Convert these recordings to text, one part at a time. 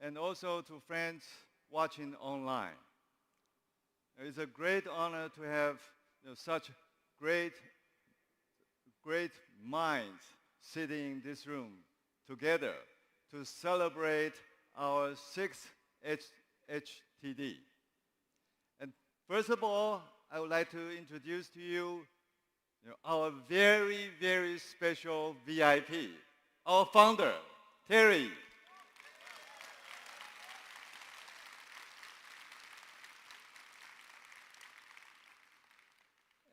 and also to friends watching online. It's a great honor to have such great minds sitting in this room together to celebrate our 6th HHTD. And first of all, I would like to introduce to you, our very, very special VIP, our founder, Terry.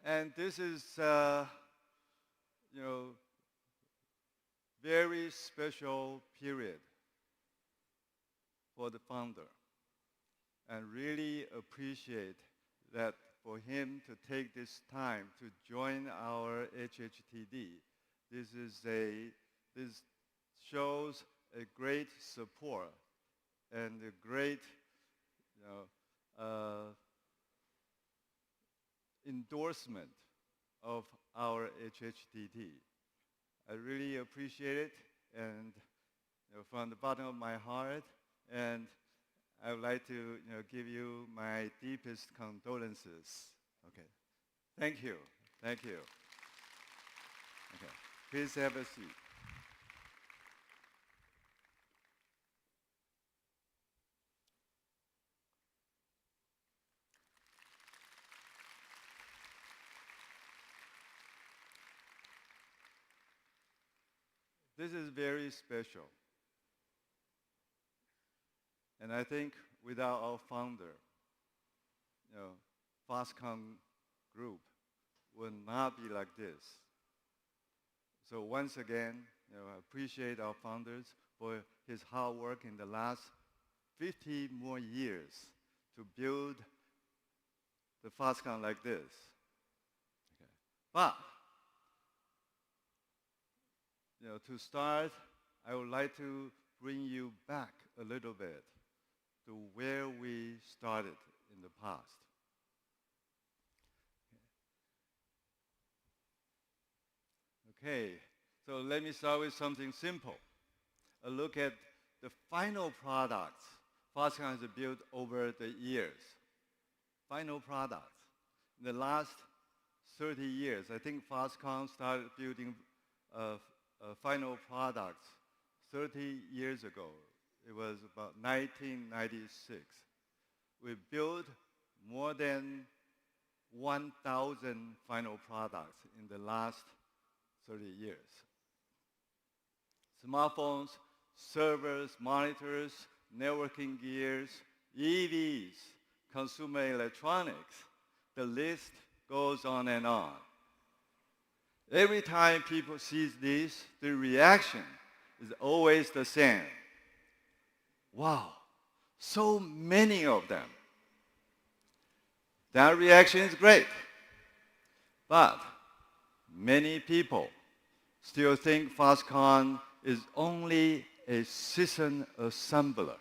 And this is, very special period for the founder. And really appreciate that for him to take this time to join our HHTD. This shows a great support and a great, endorsement of our HHTD. I really appreciate it, and from the bottom of my heart, and I would like to give you my deepest condolences. Okay, thank you, thank you. Okay, please have a seat. This is very special. And I think without our founder, Foxconn Group would not be like this. So once again, I appreciate our founders for his hard work in the last 50 more years to build the Foxconn like this. Okay. But to start, I would like to bring you back a little bit to where we started in the past. Okay, so let me start with something simple. A look at the final products Foxconn has built over the years. Final products. In the last 30 years, I think Foxconn started building final products 30 years ago. It was about 1996. We built more than 1,000 final products in the last 30 years. Smartphones, servers, monitors, networking gears, EVs, consumer electronics. The list goes on and on. Every time people see this, the reaction is always the same. Wow, so many of them. That reaction is great. But many people still think Foxconn is only a system assembler.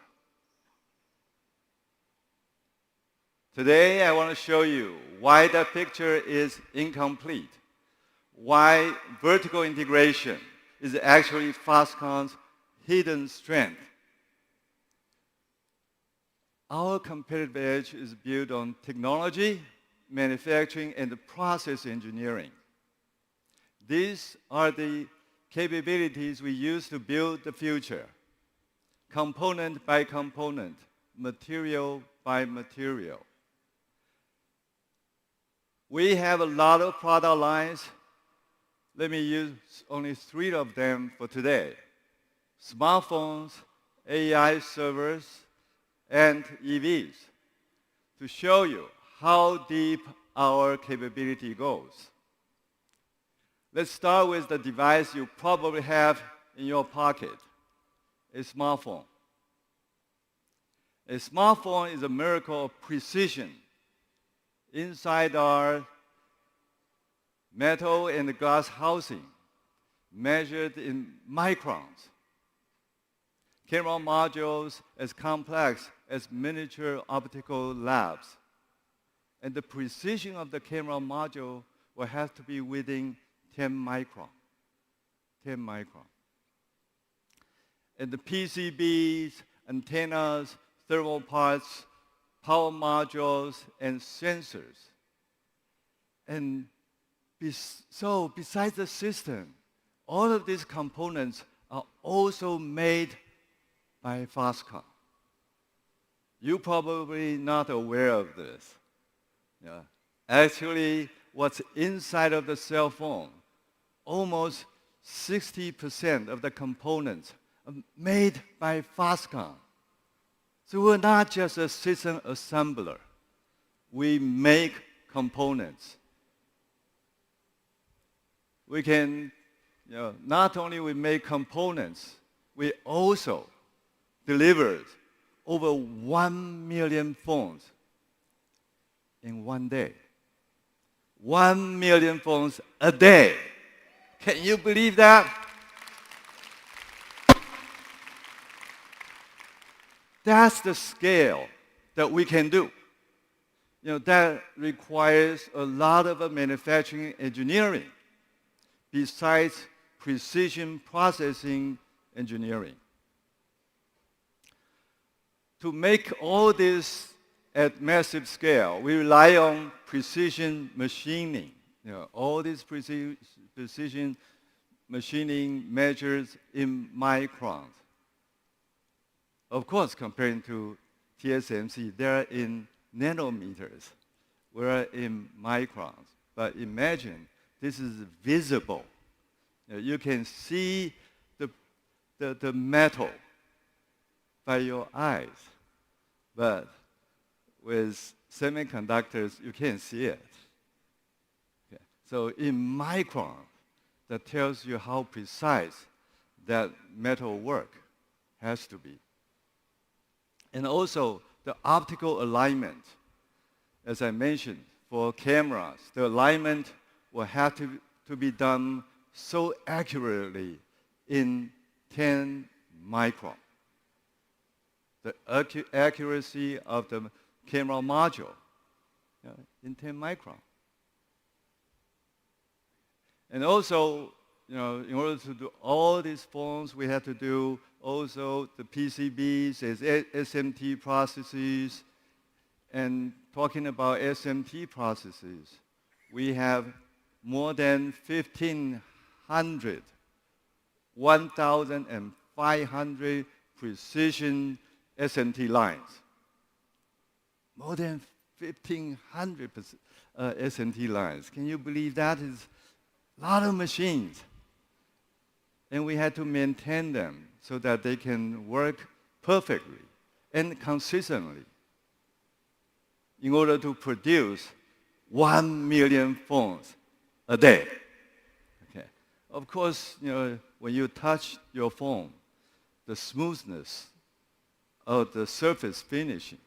Today, I want to show you why that picture is incomplete. Why vertical integration is actually Foxconn's hidden strength. Our competitive edge is built on technology, manufacturing, and process engineering. These are the capabilities we use to build the future, component by component, material by material. We have a lot of product lines. Let me use only 3 of them for today. Smartphones, AI servers, and EVs, to show you how deep our capability goes. Let's start with the device you probably have in your pocket, a smartphone. A smartphone is a miracle of precision. Inside are metal and glass housing, measured in microns. Camera modules as complex as miniature optical labs. And the precision of the camera module will have to be within 10 micron. 10 micron. And the PCBs antennas, thermal parts, power modules, and sensors. And so besides the system, all of these components are also made by Foxconn. You're probably not aware of this. Yeah. Actually, what's inside of the cell phone, almost 60% of the components are made by Foxconn. So we're not just a system assembler. We make components. We can, not only we make components, we also delivered over 1 million phones in one day. 1 million phones a day. Can you believe that? That's the scale that we can do. That requires a lot of manufacturing engineering besides precision processing engineering. To make all this at massive scale, we rely on precision machining. All these precision machining measures in microns. Of course, comparing to TSMC, they're in nanometers. We're in microns. But imagine this is visible. You can see the metal by your eyes. But with semiconductors, you can't see it. Okay. So in micron, that tells you how precise that metal work has to be. And also the optical alignment. As I mentioned, for cameras, the alignment will have to be done so accurately in 10 micron. The accuracy of the camera module in 10 micron. And also, in order to do all these phones, we have to do also the PCBs as SMT processes. And talking about SMT processes, we have more than 1,500 precision SMT lines. More than 1,500 SMT lines. Can you believe that? Is a lot of machines. And we had to maintain them so that they can work perfectly and consistently in order to produce 1 million phones a day. Okay. Of course, when you touch your phone, the smoothness of the surface finishing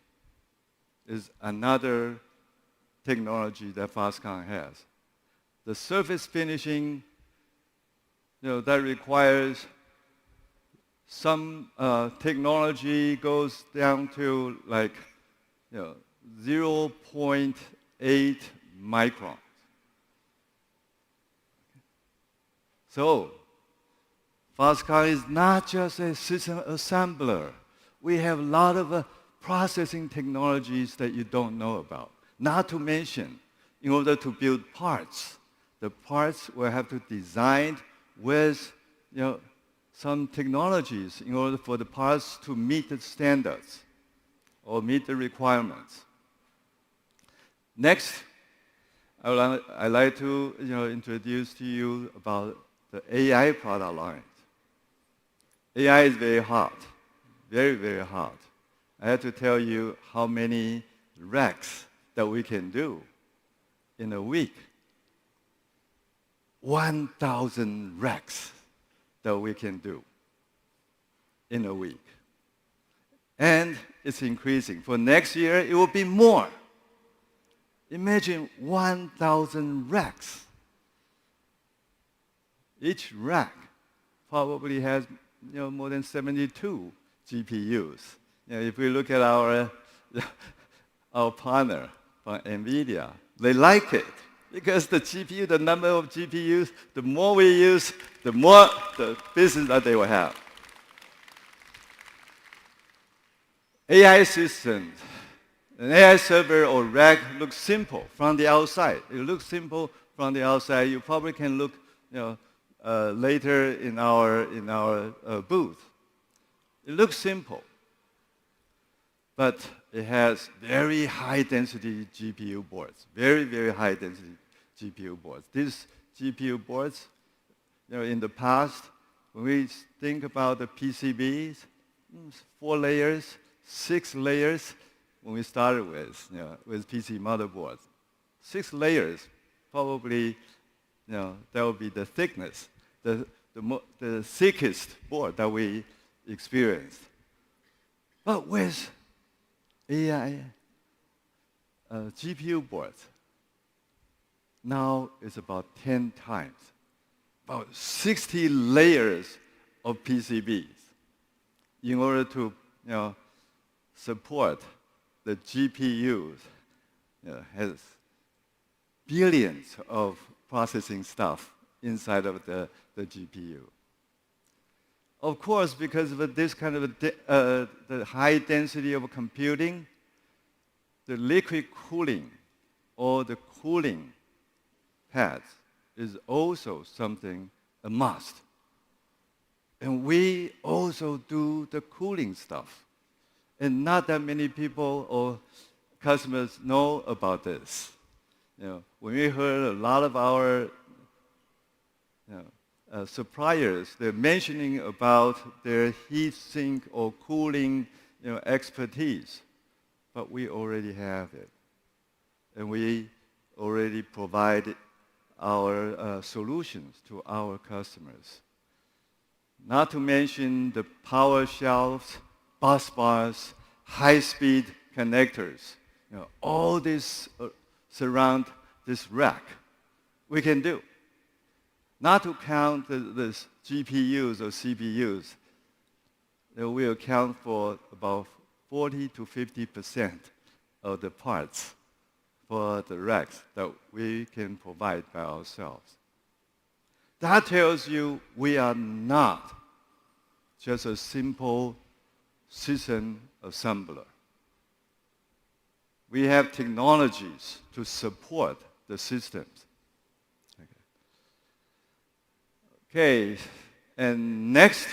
is another technology that Foxconn has. The surface finishing, that requires some technology goes down to like, 0.8 microns. So, Foxconn is not just a system assembler. We have a lot of processing technologies that you don't know about. Not to mention, in order to build parts, the parts will have to design with some technologies in order for the parts to meet the standards or meet the requirements. Next, I'd like to introduce to you about the AI product line. AI is very hot, very, very hot. I have to tell you how many racks that we can do in a week. 1,000 racks that we can do in a week. And it's increasing. For next year, it will be more. Imagine 1,000 racks. Each rack probably has more than 72 GPUs. If we look at our partner from NVIDIA, they like it because the number of GPUs, the more we use, the more the business that they will have. AI system, an AI server or rack looks simple from the outside. It looks simple from the outside. You probably can look, later in our booth. It looks simple, but it has very high density GPU boards, very, very high density GPU boards. These GPU boards, in the past, when we think about the PCBs, 4 layers, 6 layers, when we started with PC motherboards. 6 layers, probably, that would be the thickness, the thickest board that we experienced. But with AI GPU boards, now it's about 10 times, about 60 layers of PCBs in order to support the GPUs. Has billions of processing stuff inside of the GPU. Of course, because of this kind of the high density of computing, the liquid cooling or the cooling pads is also something, a must. And we also do the cooling stuff. And not that many people or customers know about this. When we heard a lot of our suppliers, they're mentioning about their heat sink or cooling expertise, but we already have it. And we already provide our solutions to our customers. Not to mention the power shelves, bus bars, high-speed connectors. All this surround this rack. We can do. Not to count the GPUs or CPUs. We account for about 40 to 50% of the parts for the racks that we can provide by ourselves. That tells you we are not just a simple system assembler. We have technologies to support the systems. Okay, and next,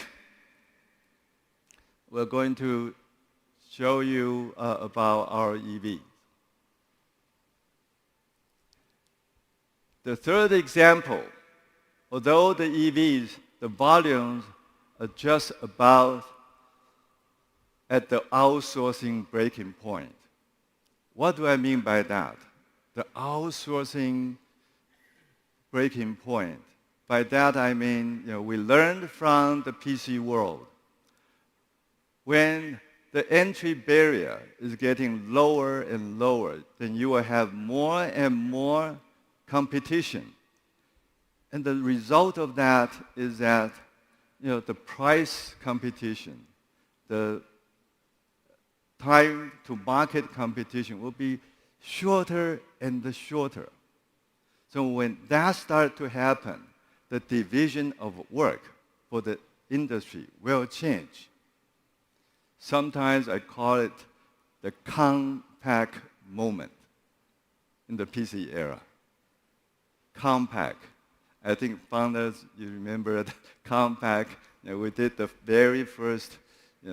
we're going to show you about our EVs. The third example, although the EVs, the volumes are just about at the outsourcing breaking point. What do I mean by that? The outsourcing breaking point. By that I mean, we learned from the PC world. When the entry barrier is getting lower and lower, then you will have more and more competition. And the result of that is that, the price competition, the time to market competition will be shorter and shorter. So when that starts to happen, the division of work for the industry will change. Sometimes I call it the compact moment in the PC era. Compact. I think founders, you remember the compact. We did the very first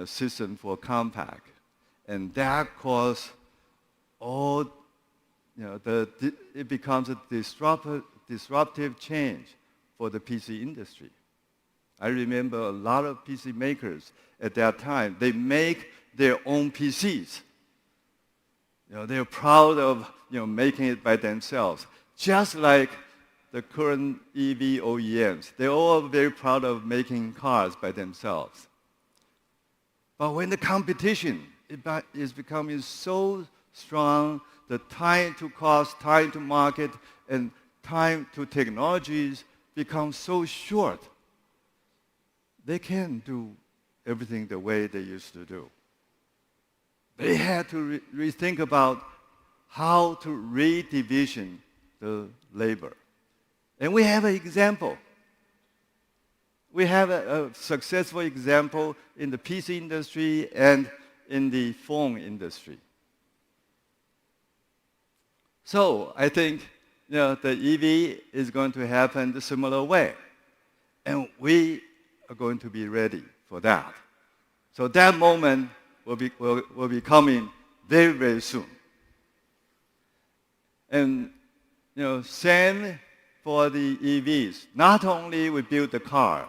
system for compact. And that caused all, it becomes a disruptive change for the PC industry. I remember a lot of PC makers at that time, they make their own PCs. They're proud of making it by themselves. Just like the current EV OEMs, they're all very proud of making cars by themselves. But when the competition is becoming so strong, the time to cost, time to market, and time to technologies become so short, they can't do everything the way they used to do. They had to rethink about how to redivision the labor. And we have an example. We have a successful example in the PC industry and in the phone industry. So I think the EV is going to happen the similar way. And we are going to be ready for that. So that moment will be coming very, very soon. And same for the EVs. Not only we build the car,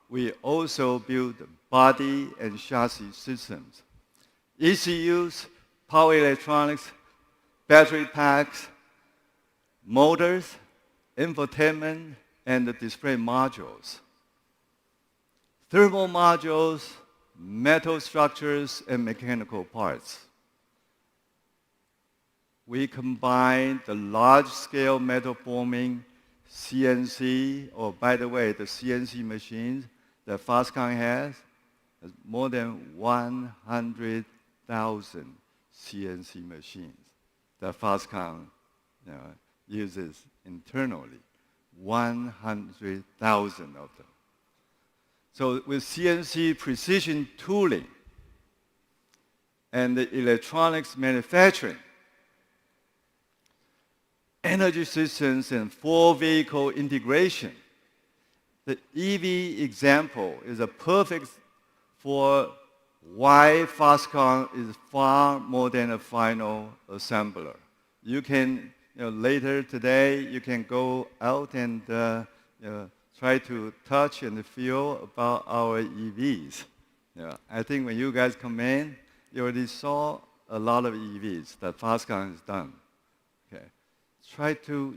we also build body and chassis systems. ECUs, power electronics, battery packs, motors, infotainment, and the display modules. Thermal modules, metal structures, and mechanical parts. We combine the large-scale metal forming, CNC, or by the way, the CNC machines that Foxconn has more than 100,000 CNC machines that Foxconn uses internally. 100,000 of them. So with CNC precision tooling and the electronics manufacturing, energy systems and full vehicle integration, the EV example is a perfect for why Foxconn is far more than a final assembler. You can, later today, you can go out and try to touch and feel about our EVs. I think when you guys come in, you already saw a lot of EVs that Foxconn has done. Okay. Try to,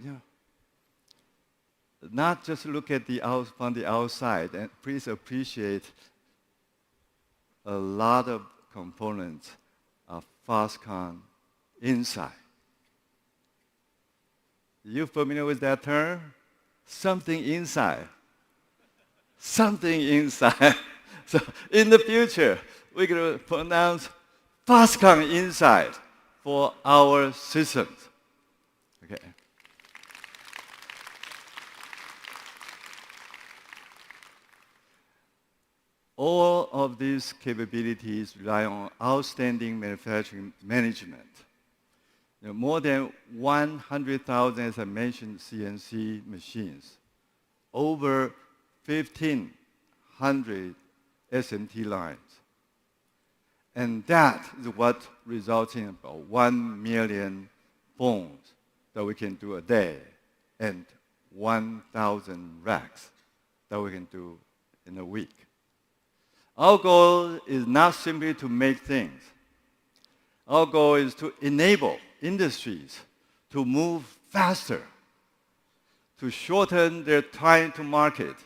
not just look at from the outside, and please appreciate a lot of components of Foxconn inside. You familiar with that term? Something inside. Something inside. So in the future, we're going to pronounce Foxconn inside for our systems. Okay. All of these capabilities rely on outstanding manufacturing management. More than 100,000, as I mentioned, CNC machines. Over 1,500 SMT lines. And that is what results in about 1 million phones that we can do a day and 1,000 racks that we can do in a week. Our goal is not simply to make things. Our goal is to enable industries to move faster, to shorten their time to market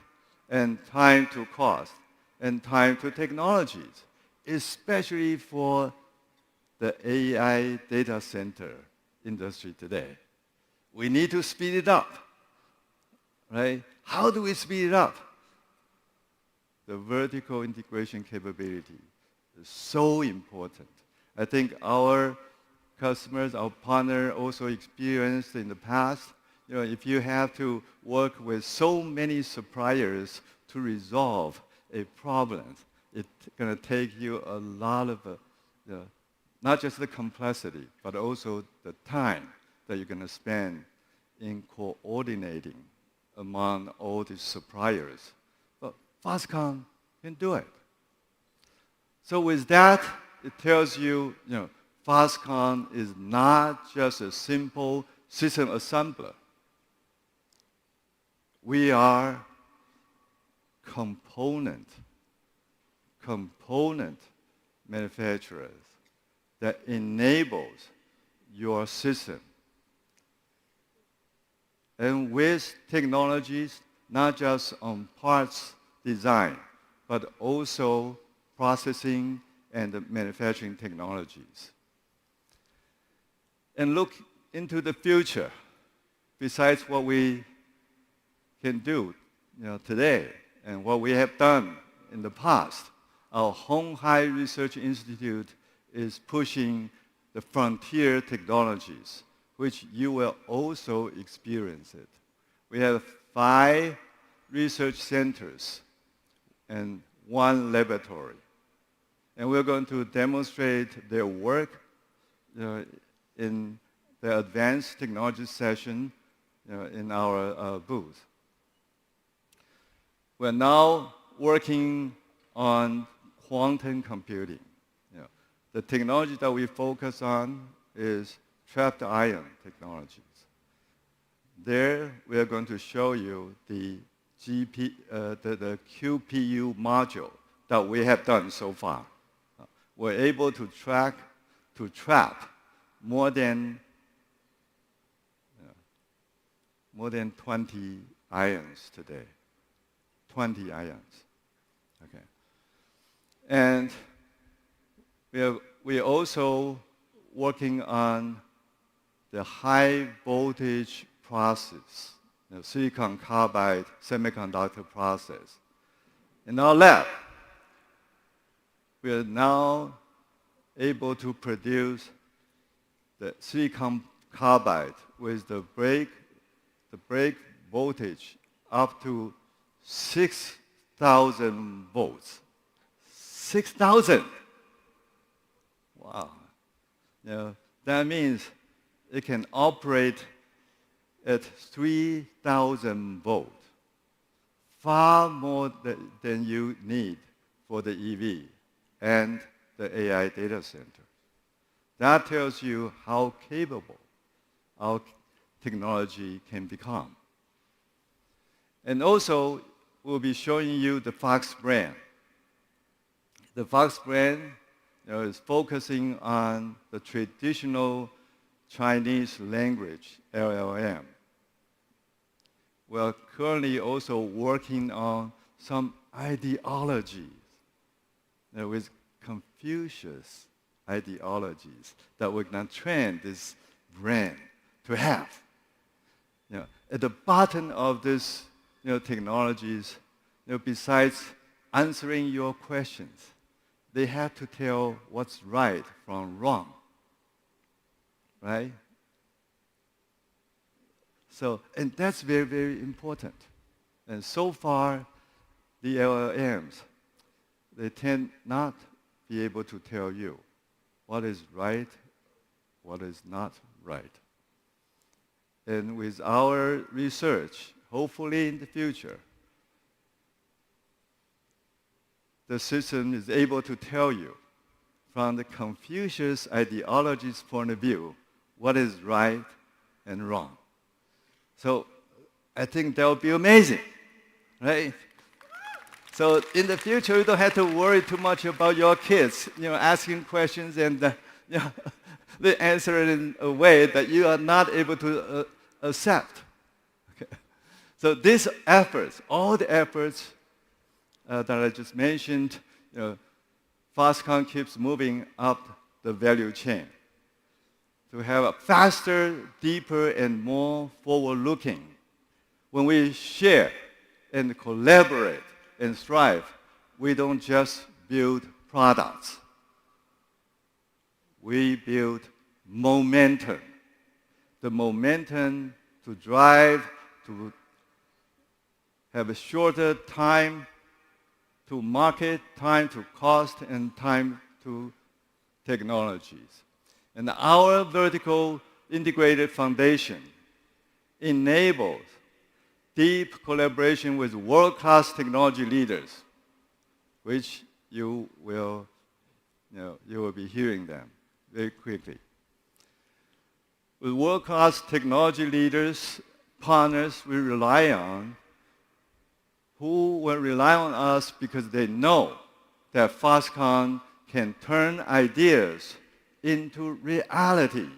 and time to cost and time to technologies, especially for the AI data center industry today. We need to speed it up, right? How do we speed it up? The vertical integration capability is so important. I think our customers, our partner also experienced in the past, if you have to work with so many suppliers to resolve a problem, it's going to take you a lot of, not just the complexity, but also the time that you're going to spend in coordinating among all these suppliers. But Foxconn can do it. So with that, it tells you, Foxconn is not just a simple system assembler. We are component manufacturers that enables your system. And with technologies, not just on parts design, but also processing and manufacturing technologies. And look into the future, besides what we can do today and what we have done in the past. Our鴻海Research Institute is pushing the frontier technologies, which you will also experience it. We have 5 research centers and 1 laboratory. And we're going to demonstrate their work in the advanced technology session in our booth. We're now working on quantum computing. The technology that we focus on is trapped ion technologies. There, we are going to show you the QPU module that we have done so far. We're able to trap more than 20 ions today. 20 ions. Okay. And we're also working on the high voltage process, silicon carbide semiconductor process. In our lab, we are now able to produce the silicon carbide with the break voltage up to 6,000 volts. 6,000! Wow. That means it can operate at 3,000 volts, far more than you need for the EV and the AI data center. That tells you how capable our technology can become. And also, we'll be showing you the Fox brand. The Fox brand is focusing on the traditional Chinese language, LLM. We're currently also working on some ideologies with Confucius ideologies that we're going to train this brand to have. At the bottom of this technologies, besides answering your questions, they have to tell what's right from wrong, right? So, and that's very, very important. And so far, the LLMs, they tend not be able to tell you what is right, what is not right. And with our research, hopefully in the future, the system is able to tell you from the Confucius ideology's point of view what is right and wrong. So I think that would be amazing, right? So in the future, you don't have to worry too much about your kids, asking questions and they answer it in a way that you are not able to accept. Okay. So these efforts, all the efforts that I just mentioned, Foxconn keeps moving up the value chain to have a faster, deeper, and more forward-looking. When we share and collaborate and strive, we don't just build products. We build momentum. The momentum to drive, to have a shorter time to market, time to cost, and time to technologies. And our vertical integrated foundation enables deep collaboration with world-class technology leaders, which you will be hearing them very quickly. With world-class technology leaders, partners we rely on, who will rely on us because they know that Foxconn can turn ideas into reality.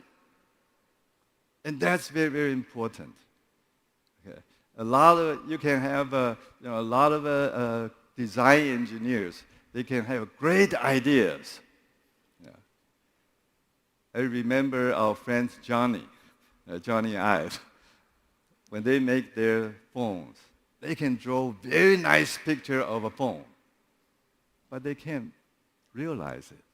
And that's very, very important. Okay. You can have a lot of design engineers. They can have great ideas. Yeah. I remember our friend Johnny Ive, when they make their phones, they can draw a very nice picture of a phone, but they can't realize it.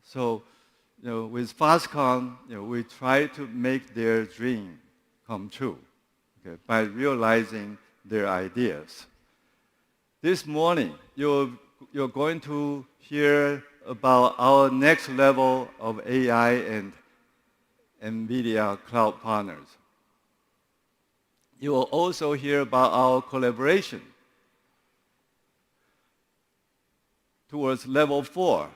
So, with Foxconn, we try to make their dream come true, okay, by realizing their ideas. This morning, you're going to hear about our next level of AI and NVIDIA cloud partners. You will also hear about our collaboration towards level 4,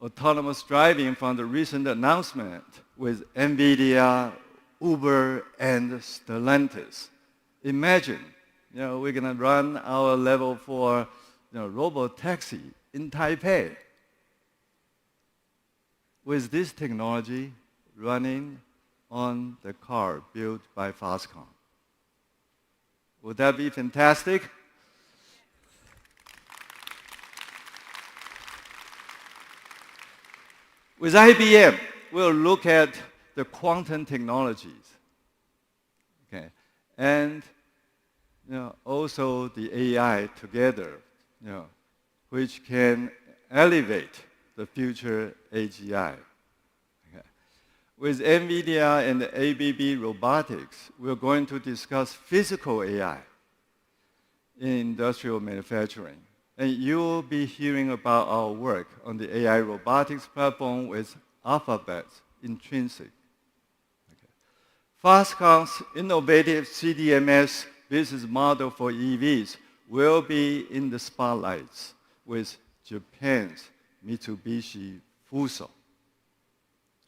autonomous driving from the recent announcement with NVIDIA, Uber, and Stellantis. Imagine, we're going to run our level 4 robo-taxi in Taipei with this technology running on the car built by Foxconn. Would that be fantastic? With IBM, we'll look at the quantum technologies, okay, and also the AI together, which can elevate the future AGI. Okay. With NVIDIA and ABB Robotics, we're going to discuss physical AI in industrial manufacturing. And you'll be hearing about our work on the AI robotics platform with Alphabet's Intrinsic. Okay. Foxconn's innovative CDMS business model for EVs will be in the spotlights with Japan's Mitsubishi Fuso,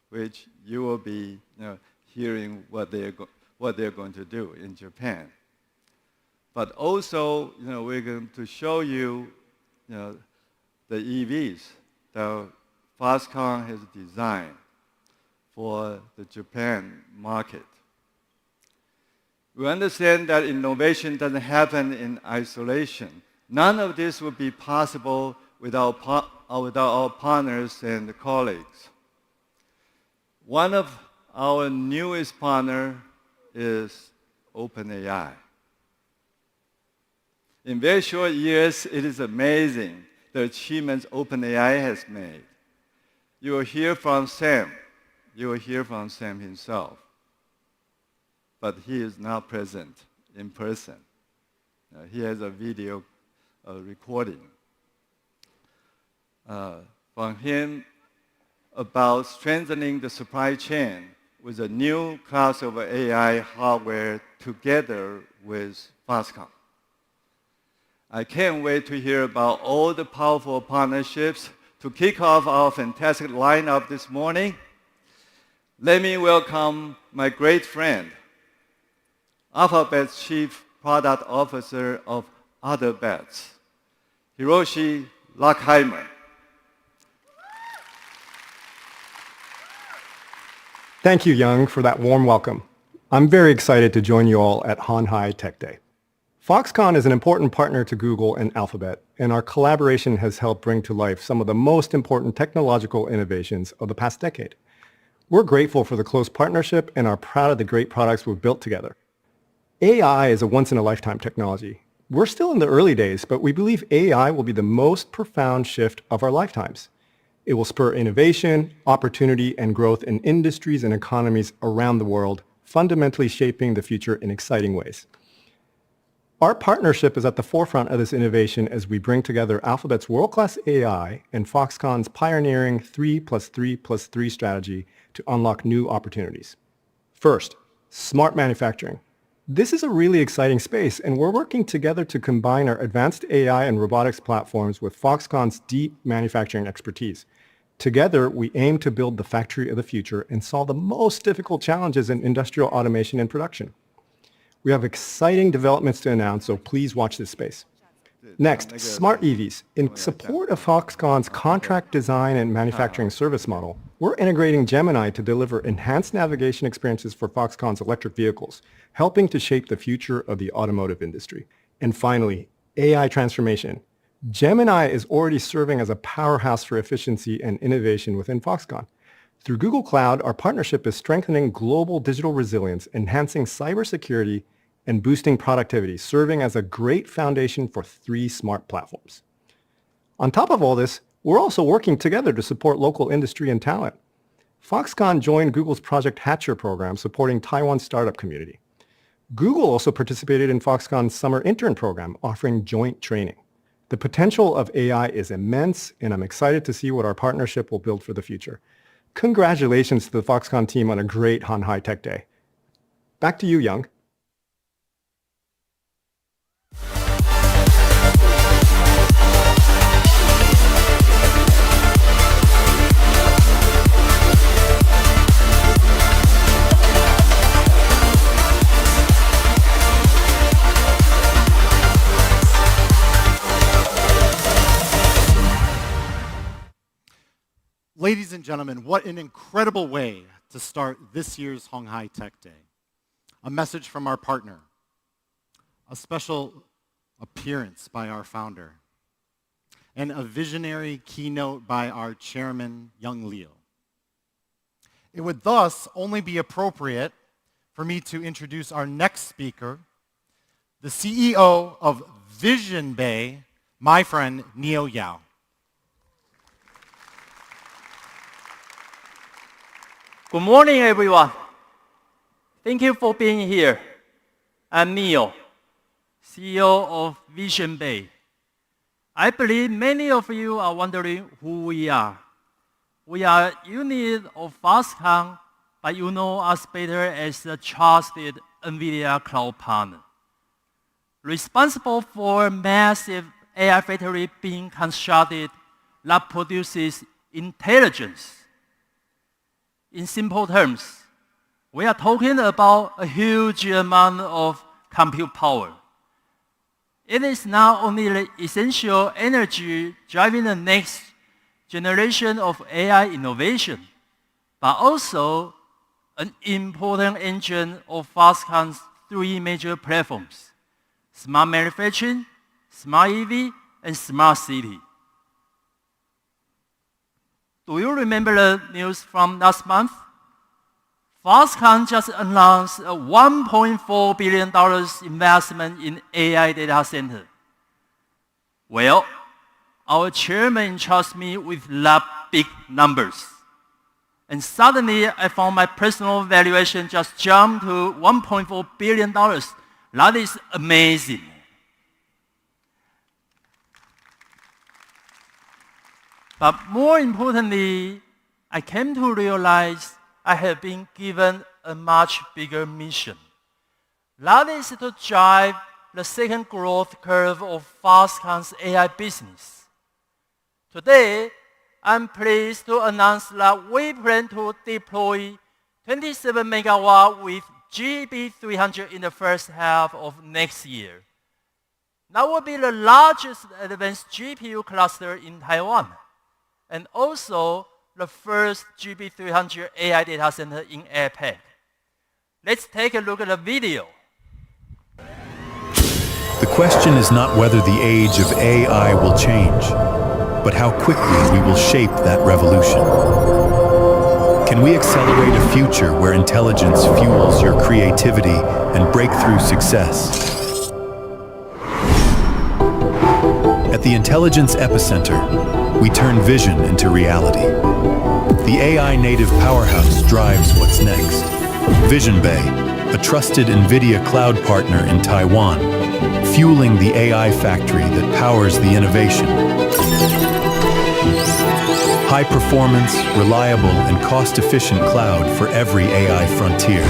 which you will be hearing what they're going to do in Japan. But also, we're going to show you the EVs that Foxconn has designed for the Japan market. We understand that innovation doesn't happen in isolation. None of this would be possible without our partners and colleagues. One of our newest partners is OpenAI. In very short years, it is amazing the achievements OpenAI has made. You will hear from Sam. You will hear from Sam himself. But he is not present in person. He has a video recording from him about strengthening the supply chain with a new class of AI hardware together with Foxconn. I can't wait to hear about all the powerful partnerships. To kick off our fantastic lineup this morning, let me welcome my great friend, Alphabet's Chief Product Officer of Other Bets, Hiroshi Lockheimer. Thank you, Young, for that warm welcome. I'm very excited to join you all at Honhai Tech Day. Foxconn is an important partner to Google and Alphabet, and our collaboration has helped bring to life some of the most important technological innovations of the past decade. We're grateful for the close partnership and are proud of the great products we've built together. AI is a once-in-a-lifetime technology. We're still in the early days, but we believe AI will be the most profound shift of our lifetimes. It will spur innovation, opportunity, and growth in industries and economies around the world, fundamentally shaping the future in exciting ways. Our partnership is at the forefront of this innovation as we bring together Alphabet's world-class AI and Foxconn's pioneering 3+3+3 strategy to unlock new opportunities. First, smart manufacturing. This is a really exciting space, and we're working together to combine our advanced AI and robotics platforms with Foxconn's deep manufacturing expertise. Together, we aim to build the factory of the future and solve the most difficult challenges in industrial automation and production. We have exciting developments to announce, so please watch this space. Next, smart EVs. In support of Foxconn's contract design and manufacturing service model, we're integrating Gemini to deliver enhanced navigation experiences for Foxconn's electric vehicles, helping to shape the future of the automotive industry. And finally, AI transformation. Gemini is already serving as a powerhouse for efficiency and innovation within Foxconn. Through Google Cloud, our partnership is strengthening global digital resilience, enhancing cybersecurity, and boosting productivity, serving as a great foundation for 3 smart platforms. On top of all this, we're also working together to support local industry and talent. Foxconn joined Google's Project Hatcher program supporting Taiwan's startup community. Google also participated in Foxconn's summer intern program, offering joint training. The potential of AI is immense, and I'm excited to see what our partnership will build for the future. Congratulations to the Foxconn team on a great Hanhai Tech Day. Back to you, Young. Ladies and gentlemen, what an incredible way to start this year's Honghai Tech Day. A message from our partner, a special appearance by our founder, and a visionary keynote by our chairman, Young Leo. It would thus only be appropriate for me to introduce our next speaker, the CEO of Vision Bay, my friend, Neo Yao. Good morning, everyone. Thank you for being here. I'm Neo, CEO of Vision Bay. I believe many of you are wondering who we are. We are a unit of Foxconn, but you know us better as a trusted NVIDIA cloud partner. Responsible for massive AI factory being constructed that produces intelligence. In simple terms, we are talking about a huge amount of compute power. It is not only the essential energy driving the next generation of AI innovation, but also an important engine of Foxconn's three major platforms: smart manufacturing, smart EV, and smart city. Do you remember the news from last month? Foxconn just announced a $1.4 billion investment in AI data center. Well, our chairman trusts me with that big numbers. And suddenly I found my personal valuation just jumped to $1.4 billion. That is amazing. But more importantly, I came to realize I have been given a much bigger mission. That is to drive the second growth curve of Foxconn's AI business. Today, I'm pleased to announce that we plan to deploy 27 megawatt with GB300 in the first half of next year. That will be the largest advanced GPU cluster in Taiwan, and also the first GB300 AI data center in APAC. Let's take a look at the video. The question is not whether the age of AI will change, but how quickly we will shape that revolution. Can we accelerate a future where intelligence fuels your creativity and breakthrough success? At the intelligence epicenter, we turn vision into reality. The AI native powerhouse drives what's next. Vision Bay, a trusted NVIDIA cloud partner in Taiwan, fueling the AI factory that powers the innovation. High performance, reliable, and cost-efficient cloud for every AI frontier.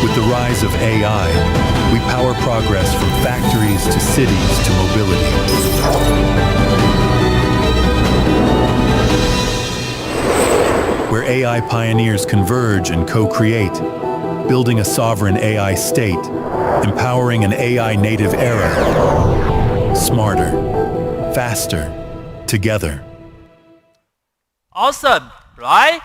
With the rise of AI, we power progress from factories to cities to mobility. Where AI pioneers converge and co-create, building a sovereign AI state, empowering an AI native era. Smarter, faster, together. Awesome, right?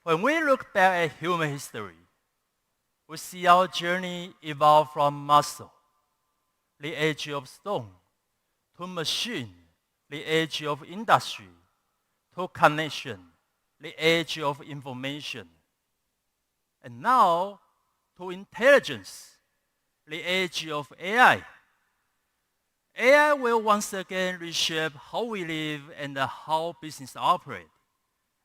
When we look back at human history, we see our journey evolve from muscle, the age of stone, to machine, the age of industry, to connection, the age of information, and now to intelligence, the age of AI. AI will once again reshape how we live and how business operate.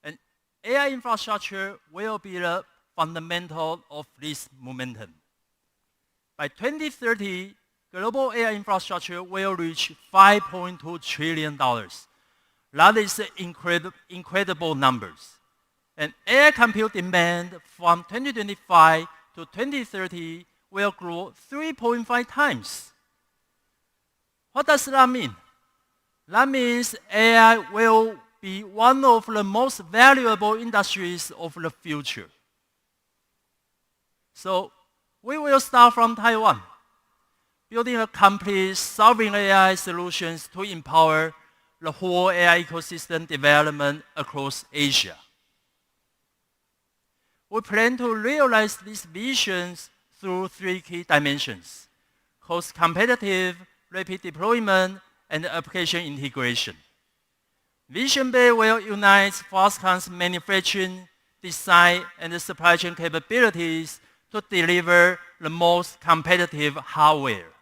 And AI infrastructure will be the fundamental of this momentum. By 2030, global AI infrastructure will reach $5.2 trillion. That is incredible numbers. And AI compute demand from 2025 to 2030 will grow 3.5 times. What does that mean? That means AI will be one of the most valuable industries of the future. So we will start from Taiwan, building a complete sovereign AI solutions to empower the whole AI ecosystem development across Asia. We plan to realize these visions through 3 key dimensions: cost-competitive, rapid deployment, and application integration. Vision Bay will unite Foxconn's manufacturing, design, and supply chain capabilities to deliver the most competitive hardware.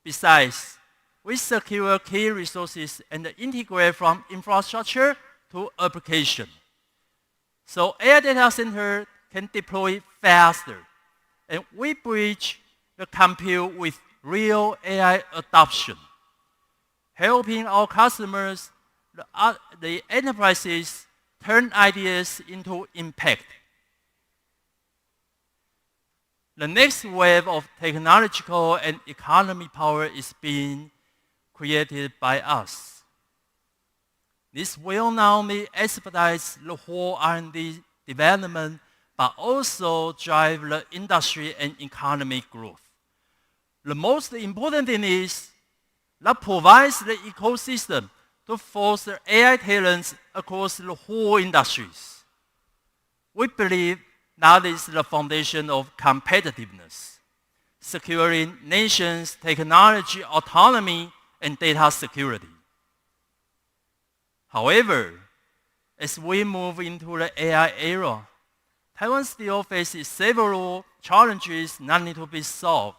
Besides, we secure key resources and integrate from infrastructure to application. So AI data center can deploy faster, and we bridge the compute with real AI adoption, helping our customers, the enterprises, turn ideas into impact. The next wave of technological and economic power is being created by us. This will not only expedite the whole R&D development, but also drive the industry and economic growth. The most important thing is that provides the ecosystem to foster AI talents across the whole industries. We believe that is the foundation of competitiveness, securing nations' technology autonomy and data security. However, as we move into the AI era, Taiwan still faces several challenges that need to be solved.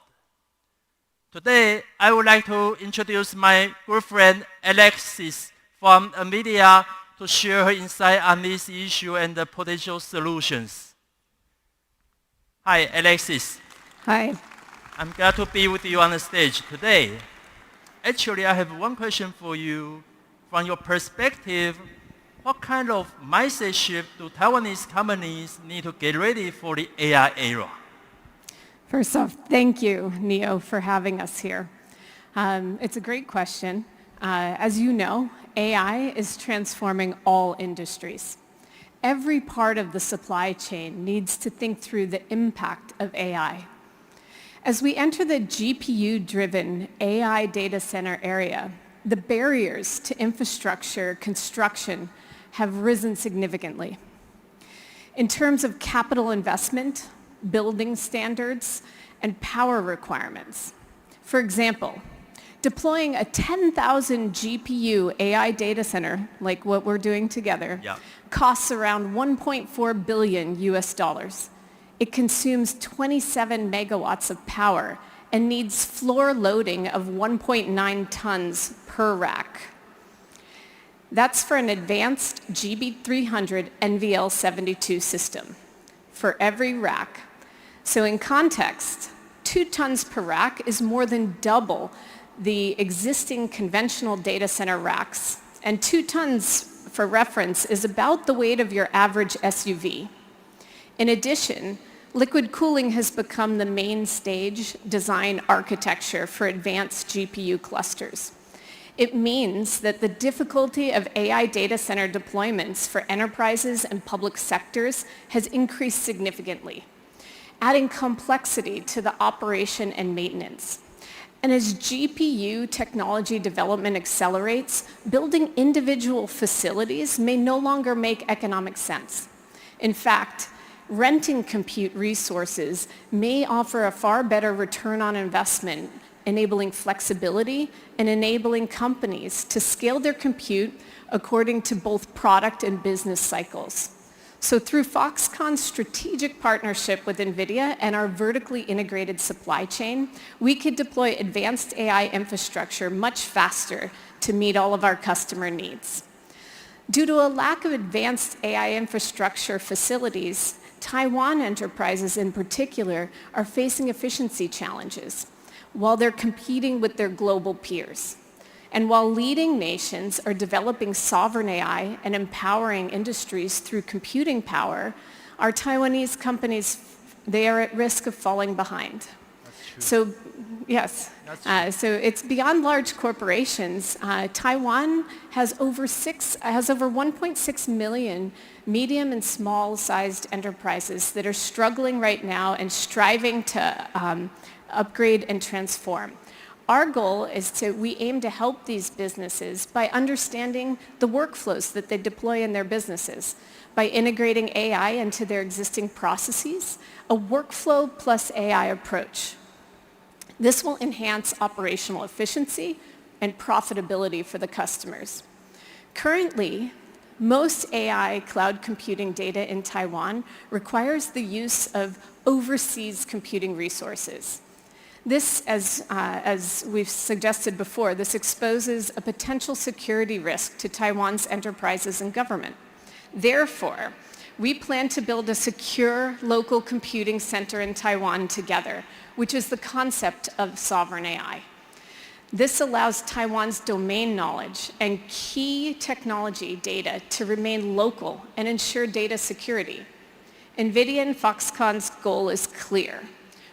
Today, I would like to introduce my good friend Alexis from NVIDIA to share her insight on this issue and the potential solutions. Hi, Alexis. Hi. I'm glad to be with you on the stage today. Actually, I have one question for you. From your perspective, what kind of mindset shift do Taiwanese companies need to get ready for the AI era? First off, thank you, Neo, for having us here. It's a great question. As you know, AI is transforming all industries. Every part of the supply chain needs to think through the impact of AI. As we enter the GPU-driven AI data center area, the barriers to infrastructure construction have risen significantly. In terms of capital investment, building standards, and power requirements. For example, deploying a 10,000 GPU AI data center, like what we're doing together, costs around $1.4 billion US. It consumes 27 megawatts of power and needs floor loading of 1.9 tons per rack. That's for an advanced GB300 NVL72 system for every rack. So in context, 2 tons per rack is more than double the existing conventional data center racks. And 2 tons, for reference, is about the weight of your average SUV. In addition, liquid cooling has become the main stage design architecture for advanced GPU clusters. It means that the difficulty of AI data center deployments for enterprises and public sectors has increased significantly, adding complexity to the operation and maintenance. And as GPU technology development accelerates, building individual facilities may no longer make economic sense. In fact, renting compute resources may offer a far better return on investment enabling flexibility and enabling companies to scale their compute according to both product and business cycles. So through Foxconn's strategic partnership with NVIDIA and our vertically integrated supply chain, we could deploy advanced AI infrastructure much faster to meet all of our customer needs. Due to a lack of advanced AI infrastructure facilities, Taiwan enterprises in particular are facing efficiency challenges while they're competing with their global peers. And while leading nations are developing sovereign AI and empowering industries through computing power, our Taiwanese companies, they are at risk of falling behind. So, yes. So it's beyond large corporations. Taiwan has over 1.6 million medium and small-sized enterprises that are struggling right now and striving to upgrade and transform. Our goal is we aim to help these businesses by understanding the workflows that they deploy in their businesses, by integrating AI into their existing processes, a workflow plus AI approach. This will enhance operational efficiency and profitability for the customers. Currently, most AI cloud computing data in Taiwan requires the use of overseas computing resources. This, as we've suggested before, this exposes a potential security risk to Taiwan's enterprises and government. Therefore, we plan to build a secure local computing center in Taiwan together, which is the concept of sovereign AI. This allows Taiwan's domain knowledge and key technology data to remain local and ensure data security. NVIDIA and Foxconn's goal is clear.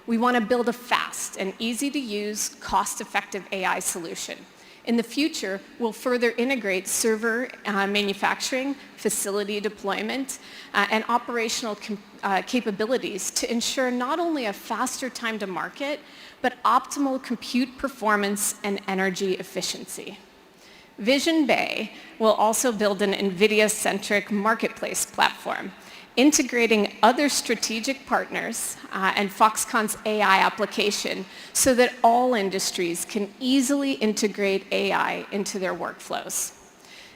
We want to build a fast and easy-to-use, cost-effective AI solution. In the future, we'll further integrate server manufacturing, facility deployment, and operational capabilities to ensure not only a faster time to market, but optimal compute performance and energy efficiency. Vision Bay will also build an NVIDIA-centric marketplace platform, integrating other strategic partners and Foxconn's AI application so that all industries can easily integrate AI into their workflows.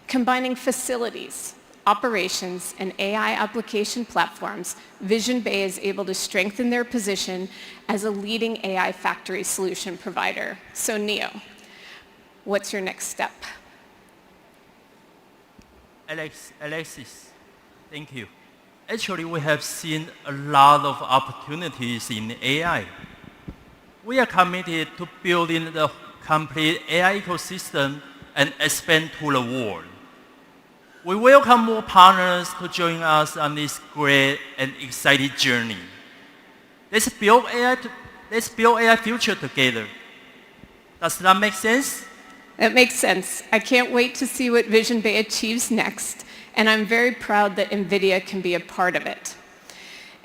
Combining facilities, operations, and AI application platforms, Vision Bay is able to strengthen their position as a leading AI factory solution provider. So Neo, what's your next step? Alexis, thank you. Actually, we have seen a lot of opportunities in AI. We are committed to building the complete AI ecosystem and expand to the world. We welcome more partners to join us on this great and exciting journey. Let's build AI future together. Does that make sense? It makes sense. I can't wait to see what Vision Bay achieves next, and I'm very proud that NVIDIA can be a part of it.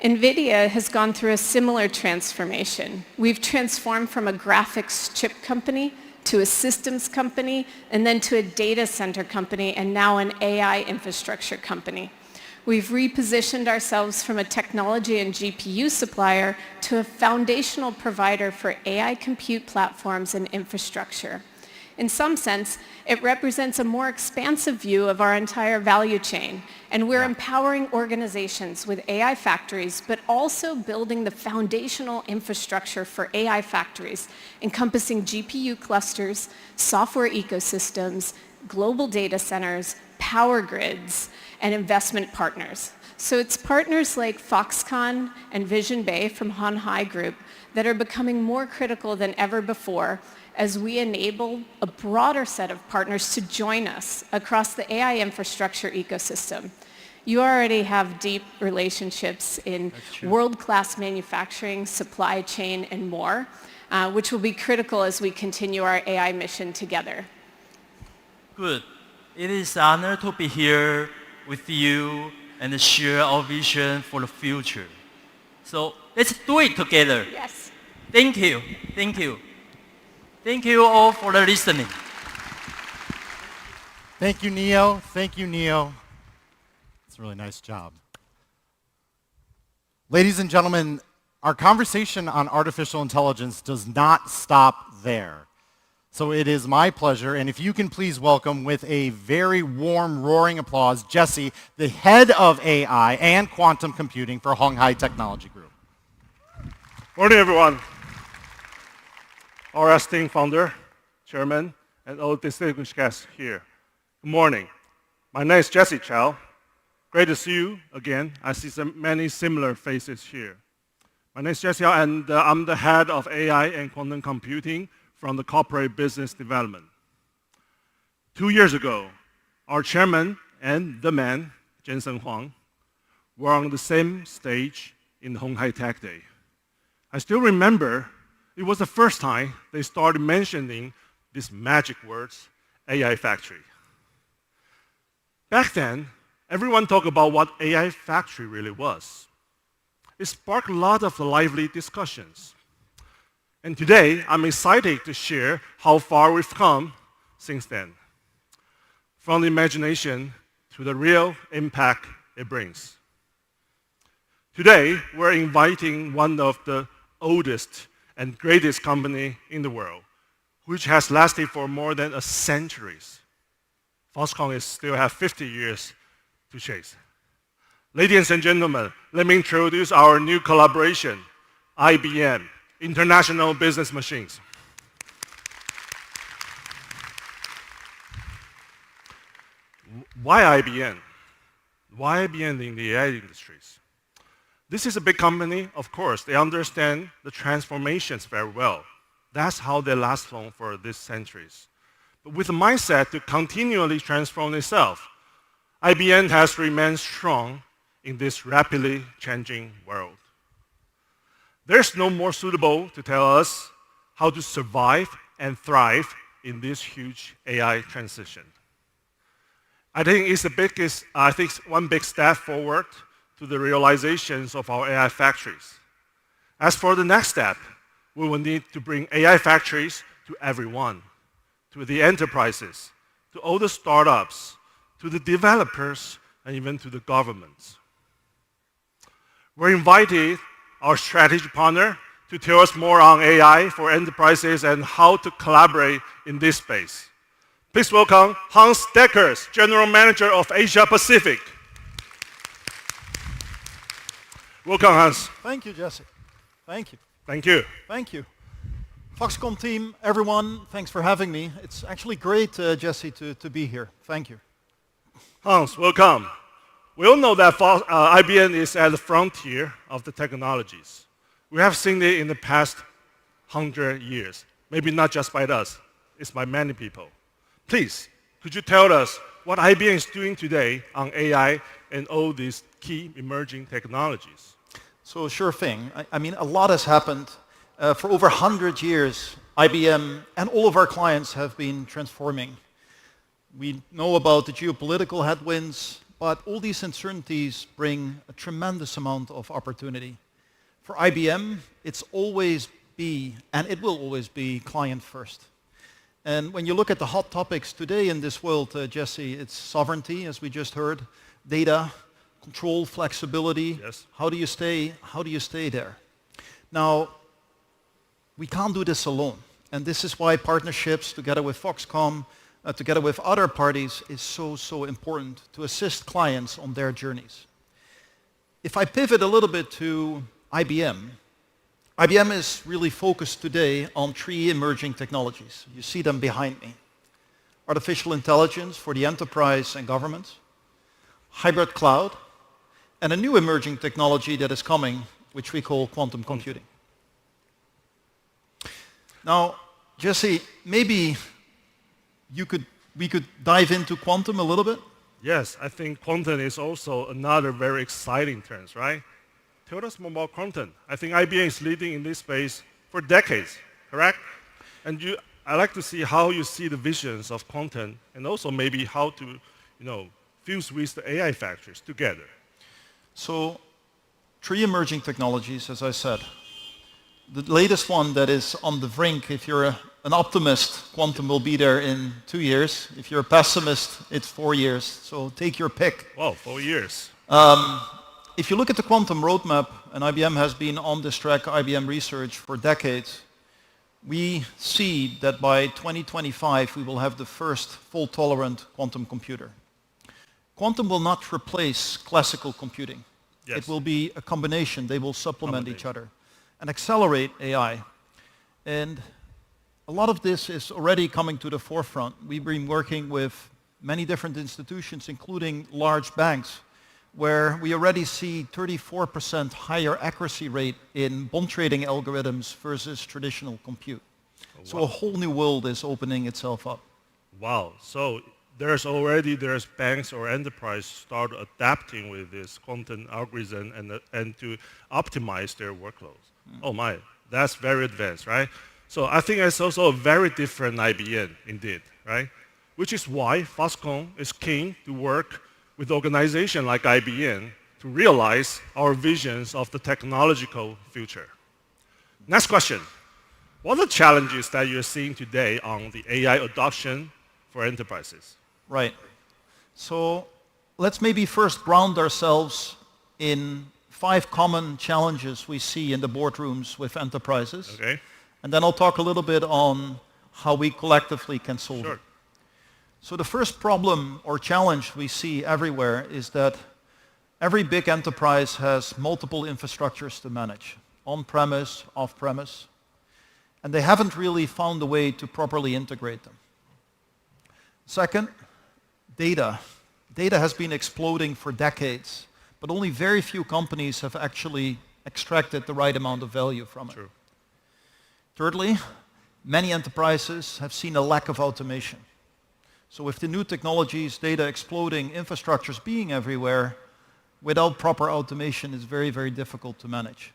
NVIDIA has gone through a similar transformation. We've transformed from a graphics chip company to a systems company, and then to a data center company, and now an AI infrastructure company. We've repositioned ourselves from a technology and GPU supplier to a foundational provider for AI compute platforms and infrastructure. In some sense, it represents a more expansive view of our entire value chain, and we're empowering organizations with AI factories, but also building the foundational infrastructure for AI factories, encompassing GPU clusters, software ecosystems, global data centers, power grids, and investment partners. So it's partners like Foxconn and Vision Bay from鴻海Group that are becoming more critical than ever before as we enable a broader set of partners to join us across the AI infrastructure ecosystem. You already have deep relationships in world-class manufacturing, supply chain, and more, which will be critical as we continue our AI mission together. Good. It is an honor to be here with you and share our vision for the future. So let's do it together. Yes. Thank you. Thank you. Thank you all for the listening. Thank you, Neo. Thank you, Neo. It's a really nice job. Ladies and gentlemen, our conversation on artificial intelligence does not stop there. So it is my pleasure, and if you can please welcome with a very warm, roaring applause, Jesse, the head of AI and quantum computing for鴻海Technology Group. Morning, everyone. Our esteemed founder, chairman, and all distinguished guests here. Good morning. My name is Jesse Chow. Great to see you again. I see many similar faces here. My name is Jesse Chow, and I'm the head of AI and quantum computing from the corporate business development. 2 years ago, our chairman and the man, Jensen Huang, were on the same stage in鴻海Tech Day. I still remember it was the first time they started mentioning these magic words, AI factory. Back then, everyone talked about what AI factory really was. It sparked a lot of lively discussions. And today, I'm excited to share how far we've come since then, from the imagination to the real impact it brings. Today, we're inviting one of the oldest and greatest company in the world, which has lasted for more than a century. Foxconn still have 50 years to chase. Ladies and gentlemen, let me introduce our new collaboration, IBM. International Business Machines. Why IBM? Why IBM in the AI industries? This is a big company, of course. They understand the transformations very well. That's how they last long for these centuries. But with a mindset to continually transform itself, IBM has remained strong in this rapidly changing world. There's no more suitable to tell us how to survive and thrive in this huge AI transition. I think it's one big step forward to the realizations of our AI factories. As for the next step, we will need to bring AI factories to everyone, to the enterprises, to all the startups, to the developers, and even to the governments. We're invited our strategy partner to tell us more on AI for enterprises and how to collaborate in this space. Please welcome Hans Deckers, General Manager of Asia Pacific. Welcome, Hans. Thank you, Jesse. Thank you. Thank you. Thank you. Foxconn team, everyone, thanks for having me. It's actually great, Jesse, to be here. Thank you. Hans, welcome. We all know that IBM is at the frontier of the technologies. We have seen it in the past 100 years. Maybe not just by us, it's by many people. Please, could you tell us what IBM is doing today on AI and all these key emerging technologies? So sure thing. I mean, a lot has happened. For over 100 years, IBM and all of our clients have been transforming. We know about the geopolitical headwinds, but all these uncertainties bring a tremendous amount of opportunity. For IBM, it's always be, and it will always be, client first. And when you look at the hot topics today in this world, Jesse, it's sovereignty, as we just heard, data, control, flexibility. Yes. How do you stay there? Now, we can't do this alone. And this is why partnerships together with Foxconn, together with other parties, is so important to assist clients on their journeys. If I pivot a little bit to IBM, IBM is really focused today on 3 emerging technologies. You see them behind me. Artificial intelligence for the enterprise and government, hybrid cloud, and a new emerging technology that is coming, which we call quantum computing. Now, Jesse, maybe we could dive into quantum a little bit? Yes, I think quantum is also another very exciting trend, right? Tell us more about quantum. I think IBM is leading in this space for decades, correct? And I'd like to see how you see the visions of quantum and also maybe how to, fuse with the AI factories together. So, 3 emerging technologies, as I said. The latest one that is on the brink, if you're an optimist, quantum will be there in 2 years. If you're a pessimist, it's 4 years. So take your pick. Wow, 4 years. if you look at the quantum roadmap, and IBM has been on this track, IBM Research, for decades, we see that by 2025 we will have the first fault-tolerant quantum computer. Quantum will not replace classical computing. Yes. It will be a combination. They will supplement each other and accelerate AI. And a lot of this is already coming to the forefront. We've been working with many different institutions, including large banks, where we already see 34% higher accuracy rate in bond trading algorithms versus traditional compute. Oh, wow. So a whole new world is opening itself up. Wow. So there's banks or enterprise start adapting with this quantum algorithm and to optimize their workloads. Oh my, that's very advanced, right? So I think it's also a very different IBM indeed, right? Which is why Foxconn is keen to work with organizations like IBM to realize our visions of the technological future. Next question. What are the challenges that you're seeing today on the AI adoption for enterprises? Right. So let's maybe first ground ourselves in 5 common challenges we see in the boardrooms with enterprises. Okay. And then I'll talk a little bit on how we collectively can solve Sure. it. So the first problem or challenge we see everywhere is that every big enterprise has multiple infrastructures to manage, on-premise, off-premise, and they haven't really found a way to properly integrate them. Second, data. Data has been exploding for decades, but only very few companies have actually extracted the right amount of value from it. True. Thirdly, many enterprises have seen a lack of automation. So with the new technologies, data exploding, infrastructures being everywhere, without proper automation it's very, very difficult to manage.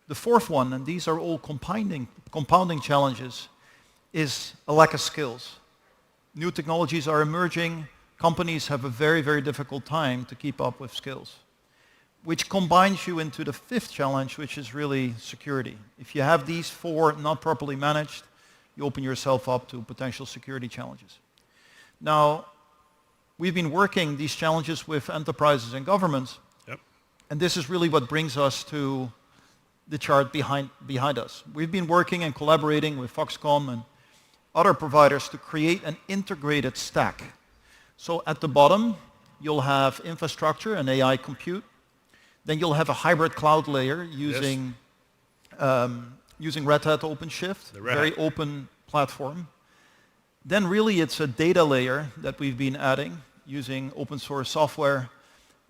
The fourth one, and these are all compounding challenges, is a lack of skills. New technologies are emerging, companies have a very, very difficult time to keep up with skills, which combines you into the fifth challenge, which is really security. If you have these 4 not properly managed, you open yourself up to potential security challenges. Now, we've been working these challenges with enterprises and governments, and this is really what brings us to the chart behind us. We've been working and collaborating with Foxconn and other providers to create an integrated stack. So at the bottom, you'll have infrastructure and AI compute. Then you'll have a hybrid cloud layer using Red Hat OpenShift, a very open platform. Then really it's a data layer that we've been adding using open source software,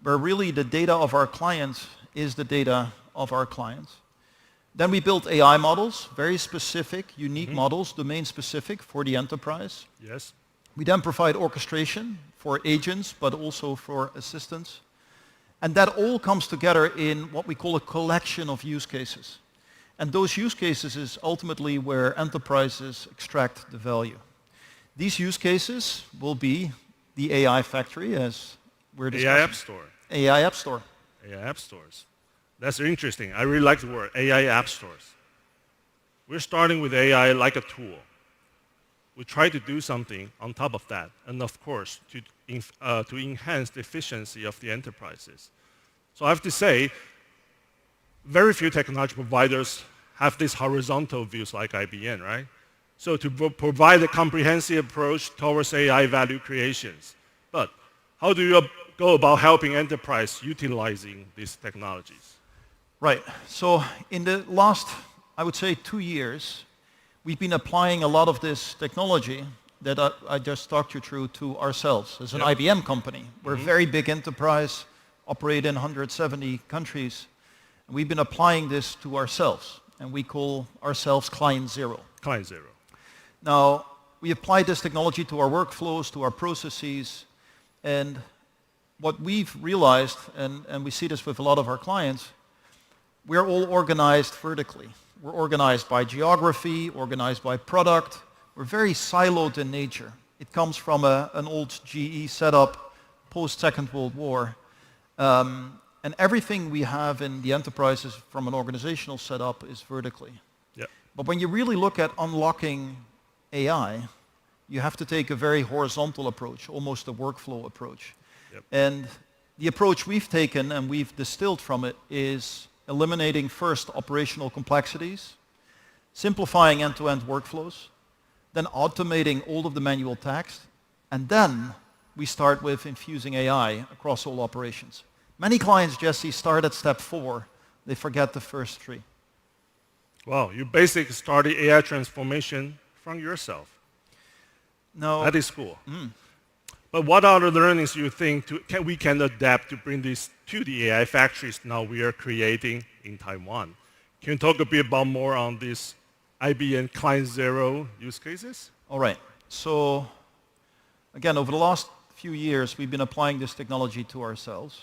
where really the data of our clients is the data of our clients. Then we built AI models, very specific, unique models, domain specific for the enterprise. Yes. We then provide orchestration for agents, but also for assistants. And that all comes together in what we call a collection of use cases. And those use cases is ultimately where enterprises extract the value. These use cases will be the AI factory, as we're discussing. AI App Store. AI App Store. AI App Stores. That's interesting. I really like the word, AI App Stores. We're starting with AI like a tool. We try to do something on top of that, and of course, to enhance the efficiency of the enterprises. So I have to say, very few technology providers have these horizontal views like IBM, right? So to provide a comprehensive approach towards AI value creations. But how do you go about helping enterprise utilizing these technologies? Right. So in the last, I would say, 2 years, we've been applying a lot of this technology that I just talked you through to ourselves. As an IBM company, we're a very big enterprise, operate in 170 countries. And we've been applying this to ourselves, and we call ourselves Client Zero. Client Zero. Now, we apply this technology to our workflows, to our processes, and what we've realized, and we see this with a lot of our clients, we're all organized vertically. We're organized by geography, organized by product. We're very siloed in nature. It comes from an old GE setup post-Second World War. And everything we have in the enterprises from an organizational setup is vertically. Yeah. But when you really look at unlocking AI, you have to take a very horizontal approach, almost a workflow approach. Yep. And the approach we've taken and we've distilled from it is eliminating first operational complexities, simplifying end-to-end workflows, then automating all of the manual tasks, and then we start with infusing AI across all operations. Many clients, Jesse, start at step 4. They forget the first 3. Wow, you basically started AI transformation from yourself. No. That is cool. But what are the learnings you think we can adapt to bring this to the AI factories now we are creating in Taiwan? Can you talk a bit about more on this IBM Client Zero use cases? All right. So again, over the last few years, we've been applying this technology to ourselves,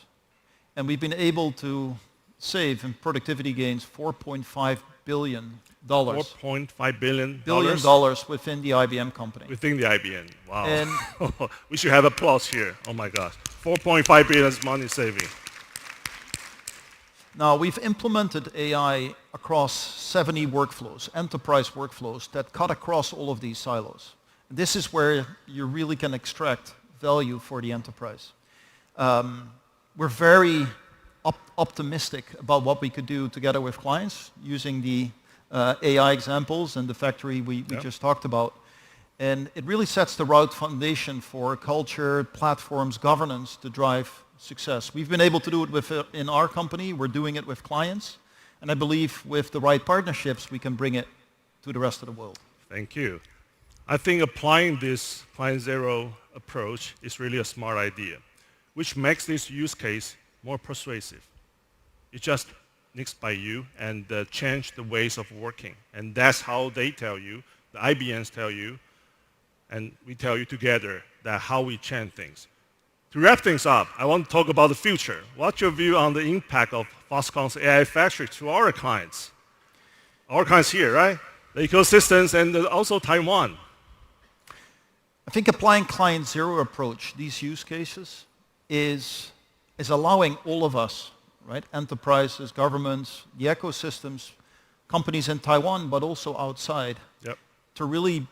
and we've been able to save in productivity gains $4.5 billion. $4.5 billion? Billion dollars within the IBM company. Within the IBM. Wow. And we should have applause here. Oh my gosh. 4.5 billion is money saving. Now, we've implemented AI across 70 workflows, enterprise workflows that cut across all of these silos. This is where you really can extract value for the enterprise. We're very optimistic about what we could do together with clients using the AI examples and the factory we just talked about. And it really sets the right foundation for culture, platforms, governance to drive success. We've been able to do it in our company. We're doing it with clients. And I believe with the right partnerships, we can bring it to the rest of the world. Thank you. I think applying this Client Zero approach is really a smart idea, which makes this use case more persuasive. It just needs by you and change the ways of working. And that's how they tell you, the IBMs tell you, and we tell you together that how we change things. To wrap things up, I want to talk about the future. What's your view on the impact of Foxconn's AI factory to our clients? Our clients here, right? The ecosystems and also Taiwan. I think applying Client Zero approach, these use cases, is allowing all of us, right, enterprises, governments, the ecosystems, companies in Taiwan, but also outside, to really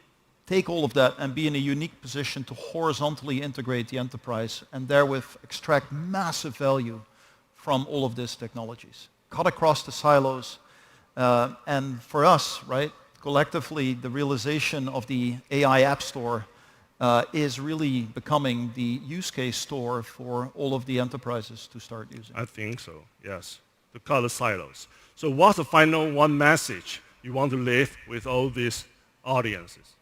take all of that and be in a unique position to horizontally integrate the enterprise and therewith extract massive value from all of these technologies. Cut across the silos, and for us, right, collectively, the realization of the AI App Store is really becoming the use case store for all of the enterprises to start using. I think so, yes, to cut the silos. So what's the final one message you want to leave with all these audiences?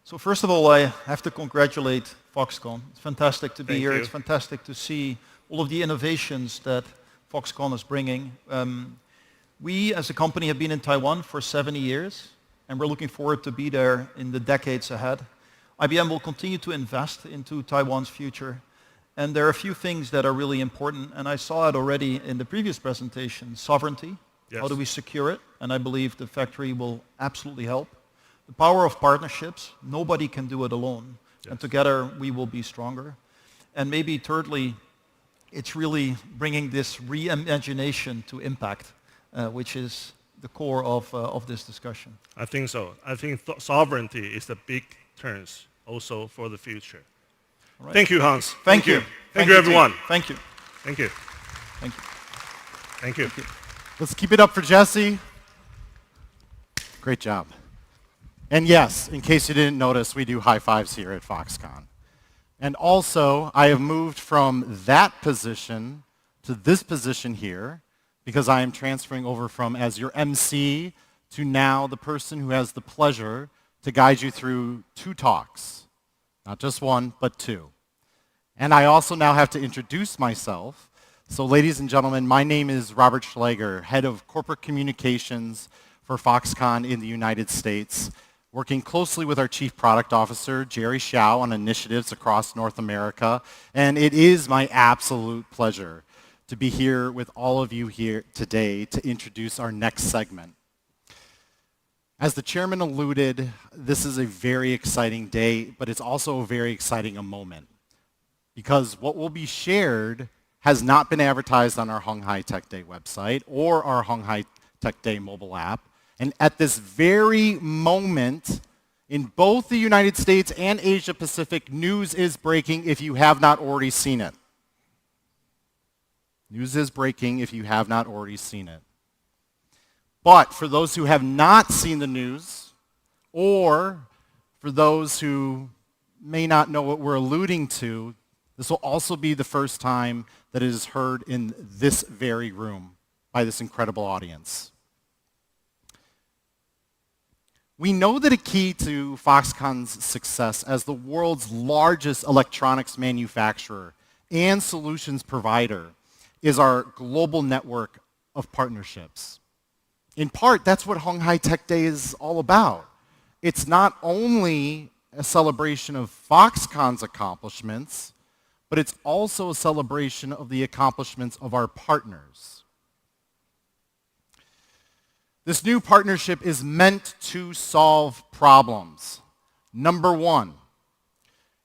So first of all, I have to congratulate Foxconn. It's fantastic to be Thank here. you. It's fantastic to see all of the innovations that Foxconn is bringing. We, as a company, have been in Taiwan for 70 years, and we're looking forward to be there in the decades ahead. IBM will continue to invest into Taiwan's future, and there are a few things that are really important, and I saw it already in the previous presentation. Sovereignty, how do we secure it? And I believe the factory will absolutely help. The power of partnerships, nobody can do it alone, and together we will be stronger. And maybe thirdly, it's really bringing this reimagination to impact, which is the core of this discussion. I think so. I think sovereignty is the big turns also for the future. Right. Thank you, Hans. Thank you. Thank you, everyone. Thank you. Thank you. Thank you. Thank you. Thank you. Let's keep it up for Jesse. Great job. And yes, in case you didn't notice, we do high fives here at Foxconn. And also, I have moved from that position to this position here because I am transferring over from as your MC to now the person who has the pleasure to guide you through 2 talks. Not just 1, but 2. And I also now have to introduce myself. So ladies and gentlemen, my name is Robert Schlager, Head of Corporate Communications for Foxconn in the United States, working closely with our Chief Product Officer, Jerry Xiao, on initiatives across North America. And it is my absolute pleasure to be here with all of you here today to introduce our next segment. As the chairman alluded, this is a very exciting day, but it's also a very exciting a moment, because what will be shared has not been advertised on our鴻海Tech Day website or our鴻海Tech Day mobile app. And at this very moment, in both the United States and Asia Pacific, news is breaking if you have not already seen it. News is breaking if you have not already seen it. But for those who have not seen the news, or for those who may not know what we're alluding to, this will also be the first time that it is heard in this very room by this incredible audience. We know that a key to Foxconn's success as the world's largest electronics manufacturer and solutions provider is our global network of partnerships. In part, that's what鴻海Tech Day is all about. It's not only a celebration of Foxconn's accomplishments, but it's also a celebration of the accomplishments of our partners. This new partnership is meant to solve problems. Number one,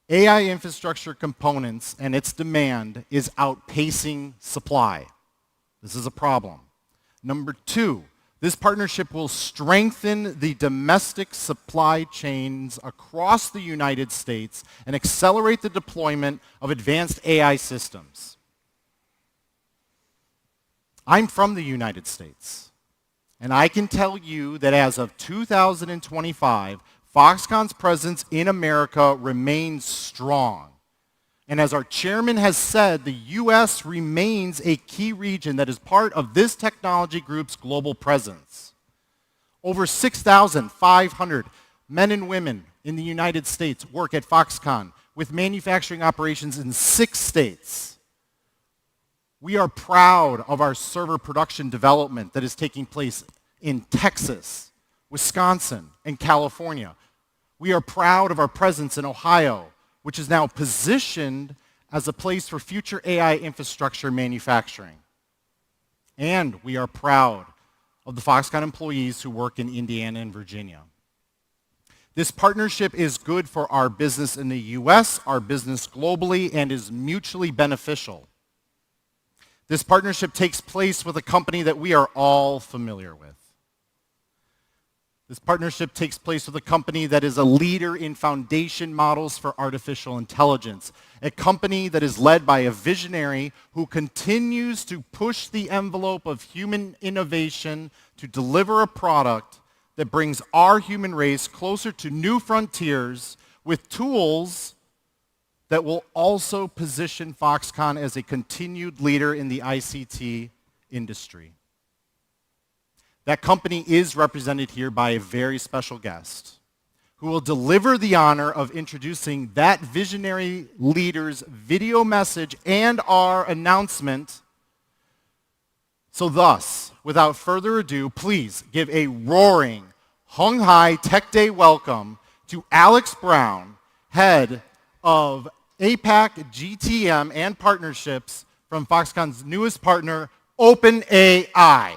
AI infrastructure components and its demand is outpacing supply. This is a problem. Number two, this partnership will strengthen the domestic supply chains across the United States and accelerate the deployment of advanced AI systems. I'm from the United States, and I can tell you that as of 2025, Foxconn's presence in America remains strong. And as our chairman has said, the U.S. remains a key region that is part of this technology group's global presence. Over 6,500 men and women in the United States work at Foxconn with manufacturing operations in 6 states. We are proud of our server production development that is taking place in Texas, Wisconsin, and California. We are proud of our presence in Ohio, which is now positioned as a place for future AI infrastructure manufacturing. And we are proud of the Foxconn employees who work in Indiana and Virginia. This partnership is good for our business in the US, our business globally, and is mutually beneficial. This partnership takes place with a company that we are all familiar with. This partnership takes place with a company that is a leader in foundation models for artificial intelligence, a company that is led by a visionary who continues to push the envelope of human innovation to deliver a product that brings our human race closer to new frontiers with tools that will also position Foxconn as a continued leader in the ICT industry. That company is represented here by a very special guest who will deliver the honor of introducing that visionary leader's video message and our announcement. So thus, without further ado, please give a roaring鴻海Tech Day welcome to Alex Brown, head of APAC, GTM, and partnerships from Foxconn's newest partner, OpenAI.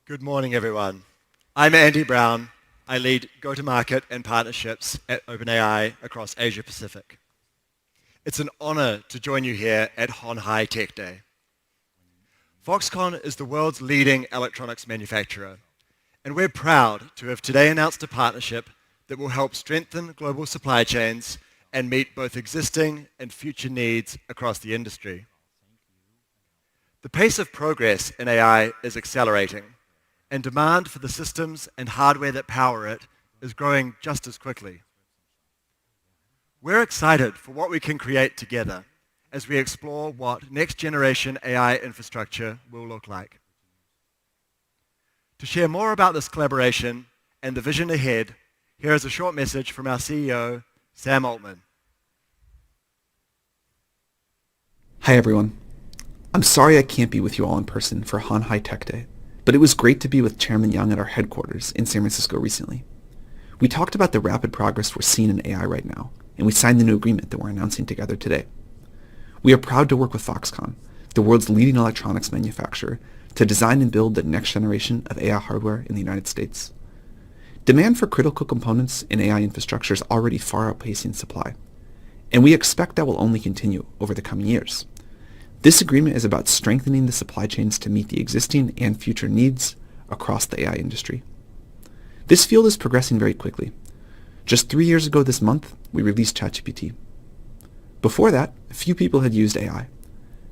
Good morning, everyone. I'm Andy Brown. I lead go-to-market and partnerships at OpenAI across Asia Pacific. It's an honor to join you here at鴻海Tech Day. Foxconn is the world's leading electronics manufacturer, and we're proud to have today announced a partnership that will help strengthen global supply chains and meet both existing and future needs across the industry. The pace of progress in AI is accelerating, and demand for the systems and hardware that power it is growing just as quickly. We're excited for what we can create together as we explore what next-generation AI infrastructure will look like. To share more about this collaboration and the vision ahead, here is a short message from our CEO, Sam Altman. Hi, everyone. I'm sorry I can't be with you all in person for鴻海Tech Day, but it was great to be with Chairman Yang at our headquarters in San Francisco recently. We talked about the rapid progress we're seeing in AI right now, and we signed the new agreement that we're announcing together today. We are proud to work with Foxconn, the world's leading electronics manufacturer, to design and build the next generation of AI hardware in the United States. Demand for critical components in AI infrastructure is already far outpacing supply, and we expect that will only continue over the coming years. This agreement is about strengthening the supply chains to meet the existing and future needs across the AI industry. This field is progressing very quickly. Just 3 years ago this month, we released ChatGPT. Before that, few people had used AI.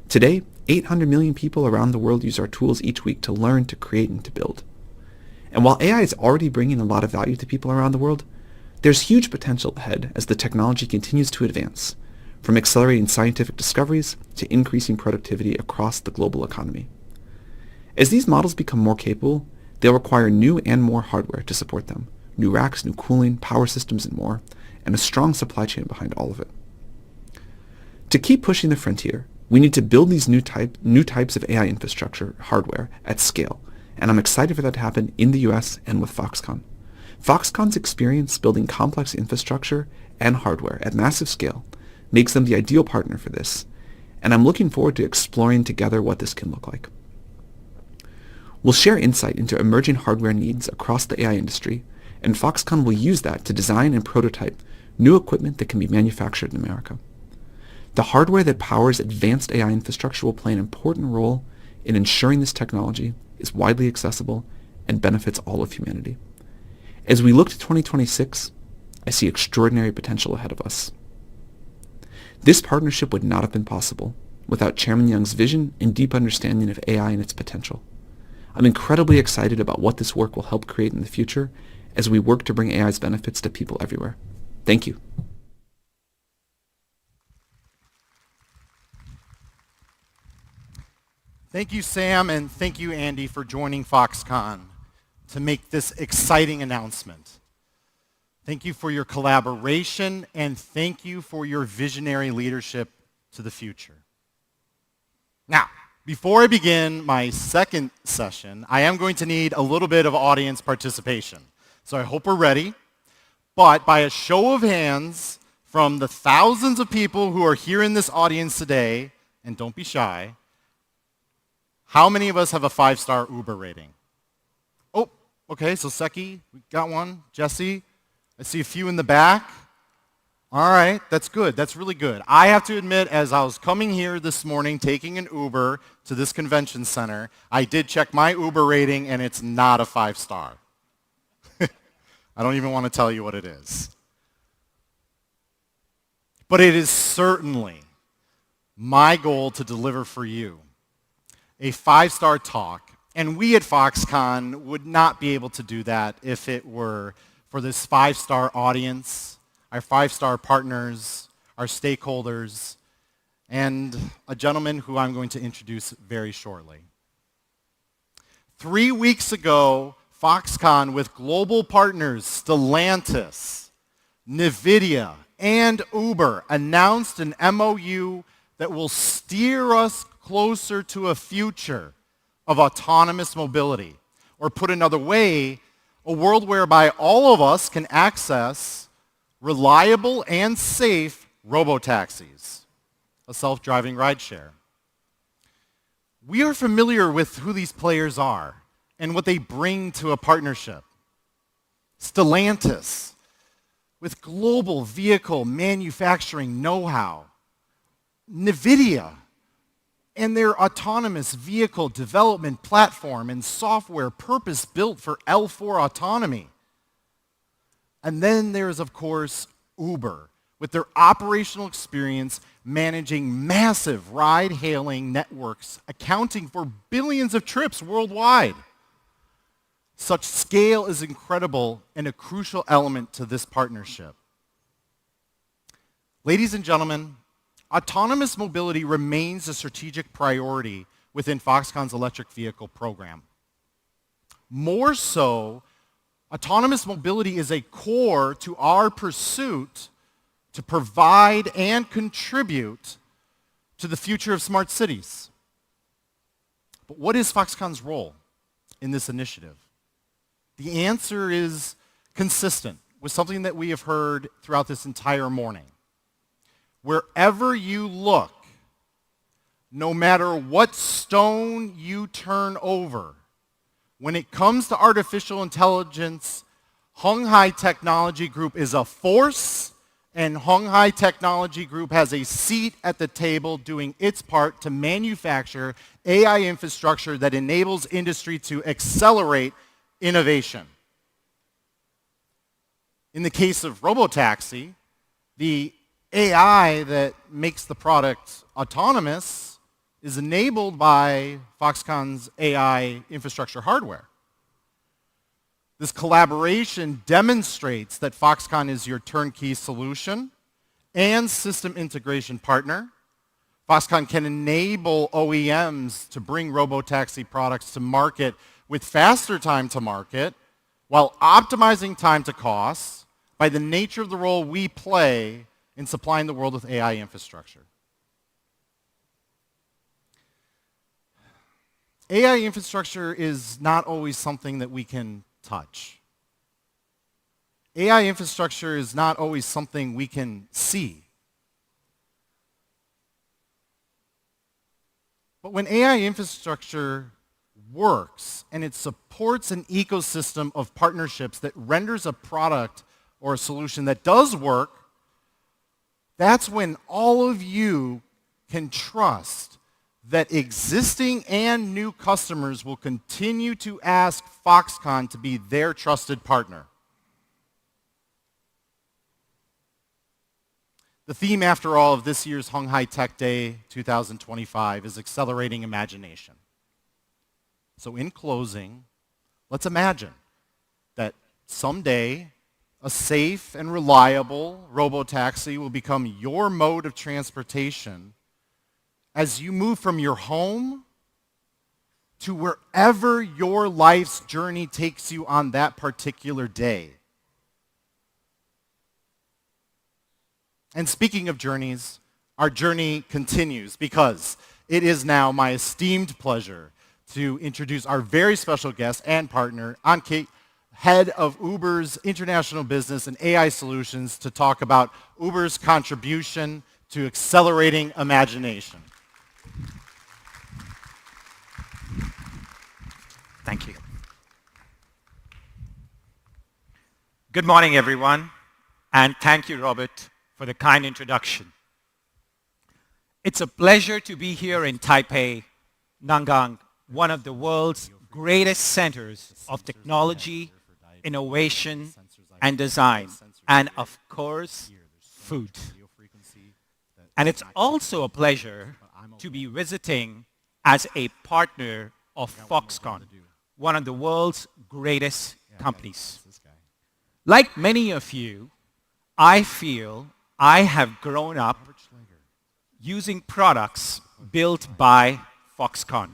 Today, 800 million people around the world use our tools each week to learn, to create, and to build. And while AI is already bringing a lot of value to people around the world, there's huge potential ahead as the technology continues to advance, from accelerating scientific discoveries to increasing productivity across the global economy. As these models become more capable, they'll require new and more hardware to support them, new racks, new cooling, power systems, and more, and a strong supply chain behind all of it. To keep pushing the frontier, we need to build these new types of AI infrastructure hardware at scale, and I'm excited for that to happen in the US and with Foxconn. Foxconn's experience building complex infrastructure and hardware at massive scale makes them the ideal partner for this, and I'm looking forward to exploring together what this can look like. We'll share insight into emerging hardware needs across the AI industry, and Foxconn will use that to design and prototype new equipment that can be manufactured in America. The hardware that powers advanced AI infrastructure will play an important role in ensuring this technology is widely accessible and benefits all of humanity. As we look to 2026, I see extraordinary potential ahead of us. This partnership would not have been possible without Chairman Young's vision and deep understanding of AI and its potential. I'm incredibly excited about what this work will help create in the future as we work to bring AI's benefits to people everywhere. Thank you. Thank you, Sam, and thank you, Andy, for joining Foxconn to make this exciting announcement. Thank you for your collaboration, and thank you for your visionary leadership to the future. Now, before I begin my second session, I am going to need a little bit of audience participation. So I hope we're ready. But by a show of hands from the thousands of people who are here in this audience today, and don't be shy, how many of us have a 5-star Uber rating? Oh, okay, so Seki, we got one. Jesse, I see a few in the back. All right, that's good. That's really good. I have to admit, as I was coming here this morning, taking an Uber to this convention center, I did check my Uber rating, and it's not a 5-star. I don't even want to tell you what it is. But it is certainly my goal to deliver for you a 5-star talk, and we at Foxconn would not be able to do that if it were for this 5-star audience, our 5-star partners, our stakeholders, and a gentleman who I'm going to introduce very shortly. 3 weeks ago, Foxconn, with global partners Stellantis, NVIDIA, and Uber, announced an MOU that will steer us closer to a future of autonomous mobility. Or put another way, a world whereby all of us can access reliable and safe robotaxis, a self-driving rideshare. We are familiar with who these players are and what they bring to a partnership. Stellantis, with global vehicle manufacturing know-how. NVIDIA, and their autonomous vehicle development platform and software purpose-built for L4 autonomy. And then there's, of course, Uber, with their operational experience managing massive ride-hailing networks, accounting for billions of trips worldwide. Such scale is incredible and a crucial element to this partnership. Ladies and gentlemen, autonomous mobility remains a strategic priority within Foxconn's electric vehicle program. More so, autonomous mobility is a core to our pursuit to provide and contribute to the future of smart cities. But what is Foxconn's role in this initiative? The answer is consistent with something that we have heard throughout this entire morning. Wherever you look, no matter what stone you turn over, when it comes to artificial intelligence,鴻海Technology Group is a force And鴻Technology Group has a seat at the table doing its part to manufacture AI infrastructure that enables industry to accelerate innovation. In the case of robotaxi, the AI that makes the product autonomous is enabled by Foxconn's AI infrastructure hardware. This collaboration demonstrates that Foxconn is your turnkey solution and system integration partner. Foxconn can enable OEMs to bring robotaxi products to market with faster time to market while optimizing time to cost by the nature of the role we play in supplying the world with AI infrastructure. AI infrastructure is not always something that we can touch. AI infrastructure is not always something we can see. But when AI infrastructure works and it supports an ecosystem of partnerships that renders a product or a solution that does work, that's when all of you can trust that existing and new customers will continue to ask Foxconn to be their trusted partner. The theme, after all, of this year's鴻海Tech Day 2025 is accelerating imagination. So in closing, let's imagine that someday a safe and reliable robotaxi will become your mode of transportation as you move from your home to wherever your life's journey takes you on that particular day. And speaking of journeys, our journey continues because it is now my esteemed pleasure to introduce our very special guest and partner, Ankit, head of Uber's international business and AI solutions, to talk about Uber's contribution to accelerating imagination. Thank you. Good morning, everyone, and thank you, Robert, for the kind introduction. It's a pleasure to be here in Taipei, Nangang, one of the world's greatest centers of technology, innovation, and design, and of course, food. And it's also a pleasure to be visiting as a partner of Foxconn, one of the world's greatest companies. Like many of you, I feel I have grown up using products built by Foxconn,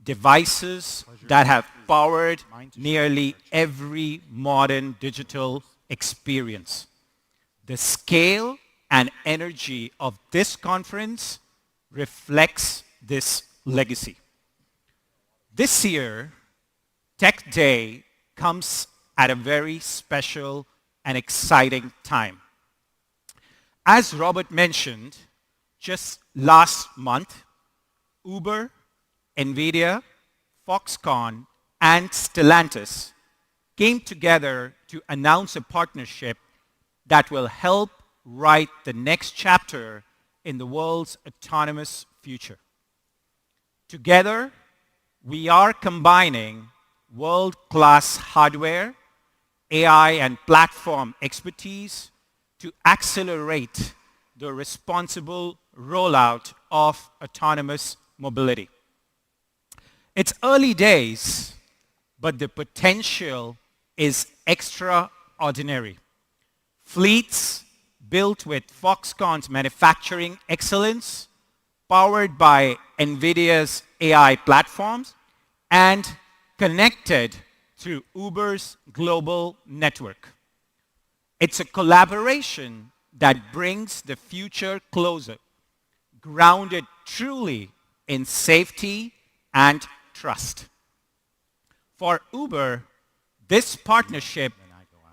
devices that have powered nearly every modern digital experience. The scale and energy of this conference reflects this legacy. This year, Tech Day comes at a very special and exciting time. As Robert mentioned, just last month, Uber, NVIDIA, Foxconn, and Stellantis came together to announce a partnership that will help write the next chapter in the world's autonomous future. Together, we are combining world-class hardware, AI and platform expertise to accelerate the responsible rollout of autonomous mobility. It's early days, but the potential is extraordinary. Fleets built with Foxconn's manufacturing excellence, powered by NVIDIA's AI platforms, and connected through Uber's global network. It's a collaboration that brings the future closer, grounded truly in safety and trust. For Uber, this partnership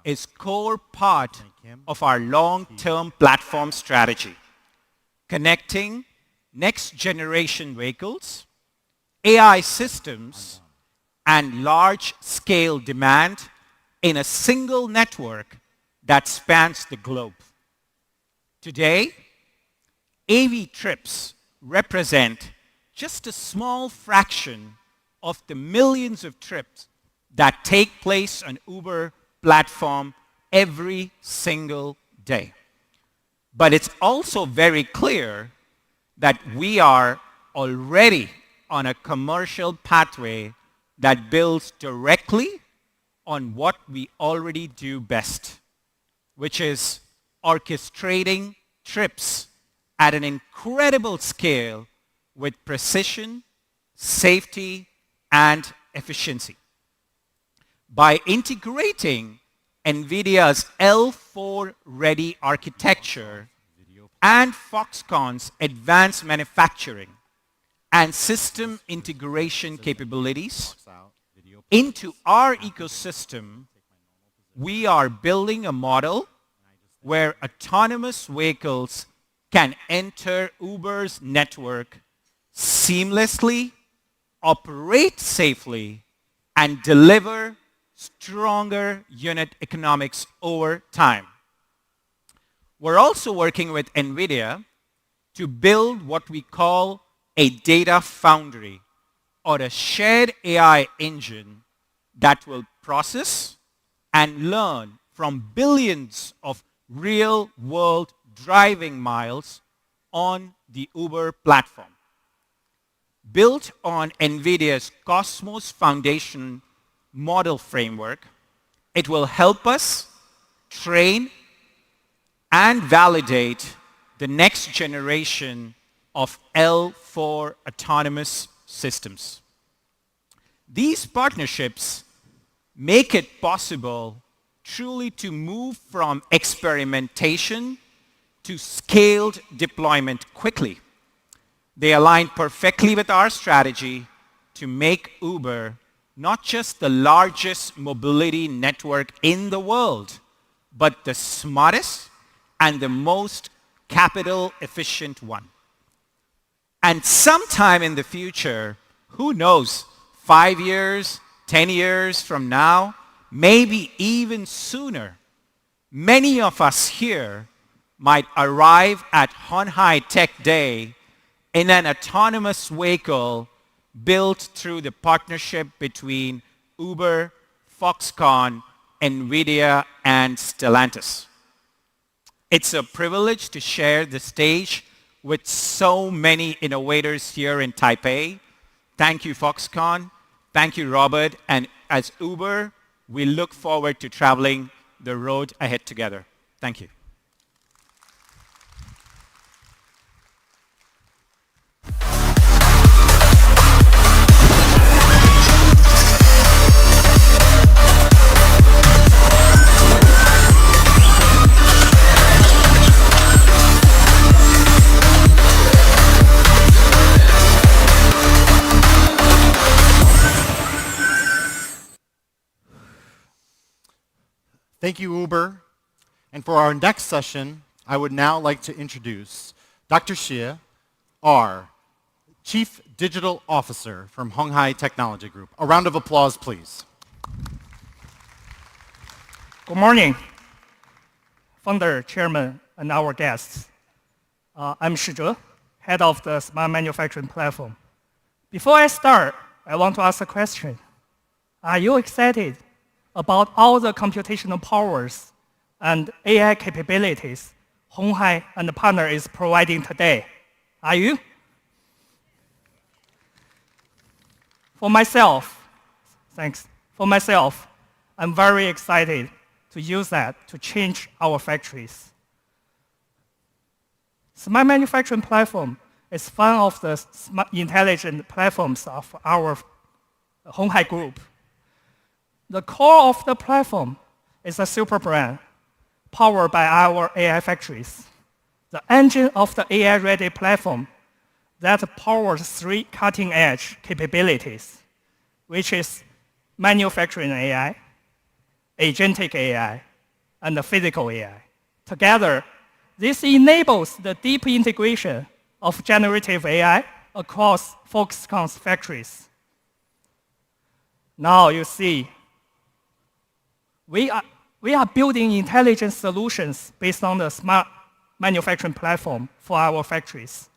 is core part of our long-term platform strategy, connecting next-generation vehicles, AI systems, and large-scale demand in a single network that spans the globe. Today, AV trips represent just a small fraction of the millions of trips that take place on Uber platform every single day. But it's also very clear that we are already on a commercial pathway that builds directly on what we already do best, which is orchestrating trips at an incredible scale with precision, safety, and efficiency. By integrating NVIDIA's L4-ready architecture and Foxconn's advanced manufacturing and system integration capabilities into our ecosystem, we are building a model where autonomous vehicles can enter Uber's network seamlessly, operate safely, and deliver stronger unit economics over time. We're also working with NVIDIA to build what we call a data foundry, or a shared AI engine that will process and learn from billions of real-world driving miles on the Uber platform. Built on NVIDIA's Cosmos Foundation model framework, it will help us train and validate the next generation of L4 autonomous systems. These partnerships make it possible truly to move from experimentation to scaled deployment quickly. They align perfectly with our strategy to make Uber not just the largest mobility network in the world, but the smartest and the most capital efficient one. And sometime in the future, who knows, 5 years, 10 years from now, maybe even sooner, many of us here might arrive at鴻海Tech Day in an autonomous vehicle built through the partnership between Uber, Foxconn, NVIDIA, and Stellantis. It's a privilege to share the stage with so many innovators here in Taipei. Thank you, Foxconn. Thank you, Robert. And as Uber, we look forward to traveling the road ahead together. Thank you. Thank you, Uber. And for our next session, I would now like to introduce Dr. Xie, our Chief Digital Officer from鴻海Technology Group. A round of applause, please. Good morning, founder, chairman, and our guests. I'm Shi Zhe, head of the Smart Manufacturing Platform. Before I start, I want to ask a question. Are you excited about all the computational powers and AI capabilities鴻海and the partner is providing today? Are you? For myself, thanks. For myself, I'm very excited to use that to change our factories. Smart Manufacturing Platform is one of the smart intelligent platforms of our鴻海Group. The core of the platform is a super brand powered by our AI factories. The engine of the AI-ready platform that powers 3 cutting-edge capabilities, which is manufacturing AI, agentic AI, and the physical AI. Together, this enables the deep integration of generative AI across Foxconn's factories. Now you see, we are building intelligent solutions based on the smart manufacturing platform for our factories.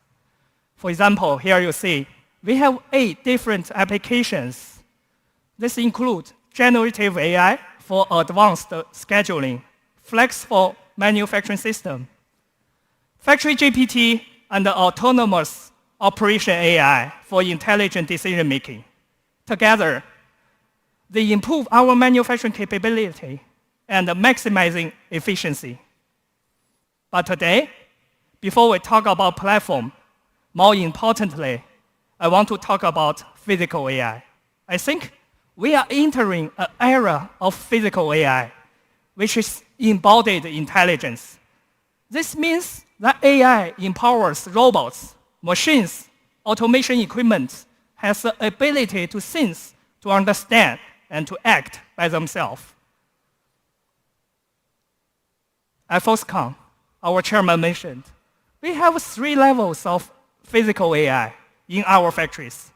For example, here you see, we have 8 different applications. This includes generative AI for advanced scheduling, flexible manufacturing system, factory GPT, and autonomous operation AI for intelligent decision making. Together, they improve our manufacturing capability and maximizing efficiency. But today, before we talk about platform, more importantly, I want to talk about physical AI. I think we are entering an era of physical AI, which is embodied intelligence. This means that AI empowers robots, machines, automation equipment, has the ability to sense, to understand, and to act by themselves. At Foxconn, our chairman mentioned, we have 3 levels of physical AI in our factories.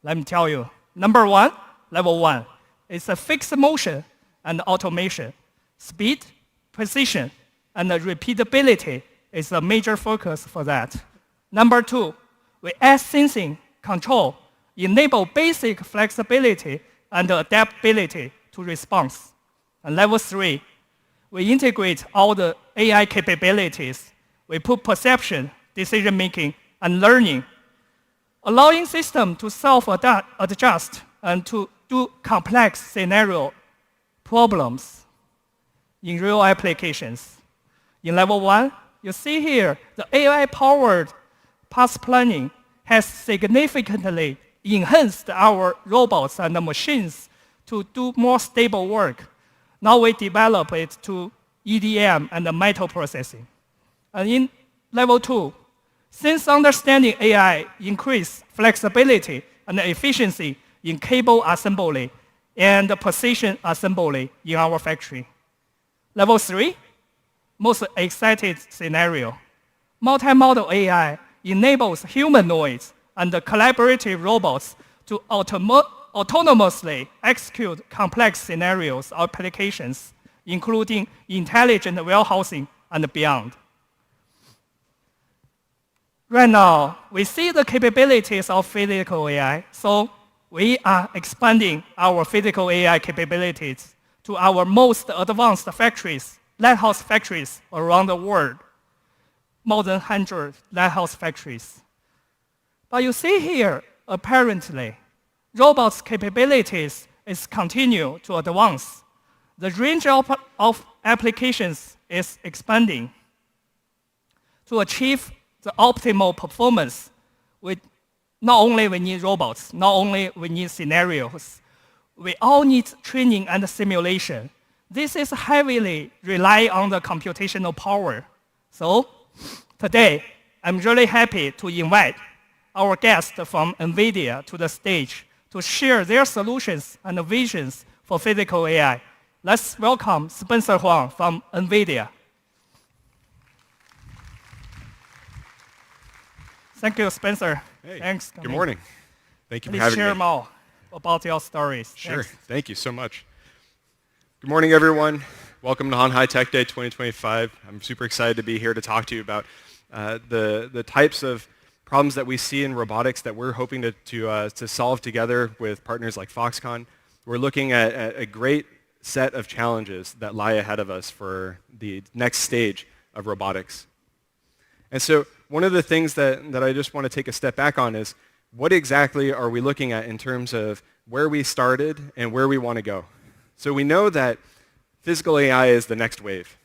Let me tell you. Number 1, level 1, is a fixed motion and automation. Speed, precision, and repeatability is a major focus for that. Number 2, we add sensing, control, enable basic flexibility and adaptability to response. And level 3, we integrate all the AI capabilities. We put perception, decision-making, and learning, allowing system to self-adjust and to do complex scenario problems in real applications. In level 1, you see here, the AI-powered path planning has significantly enhanced our robots and the machines to do more stable work. Now we develop it to EDM and the metal processing. And in level 2, since understanding AI increase flexibility and efficiency in cable assembly and precision assembly in our factory. Level 3, most excited scenario. Multimodal AI enables humanoids and collaborative robots to autonomously execute complex scenarios or applications, including intelligent warehousing and beyond. Right now, we see the capabilities of physical AI, so we are expanding our physical AI capabilities to our most advanced factories, lighthouse factories around the world, more than 100 lighthouse factories. But you see here, apparently, robots' capabilities is continue to advance. The range of applications is expanding. To achieve the optimal performance, not only we need robots, not only we need scenarios, we all need training and simulation. This is heavily rely on the computational power. So today, I'm really happy to invite our guests from NVIDIA to the stage to share their solutions and visions for physical AI. Let's welcome Spencer Huang from NVIDIA. Thank you, Spencer. Hey, thanks. Good morning. Thank you for Please having me. share more about your stories. Sure. Thanks. Thank you so much. Good morning, everyone. Welcome to鴻海Tech Day 2025. I'm super excited to be here to talk to you about the types of problems that we see in robotics that we're hoping to solve together with partners like Foxconn. We're looking at a great set of challenges that lie ahead of us for the next stage of robotics. And so one of the things that I just want to take a step back on is what exactly are we looking at in terms of where we started and where we want to go. So we know that physical AI is the next wave.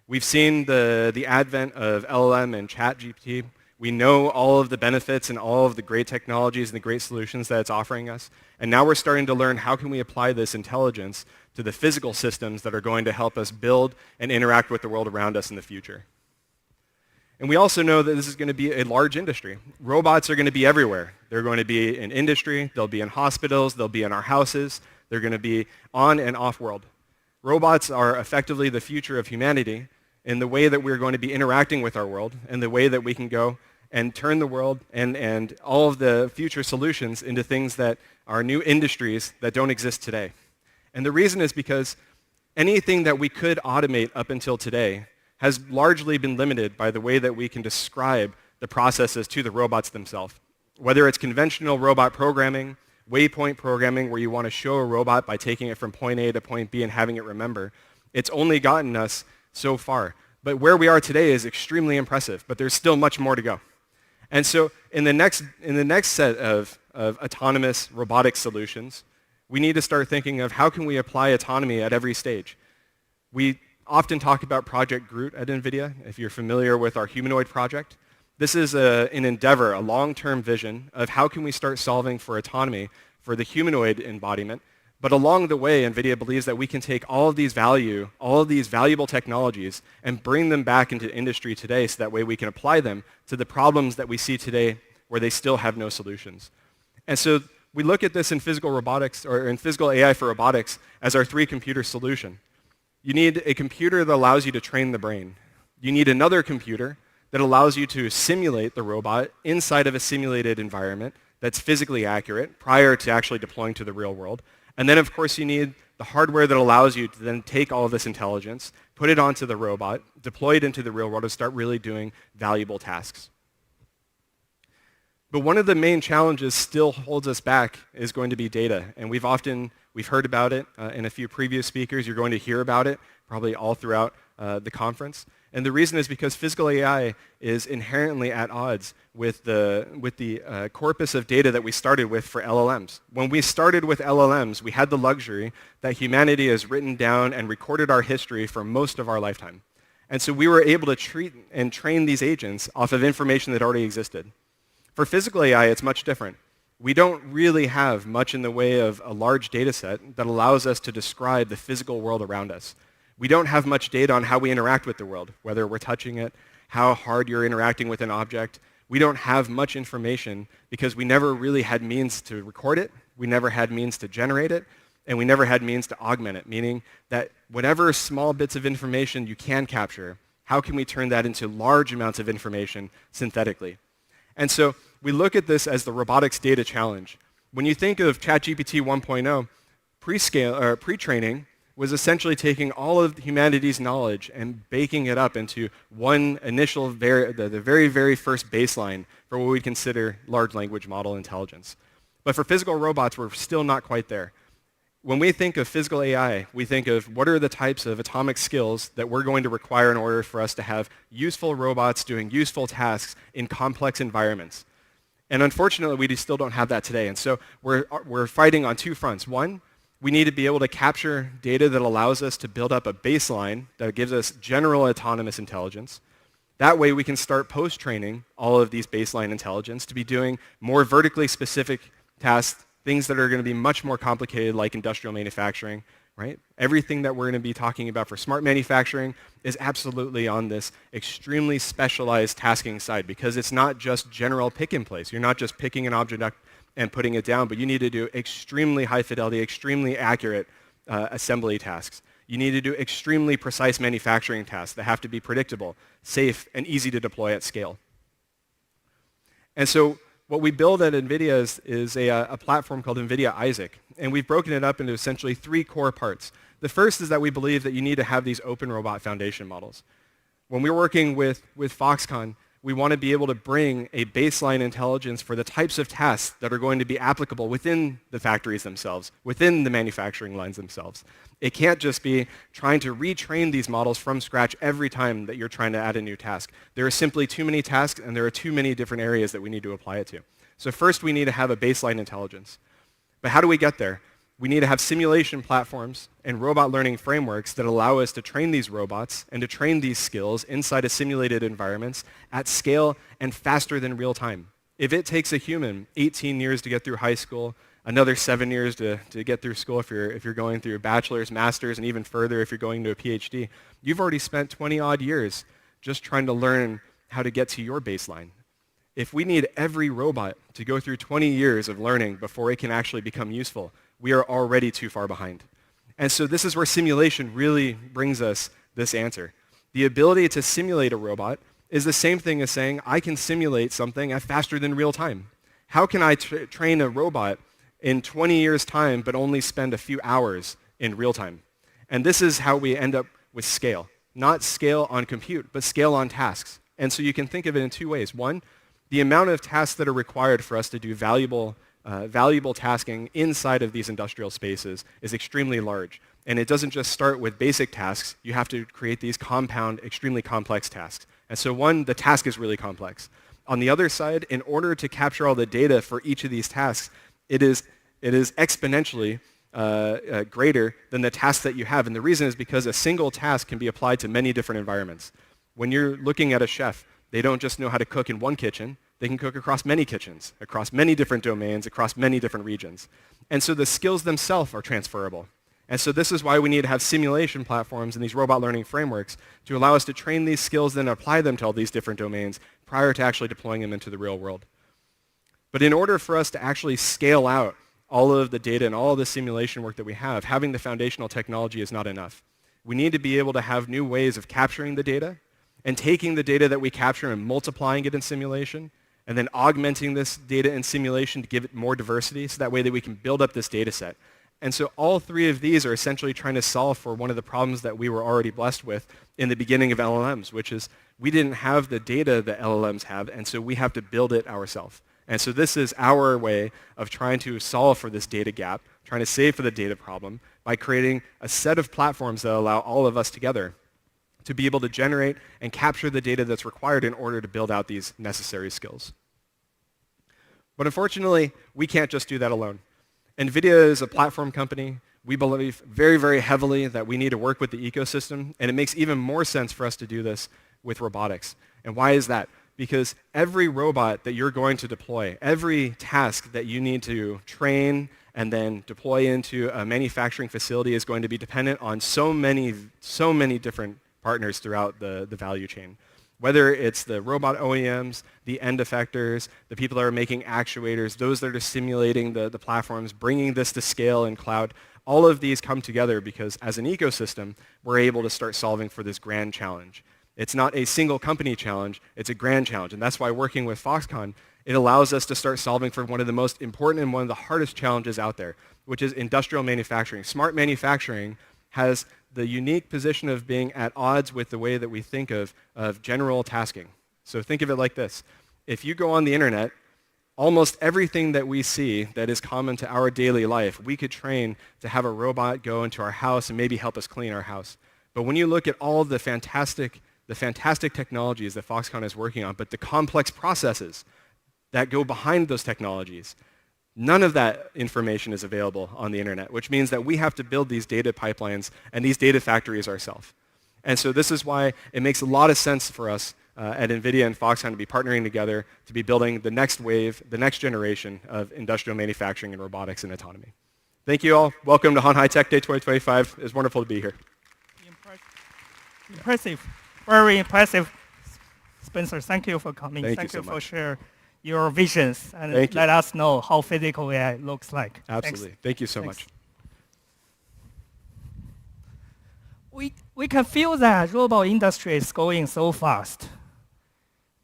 We've seen the advent of LLM and ChatGPT. We know all of the benefits and all of the great technologies and the great solutions that it's offering us. And now we're starting to learn how can we apply this intelligence to the physical systems that are going to help us build and interact with the world around us in the future. And we also know that this is going to be a large industry. Robots are going to be everywhere. They're going to be in industry, they'll be in hospitals, they'll be in our houses, they're going to be on and off world. Robots are effectively the future of humanity in the way that we're going to be interacting with our world and the way that we can go and turn the world and all of the future solutions into things that are new industries that don't exist today. And the reason is because anything that we could automate up until today has largely been limited by the way that we can describe the processes to the robots themselves. Whether it's conventional robot programming, waypoint programming, where you want to show a robot by taking it from point A to point B and having it remember, it's only gotten us so far. But where we are today is extremely impressive, but there's still much more to go. And so in the next set of autonomous robotic solutions, we need to start thinking of how can we apply autonomy at every stage. We often talk about Project Groot at NVIDIA, if you're familiar with our humanoid project. This is an endeavor, a long-term vision of how can we start solving for autonomy for the humanoid embodiment. But along the way, NVIDIA believes that we can take all of these valuable technologies and bring them back into industry today so that way we can apply them to the problems that we see today where they still have no solutions. And so we look at this in physical robotics, or in physical AI for robotics, as our three-computer solution. You need a computer that allows you to train the brain. You need another computer that allows you to simulate the robot inside of a simulated environment that's physically accurate prior to actually deploying to the real world. And then, of course, you need the hardware that allows you to then take all of this intelligence, put it onto the robot, deploy it into the real world, and start really doing valuable tasks. But one of the main challenges still holds us back is going to be data. And we've heard about it in a few previous speakers. You're going to hear about it probably all throughout the conference. And the reason is because physical AI is inherently at odds with the corpus of data that we started with for LLMs. When we started with LLMs, we had the luxury that humanity has written down and recorded our history for most of our lifetime. And so we were able to treat and train these agents off of information that already existed. For physical AI, it's much different. We don't really have much in the way of a large data set that allows us to describe the physical world around us. We don't have much data on how we interact with the world, whether we're touching it, how hard you're interacting with an object. We don't have much information because we never really had means to record it, we never had means to generate it, and we never had means to augment it, meaning that whatever small bits of information you can capture, how can we turn that into large amounts of information synthetically? And so we look at this as the robotics data challenge. When you think of ChatGPT 1.0, pre-training was essentially taking all of humanity's knowledge and baking it up into one initial, the very, very first baseline for what we consider large language model intelligence. But for physical robots, we're still not quite there. When we think of physical AI, we think of what are the types of atomic skills that we're going to require in order for us to have useful robots doing useful tasks in complex environments. And unfortunately, we still don't have that today. And so we're fighting on two fronts. One, we need to be able to capture data that allows us to build up a baseline that gives us general autonomous intelligence. That way we can start post-training all of these baseline intelligence to be doing more vertically specific tasks, things that are going to be much more complicated like industrial manufacturing, right? Everything that we're going to be talking about for smart manufacturing is absolutely on this extremely specialized tasking side because it's not just general pick and place. You're not just picking an object up and putting it down, but you need to do extremely high fidelity, extremely accurate assembly tasks. You need to do extremely precise manufacturing tasks that have to be predictable, safe, and easy to deploy at scale. And so what we build at NVIDIA is a platform called NVIDIA Isaac, and we've broken it up into essentially three core parts. The first is that we believe that you need to have these open robot foundation models. When we're working with Foxconn, we want to be able to bring a baseline intelligence for the types of tasks that are going to be applicable within the factories themselves, within the manufacturing lines themselves. It can't just be trying to retrain these models from scratch every time that you're trying to add a new task. There are simply too many tasks, and there are too many different areas that we need to apply it to. So first, we need to have a baseline intelligence. But how do we get there? We need to have simulation platforms and robot learning frameworks that allow us to train these robots and to train these skills inside of simulated environments at scale and faster than real time. If it takes a human 18 years to get through high school, another 7 years to get through school if you're going through a bachelor's, master's, and even further if you're going to a PhD, you've already spent 20-odd years just trying to learn how to get to your baseline. If we need every robot to go through 20 years of learning before it can actually become useful, we are already too far behind. And so this is where simulation really brings us this answer. The ability to simulate a robot is the same thing as saying, I can simulate something at faster than real time. How can I train a robot in 20 years' time but only spend a few hours in real time? And this is how we end up with scale. not scale on compute, but scale on tasks. And so you can think of it in two ways. One, the amount of tasks that are required for us to do valuable tasking inside of these industrial spaces is extremely large. And it doesn't just start with basic tasks. You have to create these compound, extremely complex tasks. And so one, the task is really complex. On the other side, in order to capture all the data for each of these tasks, it is exponentially greater than the task that you have. And the reason is because a single task can be applied to many different environments. When you're looking at a chef, they don't just know how to cook in one kitchen. They can cook across many kitchens, across many different domains, across many different regions. And so the skills themselves are transferable. And so this is why we need to have simulation platforms and these robot learning frameworks to allow us to train these skills and apply them to all these different domains prior to actually deploying them into the real world. But in order for us to actually scale out all of the data and all of the simulation work that we have, having the foundational technology is not enough. We need to be able to have new ways of capturing the data and taking the data that we capture and multiplying it in simulation and then augmenting this data in simulation to give it more diversity so that way that we can build up this data set. And so all three of these are essentially trying to solve for one of the problems that we were already blessed with in the beginning of LLMs, which is we didn't have the data that LLMs have, and so we have to build it ourselves. And so this is our way of trying to solve for this data gap, trying to save for the data problem by creating a set of platforms that allow all of us together to be able to generate and capture the data that's required in order to build out these necessary skills. But unfortunately, we can't just do that alone. NVIDIA is a platform company. We believe very, very heavily that we need to work with the ecosystem, and it makes even more sense for us to do this with robotics. And why is that? Because every robot that you're going to deploy, every task that you need to train and then deploy into a manufacturing facility is going to be dependent on so many different partners throughout the value chain. Whether it's the robot OEMs, the end effectors, the people that are making actuators, those that are simulating the platforms, bringing this to scale in cloud, all of these come together because as an ecosystem, we're able to start solving for this grand challenge. It's not a single company challenge, it's a grand challenge. And that's why working with Foxconn, it allows us to start solving for one of the most important and one of the hardest challenges out there, which is industrial manufacturing. Smart manufacturing has the unique position of being at odds with the way that we think of general tasking. So think of it like this. If you go on the internet, almost everything that we see that is common to our daily life, we could train to have a robot go into our house and maybe help us clean our house. But when you look at all the fantastic technologies that Foxconn is working on, but the complex processes that go behind those technologies, none of that information is available on the internet, which means that we have to build these data pipelines and these data factories ourselves. And so this is why it makes a lot of sense for us at NVIDIA and Foxconn to be partnering together to be building the next wave, the next generation of industrial manufacturing and robotics and autonomy. Thank you all. Welcome to Hanhai Tech Day 2025. It's wonderful to be here. Impressive. Very impressive, Spencer. Thank you for coming. Thank you so for much. sharing your visions and Thank you. let us know how physical AI looks like. Absolutely. Thanks. Thank you so Thanks. much. We can feel that robot industry is going so fast.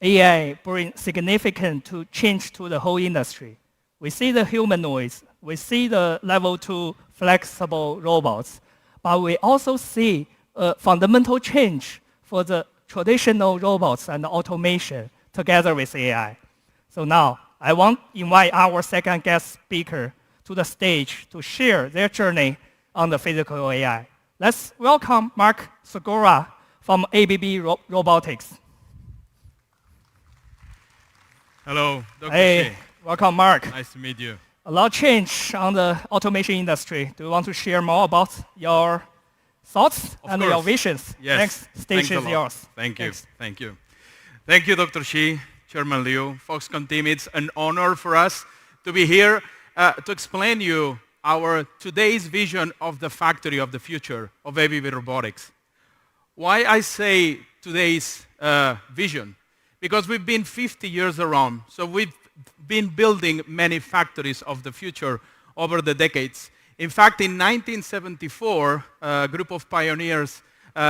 AI brings significant change to the whole industry. We see the humanoids, we see the level 2 flexible robots, but we also see a fundamental change for the traditional robots and automation together with AI. So now, I want to invite our second guest speaker to the stage to share their journey on the physical AI. Let's welcome Mark Segura from ABB Robotics. Hello, Dr. Hey, Shi. welcome, Mark. Nice to meet you. A lot of change on the automation industry. Do you want to share more about your thoughts Of and course. your visions? Yes. Next Thanks stage a is lot. yours. Thank you. Thanks. Thank you. Thank you, Dr. Shi, Chairman Liu, Foxconn team. It's an honor for us to be here to explain you our today's vision of the factory of the future of ABB Robotics. Why I say today's vision? Because we've been 50 years around, so we've been building many factories of the future over the decades. In fact, in 1974, a group of pioneers,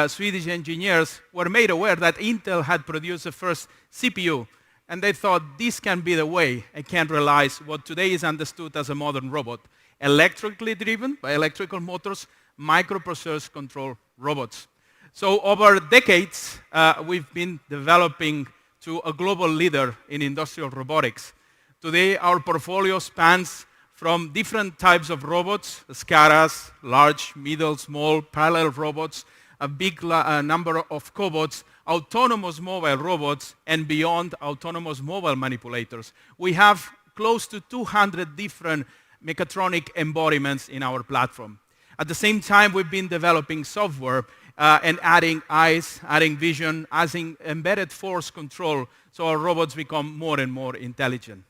Swedish engineers, were made aware that Intel had produced the first CPU, and they thought this can be the way I can realize what today is understood as a modern robot, electrically driven by electrical motors, microprocessors control robots. So over decades, we've been developing to a global leader in industrial robotics. Today, our portfolio spans from different types of robots, SCADAs, large, middle, small, parallel robots, a big number of cobots, autonomous mobile robots, and beyond autonomous mobile manipulators. We have close to 200 different mechatronic embodiments in our platform. At the same time, we've been developing software and adding eyes, adding vision, adding embedded force control, so our robots become more and more intelligent.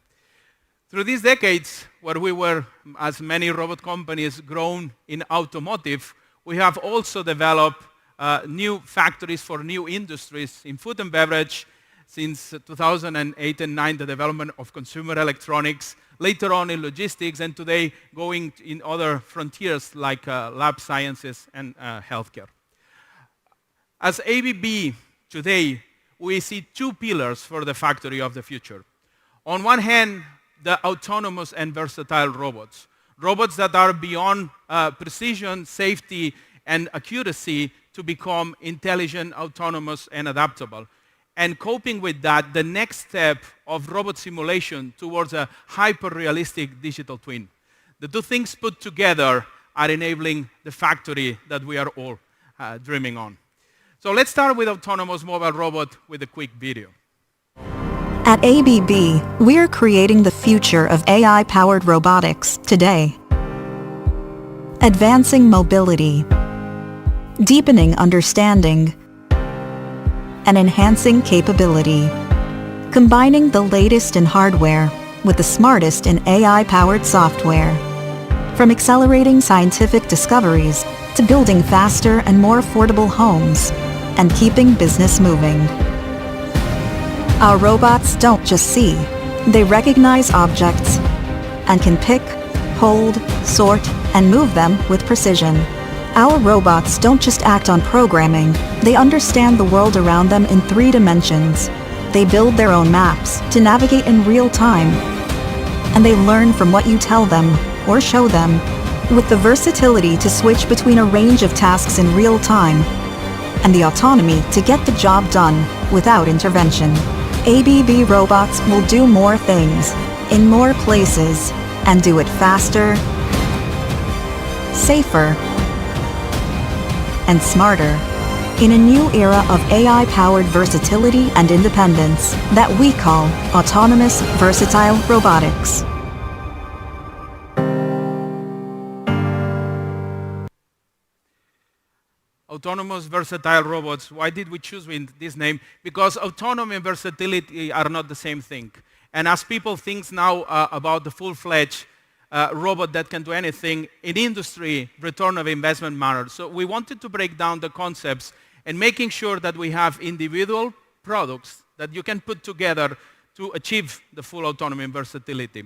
Through these decades, where we were, as many robot companies, grown in automotive, we have also developed new factories for new industries in food and beverage. Since 2008 and 2009, the development of consumer electronics, later on in logistics, and today going in other frontiers like lab sciences and healthcare. As ABB today, we see two pillars for the factory of the future. On one hand, the autonomous and versatile robots. Robots that are beyond precision, safety, and accuracy to become intelligent, autonomous, and adaptable. And coping with that, the next step of robot simulation towards a hyper-realistic digital twin. The two things put together are enabling the factory that we are all dreaming on. So let's start with autonomous mobile robot with a quick video. At ABB, we're creating the future of AI-powered robotics today. Advancing mobility, deepening understanding, and enhancing capability. Combining the latest in hardware with the smartest in AI-powered software. From accelerating scientific discoveries to building faster and more affordable homes and keeping business moving. Our robots don't just see, they recognize objects and can pick, hold, sort, and move them with precision. Our robots don't just act on programming, they understand the world around them in 3 dimensions. They build their own maps to navigate in real time. And they learn from what you tell them or show them, with the versatility to switch between a range of tasks in real time, and the autonomy to get the job done without intervention. ABB robots will do more things, in more places, and do it faster, safer, and smarter, in a new era of AI-powered versatility and independence that we call autonomous versatile robotics. Autonomous versatile robots. Why did we choose this name? Because autonomy and versatility are not the same thing. And as people think now about the full-fledged robot that can do anything, in industry, return of investment matters. So we wanted to break down the concepts and making sure that we have individual products that you can put together to achieve the full autonomy and versatility.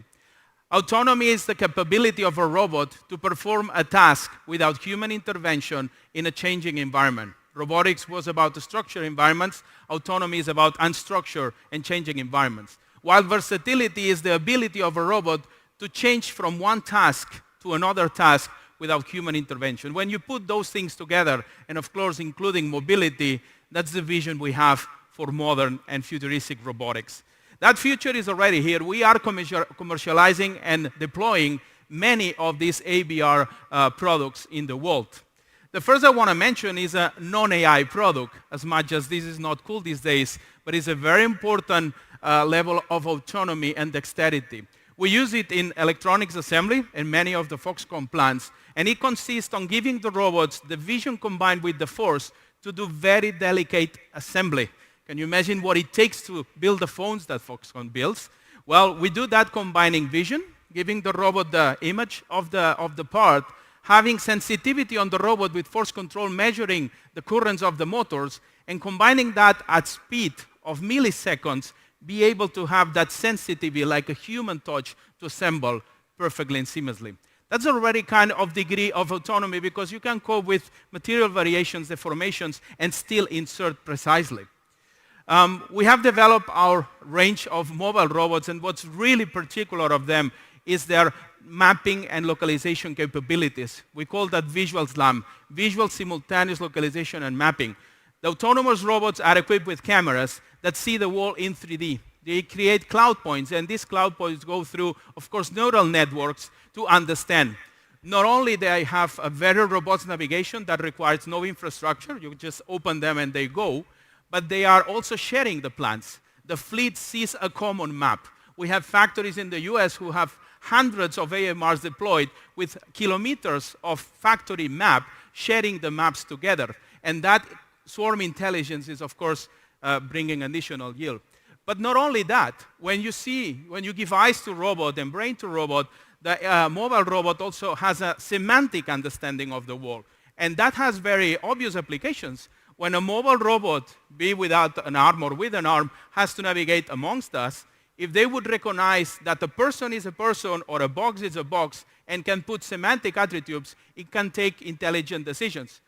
Autonomy is the capability of a robot to perform a task without human intervention in a changing environment. Robotics was about the structured environments. Autonomy is about unstructured and changing environments. While versatility is the ability of a robot to change from one task to another task without human intervention. When you put those things together, and of course including mobility, that's the vision we have for modern and futuristic robotics. That future is already here. We are commercializing and deploying many of these ABR products in the world. The first I want to mention is a non-AI product, as much as this is not cool these days, but it's a very important level of autonomy and dexterity. We use it in electronics assembly in many of the Foxconn plants, and it consists on giving the robots the vision combined with the force to do very delicate assembly. Can you imagine what it takes to build the phones that Foxconn builds? Well, we do that combining vision, giving the robot the image of the part, having sensitivity on the robot with force control measuring the currents of the motors, and combining that at speed of milliseconds, be able to have that sensitivity like a human touch to assemble perfectly and seamlessly. That's already kind of degree of autonomy because you can cope with material variations, deformations, and still insert precisely. We have developed our range of mobile robots, and what's really particular of them is their mapping and localization capabilities. We call that Visual SLAM, Visual Simultaneous Localization and Mapping. The autonomous robots are equipped with cameras that see the world in 3D. They create cloud points, and these cloud points go through, of course, neural networks to understand. Not only do they have a very robust navigation that requires no infrastructure, you just open them and they go, but they are also sharing the plans. The fleet sees a common map. We have factories in the US who have hundreds of AMRs deployed with kilometers of factory map sharing the maps together. And that swarm intelligence is, of course, bringing additional yield. But not only that, when you give eyes to robot and brain to robot, the mobile robot also has a semantic understanding of the world. And that has very obvious applications. When a mobile robot, be without an arm or with an arm, has to navigate amongst us, if they would recognize that a person is a person or a box is a box and can put semantic attributes, it can take intelligent decisions.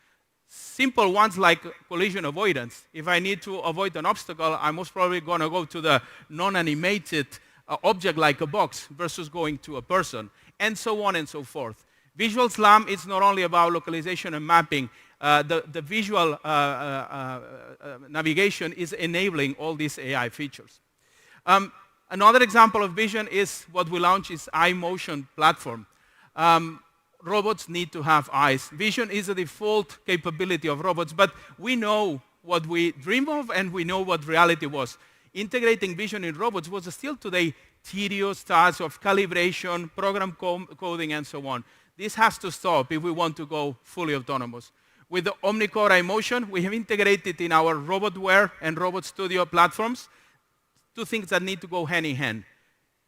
Simple ones like collision avoidance. If I need to avoid an obstacle, I'm most probably going to go to the non-animated object like a box versus going to a person, and so on and so forth. Visual SLAM is not only about localization and mapping. The visual navigation is enabling all these AI features. Another example of vision is what we launched is iMotion platform. Robots need to have eyes. Vision is a default capability of robots, but we know what we dream of and we know what reality was. Integrating vision in robots was still today tedious task of calibration, program coding, and so on. This has to stop if we want to go fully autonomous. With the OmniCore iMotion, we have integrated in our RobotWare and Robot Studio platforms two things that need to go hand in hand.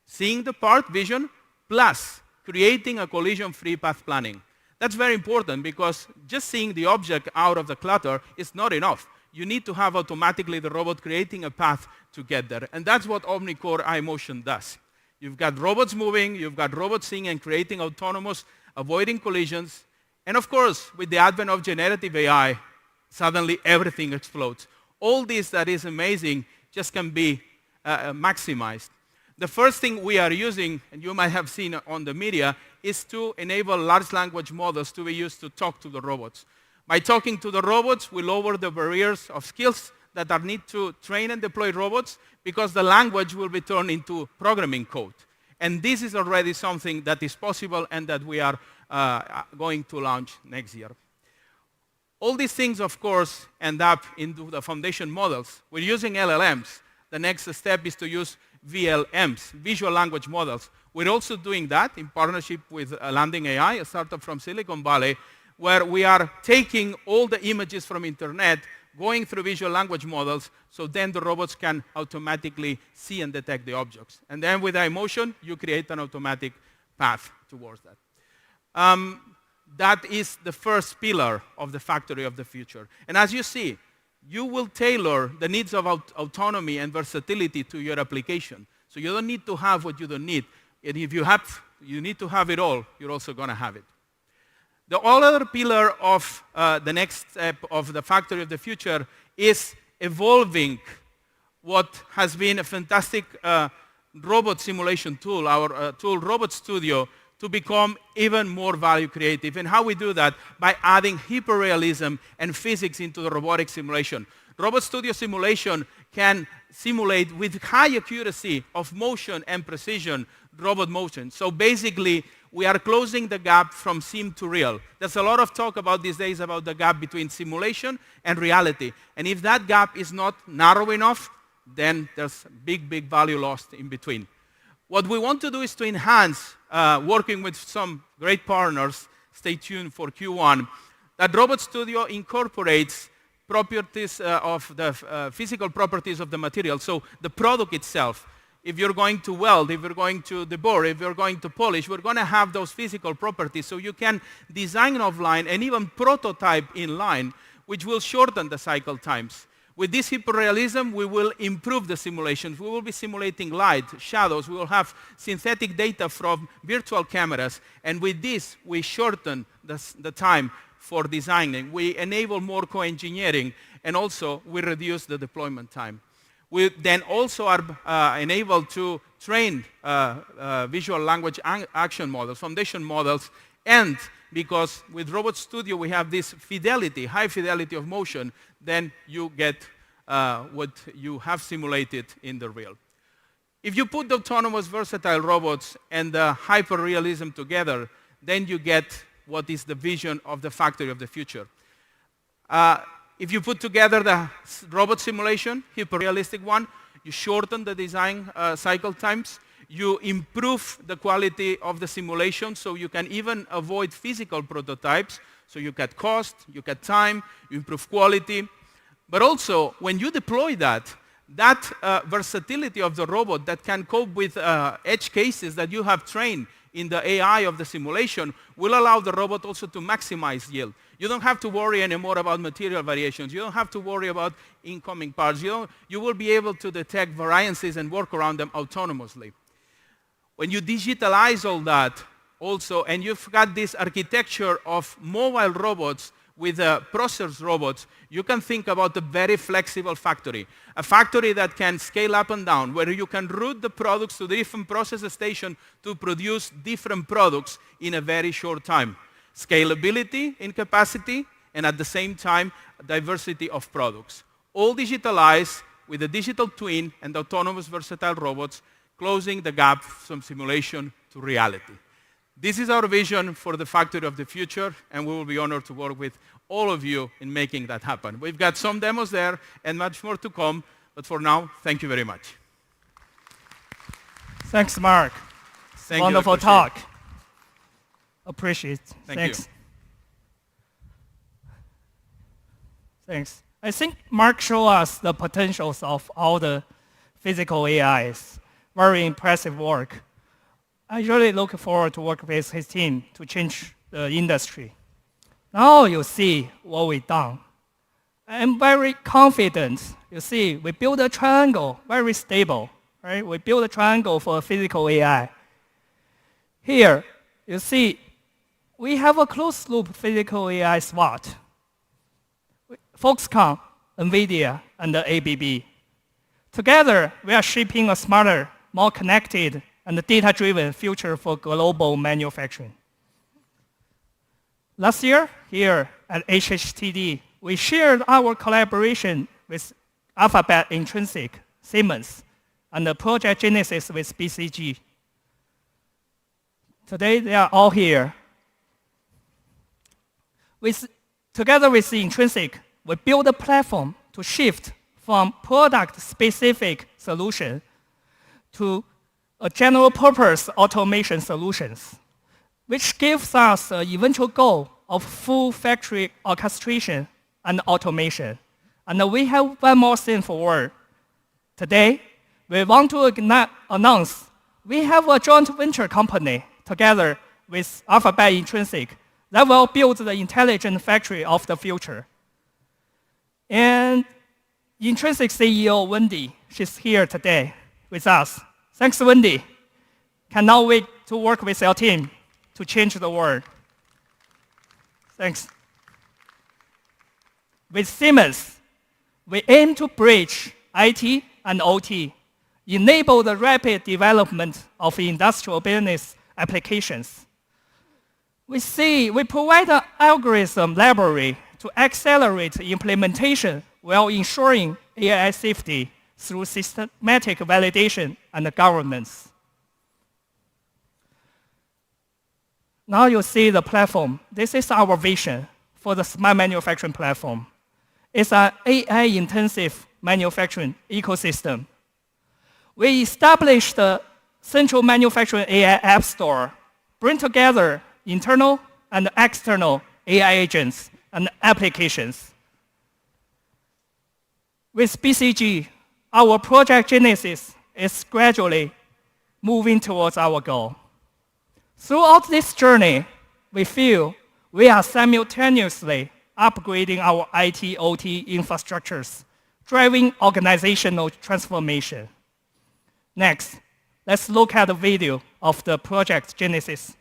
Seeing the part, vision, plus creating a collision-free path planning. That's very important because just seeing the object out of the clutter is not enough. You need to have automatically the robot creating a path to get there. And that's what OmniCore iMotion does. You've got robots moving, you've got robots seeing and creating autonomous, avoiding collisions. And of course, with the advent of generative AI, suddenly everything explodes. All this that is amazing just can be maximized. The first thing we are using, and you might have seen on the media, is to enable large language models to be used to talk to the robots. By talking to the robots, we lower the barriers of skills that are need to train and deploy robots because the language will be turned into programming code. And this is already something that is possible and that we are going to launch next year. All these things, of course, end up into the foundation models. We're using LLMs. The next step is to use VLMs, visual language models. We're also doing that in partnership with Landing AI, a startup from Silicon Valley, where we are taking all the images from internet, going through visual language models, so then the robots can automatically see and detect the objects. And then with iMotion, you create an automatic path towards that. That is the first pillar of the factory of the future. And as you see, you will tailor the needs of autonomy and versatility to your application. So you don't need to have what you don't need. And if you need to have it all, you're also going to have it. The other pillar of the next step of the factory of the future is evolving what has been a fantastic robot simulation tool, our tool Robot Studio, to become even more value creative. And how we do that? By adding hyperrealism and physics into the robotic simulation. Robot Studio simulation can simulate with high accuracy of motion and precision robot motion. So basically, we are closing the gap from sim to real. There's a lot of talk about these days about the gap between simulation and reality. And if that gap is not narrow enough, then there's big, big value lost in between. What we want to do is to enhance, working with some great partners, stay tuned for Q1, that Robot Studio incorporates properties of the physical properties of the material, so the product itself. If you're going to weld, if you're going to debore, if you're going to polish, we're going to have those physical properties so you can design offline and even prototype in line, which will shorten the cycle times. With this hyperrealism, we will improve the simulations. We will be simulating light, shadows. We will have synthetic data from virtual cameras. And with this, we shorten the time for designing. We enable more co-engineering, and also we reduce the deployment time. We then also are enabled to train visual language action models, foundation models, and because with Robot Studio we have this fidelity, high fidelity of motion, then you get what you have simulated in the real. If you put the autonomous versatile robots and the hyper-realism together, then you get what is the vision of the factory of the future. If you put together the robot simulation, hyper-realistic one, you shorten the design cycle times, you improve the quality of the simulation so you can even avoid physical prototypes, so you cut cost, you cut time, you improve quality. But also, when you deploy that versatility of the robot that can cope with edge cases that you have trained in the AI of the simulation will allow the robot also to maximize yield. You don't have to worry anymore about material variations. You don't have to worry about incoming parts. You will be able to detect variances and work around them autonomously. When you digitalize all that also, and you've got this architecture of mobile robots with processed robots, you can think about a very flexible factory. A factory that can scale up and down, where you can route the products to the different process stations to produce different products in a very short time. Scalability in capacity, and at the same time, diversity of products. All digitalized with a digital twin and autonomous versatile robots, closing the gap from simulation to reality. This is our vision for the factory of the future, and we will be honored to work with all of you in making that happen. We've got some demos there and much more to come, but for now, thank you very much. Thanks, Mark. Wonderful talk. Appreciate it. Thanks. Thanks. I think Mark showed us the potentials of all the physical AIs. Very impressive work. I really look forward to work with his team to change the industry. Now you see what we've done. I'm very confident. You see, we built a triangle, very stable. Right? We built a triangle for a physical AI. Here, you see, we have a closed-loop physical AI SWAT. Foxconn, NVIDIA, and the ABB. Together, we are shaping a smarter, more connected, and data-driven future for global manufacturing. Last year, here at HHTD, we shared our collaboration with Alphabet Intrinsic, Siemens, and the Project Genesis with BCG. Today, they are all here. Together with Intrinsic, we build a platform to shift from product-specific solution to a general-purpose automation solutions, which gives us an eventual goal of full factory orchestration and automation. And we have one more thing forward. Today, we want to announce we have a joint venture company together with Alphabet Intrinsic that will build the intelligent factory of the future. And Intrinsic CEO, Wendy, she's here today with us. Thanks, Wendy. Cannot wait to work with your team to change the world. Thanks. With Siemens, we aim to bridge IT and OT, enable the rapid development of industrial business applications. We provide an algorithm library to accelerate implementation while ensuring AI safety through systematic validation and governance. Now you see the platform. This is our vision for the smart manufacturing platform. It's an AI-intensive manufacturing ecosystem. We established the Central Manufacturing AI App Store, bring together internal and external AI agents and applications. With BCG, our Project Genesis is gradually moving towards our goal. Throughout this journey, we feel we are simultaneously upgrading our IT/OT infrastructures, driving organizational transformation. Next, let's look at the video of the Project Genesis.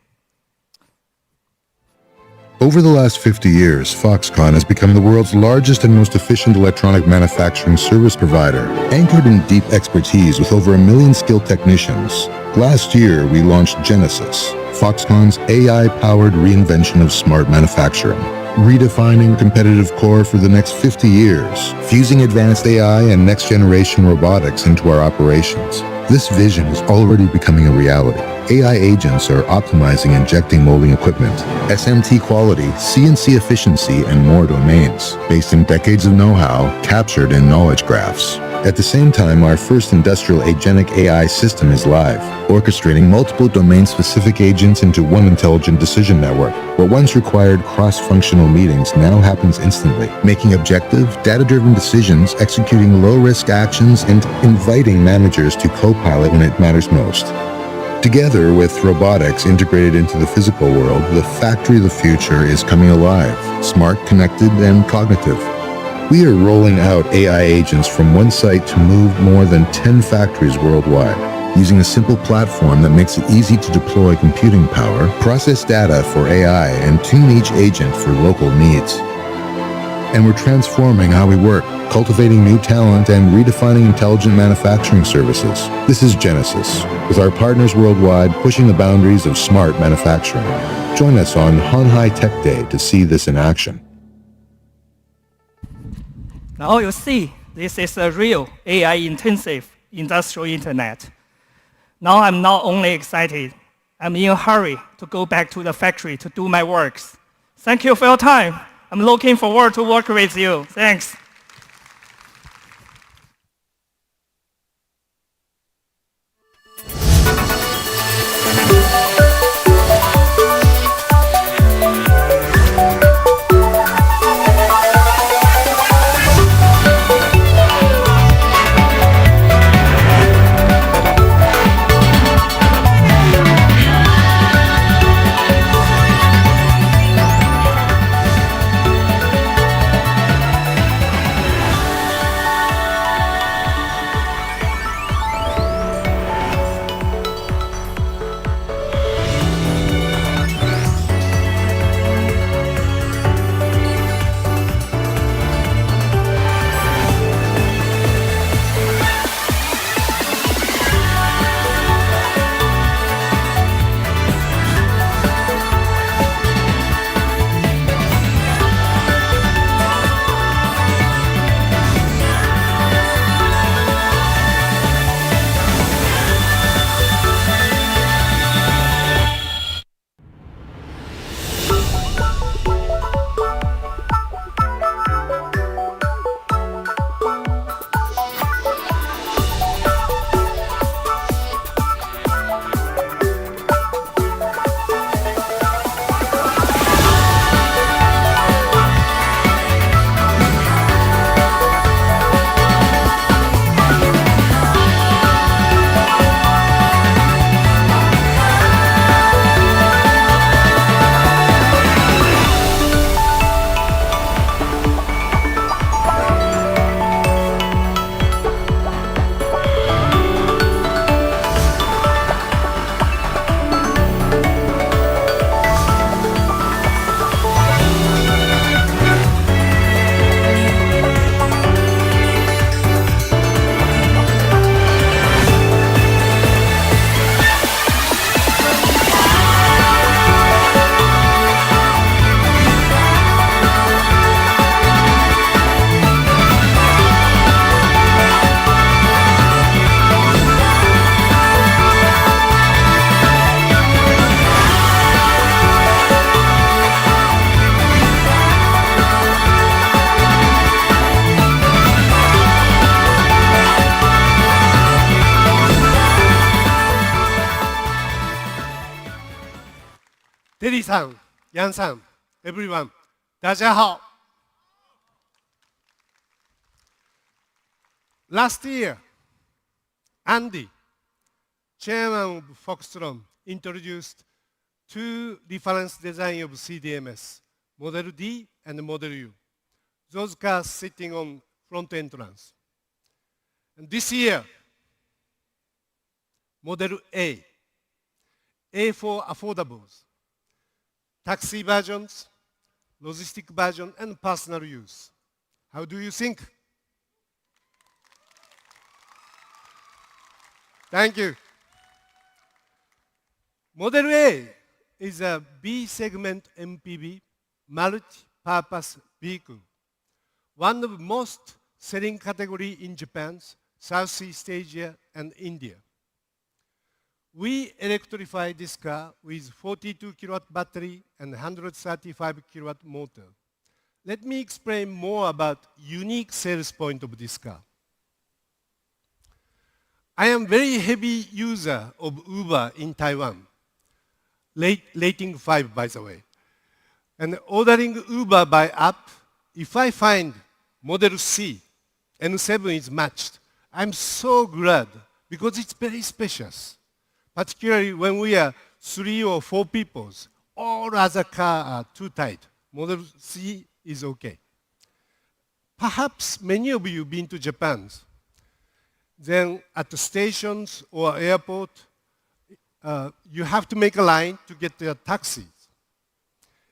Over the last 50 years, Foxconn has become the world's largest and most efficient electronic manufacturing service provider, anchored in deep expertise with over 1 million skilled technicians. Last year, we launched Genesis, Foxconn's AI-powered reinvention of smart manufacturing, redefining competitive core for the next 50 years, fusing advanced AI and next-generation robotics into our operations. This vision is already becoming a reality. AI agents are optimizing injecting molding equipment, SMT quality, CNC efficiency, and more domains, based in decades of know-how captured in knowledge graphs. At the same time, our first industrial agentic AI system is live, orchestrating multiple domain-specific agents into one intelligent decision network. What once required cross-functional meetings now happens instantly, making objective, data-driven decisions, executing low-risk actions, and inviting managers to co-pilot when it matters most. Together with robotics integrated into the physical world, the factory of the future is coming alive, smart, connected, and cognitive. We are rolling out AI agents from one site to move more than 10 factories worldwide, using a simple platform that makes it easy to deploy computing power, process data for AI, and tune each agent for local needs. And we're transforming how we work, cultivating new talent, and redefining intelligent manufacturing services. This is Genesis, with our partners worldwide pushing the boundaries of smart manufacturing. Join us on Honhai Tech Day to see this in action. Now you see, this is a real AI-intensive industrial internet. Now I'm not only excited, I'm in a hurry to go back to the factory to do my works. Thank you for your time. I'm looking forward to work with you. Thanks. Teddy-san, Yan-san, everyone, 大家好. Last year, Andy, chairman of Foxtron, introduced two reference designs of CDMS, Model D and Model U. Those cars sitting on front entrance. And this year, Model A for affordables, taxi versions, logistic version, and personal use. How do you think? Thank you. Model A is a B-segment MPV, multi-purpose vehicle, one of the most selling category in Japan, Southeast Asia, and India. We electrify this car with 42 kilowatt battery and 135 kilowatt motor. Let me explain more about unique sales point of this car. I am very heavy user of Uber in Taiwan, rating 5 by the way. And ordering Uber by app, if I find Model C and 7 is matched, I'm so glad because it's very spacious. Particularly when we are 3 or 4 people, all other cars are too tight. Model C is okay. Perhaps many of you have been to Japan. Then at the stations or airport, you have to make a line to get your taxis.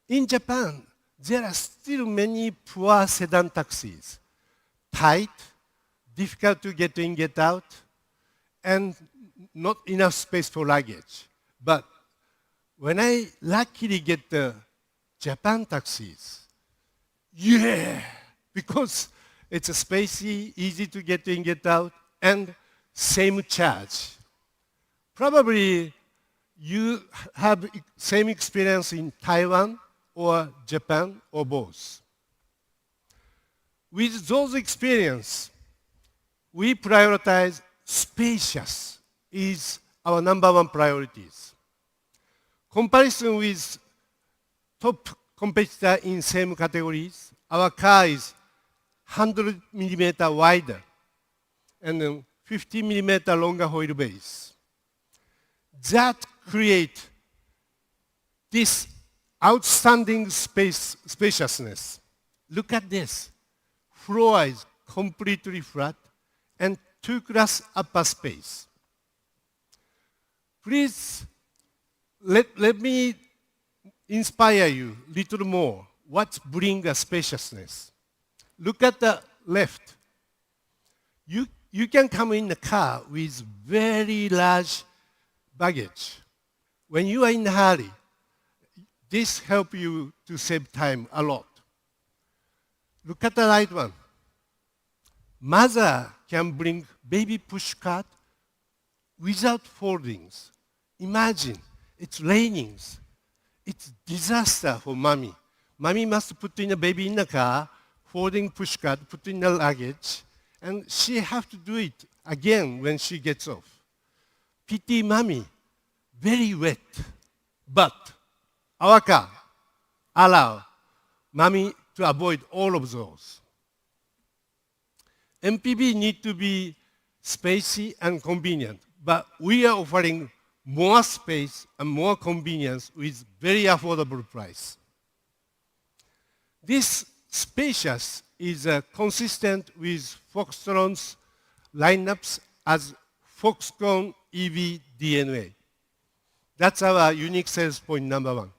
In Japan, there are still many poor sedan taxis, tight, difficult to get in, get out, and not enough space for luggage. But when I luckily get the Japan taxis, yeah, because it's a spacey, easy to get in, get out, and same charge. Probably you have same experience in Taiwan or Japan or both. With those experience, we prioritize spacious is our #1 priorities. Comparison with top competitor in same categories, our car is 100 millimeter wider and 50 millimeter longer wheelbase. That create this outstanding spaciousness. Look at this. Floor is completely flat and 2-class upper space. Please let me inspire you a little more. What brings a spaciousness? Look at the left. You can come in the car with very large baggage. When you are in a hurry, this helps you to save time a lot. Look at the right one. Mother can bring baby push cart without foldings. Imagine, it's raining. It's disaster for mommy. Mommy must put in a baby in the car, folding push cart, put in the luggage, and she has to do it again when she gets off. Pity mommy, very wet. But our car allows mommy to avoid all of those. MPV need to be spacey and convenient, but we are offering more space and more convenience with very affordable price. This spacious is consistent with Foxtron's lineups as Foxconn EV DNA. That's our unique sales point #1.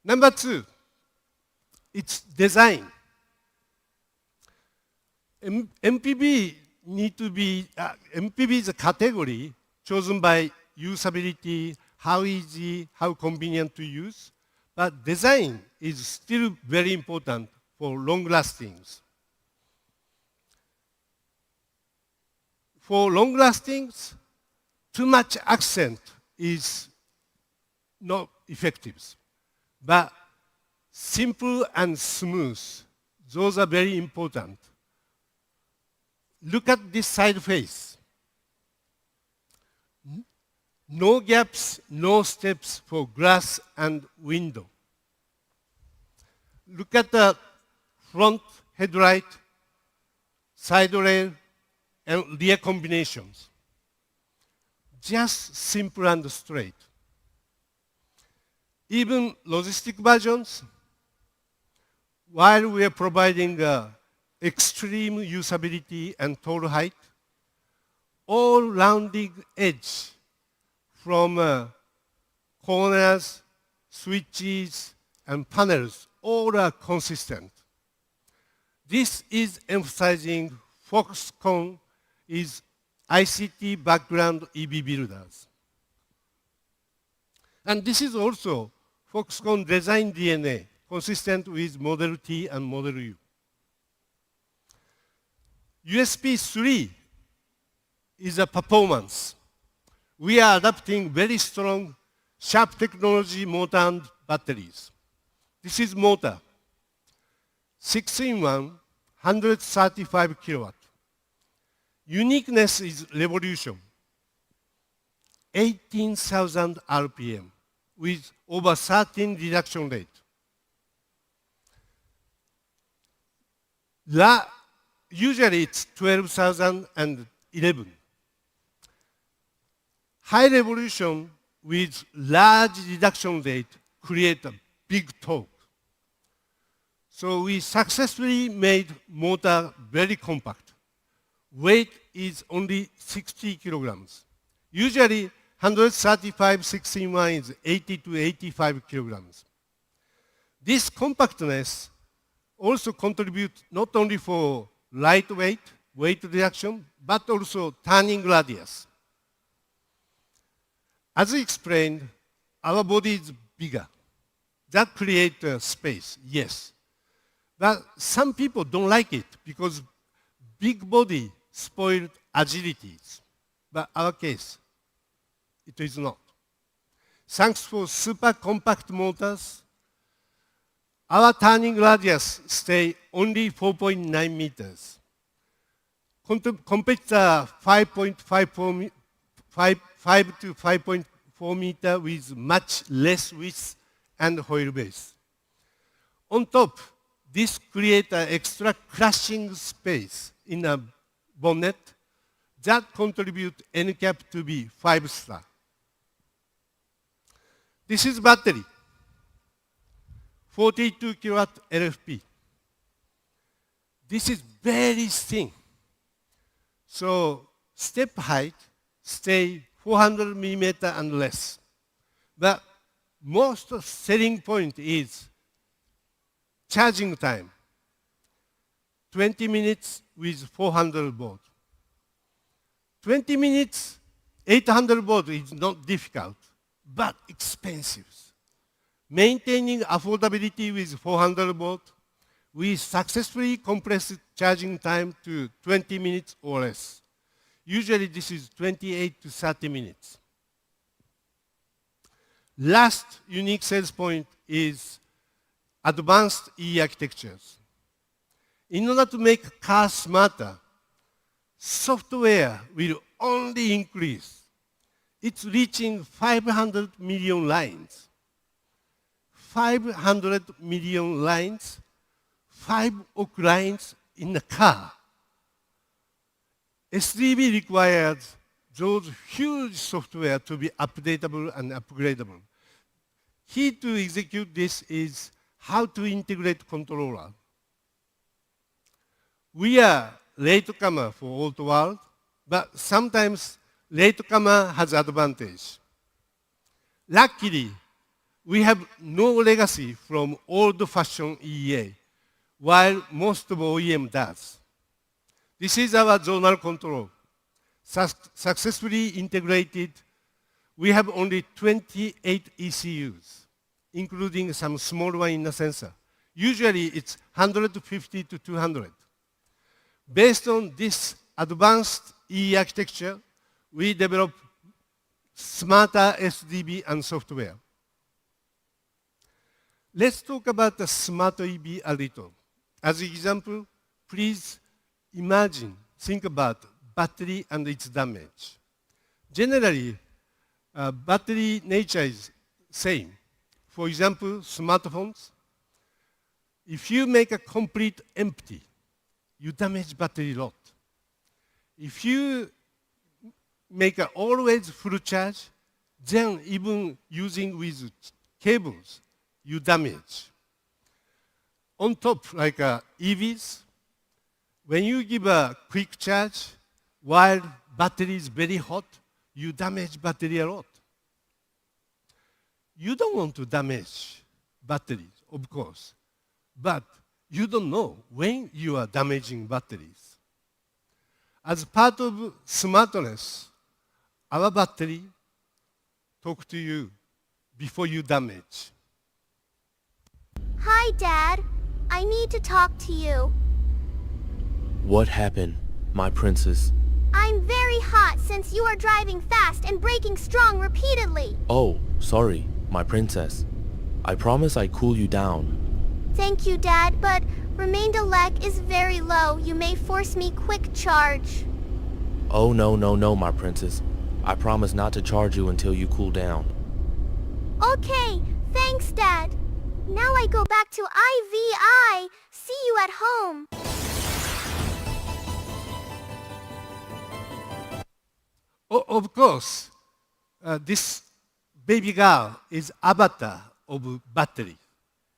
#2, its design. MPV need to be, MPV is a category chosen by usability, how easy, how convenient to use, but design is still very important for long lastings. For long lastings, too much accent is not effective. But simple and smooth, those are very important. Look at this side face. No gaps, no steps for glass and window. Look at the front headlight, side rail, and rear combinations. Just simple and straight. Even logistic versions, while we are providing extreme usability and tall height, all rounding edge from corners, switches, and panels, all are consistent. This is emphasizing Foxconn is ICT background EV builders. And this is also Foxconn design DNA, consistent with Model T and Model U. USP 3 is a performance. We are adapting very strong sharp technology motor and batteries. This is motor. 6-in-1, 135 kilowatt. Uniqueness is revolution. 18,000 RPM with over 13 reduction rate. Usually it's 12,011. High revolution with large reduction rate create a big torque. So we successfully made motor very compact. Weight is only 60 kilograms. Usually 135 6-in-1 is 80 to 85 kilograms. This compactness also contributes not only for lightweight, weight reduction, but also turning radius. As explained, our body is bigger. That creates space, yes. But some people don't like it because big body spoiled agility. But our case, it is not. Thanks for super compact motors, our turning radius stay only 4.9 meters. Competitor 5 to 5.4 meter with much less width and wheelbase. On top, this creates an extra crushing space in a bonnet that contributes NCAP to be 5-star. This is battery. 42 kilowatt LFP. This is very thin. So step height stay 400 millimeter and less. But most selling point is charging time. 20 minutes with 400 volt. 20 minutes, 800 volt is not difficult, but expensive. Maintaining affordability with 400 volt, we successfully compressed charging time to 20 minutes or less. Usually this is 28 to 30 minutes. Last unique sales point is advanced e-architectures. In order to make cars smarter, software will only increase. It's reaching 500 million lines. 500 million lines, 5 億 lines in a car. SDV requires those huge software to be updatable and upgradable. Key to execute this is how to integrate controller. We are latecomer for old world, but sometimes latecomer has advantage. Luckily, we have no legacy from old-fashioned EEA, while most of OEM does. This is our zonal control. Successfully integrated, we have only 28 ECUs, including some small one in the sensor. Usually it's 150 to 200. Based on this advanced E architecture, we develop smarter SDB and software. Let's talk about the smart EV a little. As an example, please imagine, think about battery and its damage. Generally, battery nature is same. For example, smartphones. If you make a complete empty, you damage battery a lot. If you make an always full charge, then even using with cables, you damage. On top, like EVs, when you give a quick charge, while battery is very hot, you damage battery a lot. You don't want to damage batteries, of course. but you don't know when you are damaging batteries. As part of smartness, our battery talk to you before you damage. Hi, Dad. I need to talk to you. What happened, my princess? I'm very hot since you are driving fast and braking strong repeatedly. Oh, sorry, my princess. I promise I cool you down. Thank you, Dad, but Remaindelec is very low. You may force me quick charge. Oh, no, my princess. I promise not to charge you until you cool down. Okay, thanks, Dad. Now I go back to IVI. See you at home. Of course, this baby girl is avatar of battery.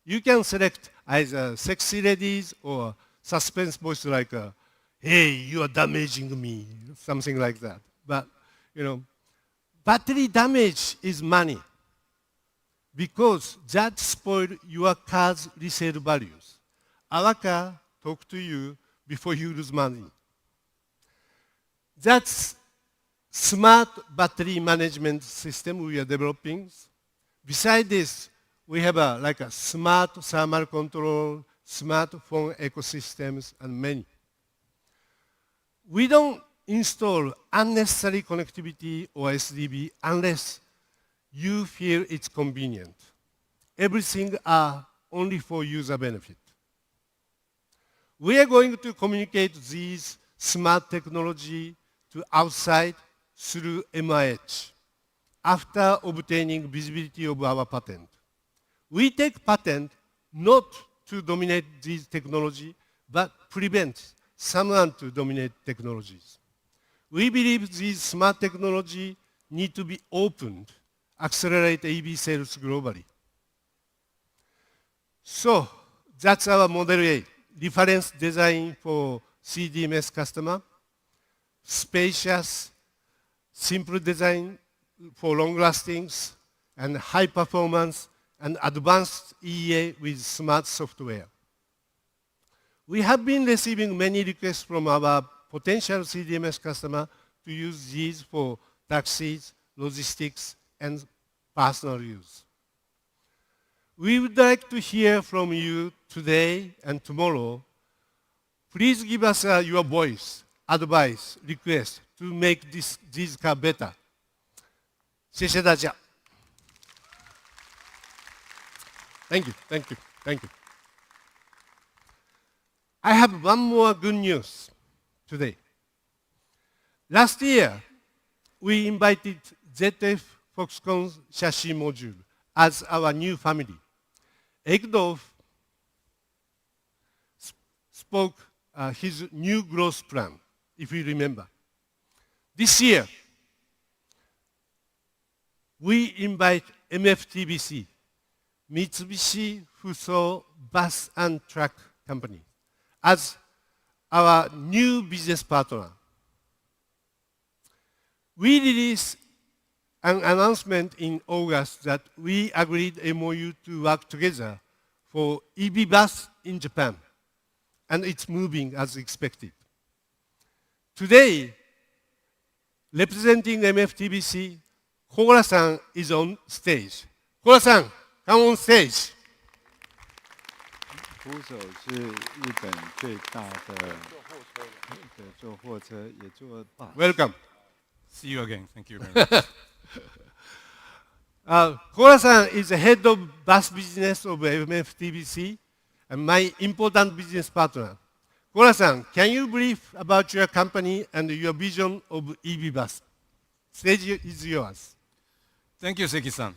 You can select either sexy ladies or suspense voice like, hey, you are damaging me, something like that. But, battery damage is money because that spoils your car's resale values. Our car talk to you before you lose money. That's smart battery management system we are developing. Besides this, we have a smart thermal control, smartphone ecosystems, and many. We don't install unnecessary connectivity or SDB unless you feel it's convenient. Everything are only for user benefit. We are going to communicate these smart technology to outside through MIH after obtaining visibility of our patent. We take patent not to dominate this technology, but prevent someone to dominate technologies. We believe these smart technology need to be opened, accelerate EV sales globally. So that's our Model A, reference design for CDMS customer, spacious, simple design for long lastings, and high performance, and advanced EA with smart software. We have been receiving many requests from our potential CDMS customer to use these for taxis, logistics, and personal use. We would like to hear from you today and tomorrow. Please give us your voice, advice, request to make this car better. 谢谢大家. Thank you, thank you, thank you. I have one more good news today. Last year, we invited ZF Foxconn chassis module as our new family. Egdolf spoke his new growth plan, if you remember. This year, we invite MFTBC, Mitsubishi Fuso Bus and Truck Company, as our new business partner. We released an announcement in August that we agreed MOU to work together for EV bus in Japan, and it's moving as expected. Today, representing MFTBC, Koura-san is on stage. Koura-san, come on stage. Fuso 是日本最大的做货车，也做 bus. Welcome. See you again. Thank you very much. Koura-san is the head of bus business of MFTBC and my important business partner. Koura-san, can you brief about your company and your vision of EV bus? Stage is yours. Thank you, Seki-san.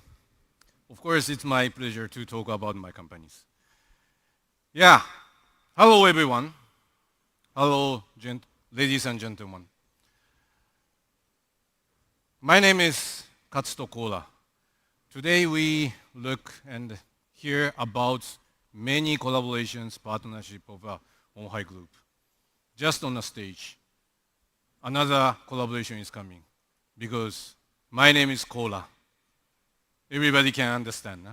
Of course, it's my pleasure to talk about my companies. Yeah. Hello, everyone. Hello, ladies and gentlemen. My name is Katsuto Koura. Today we look and hear about many collaborations, partnership of Honhai Group. Just on the stage, another collaboration is coming because my name is Koura. Everybody can understand.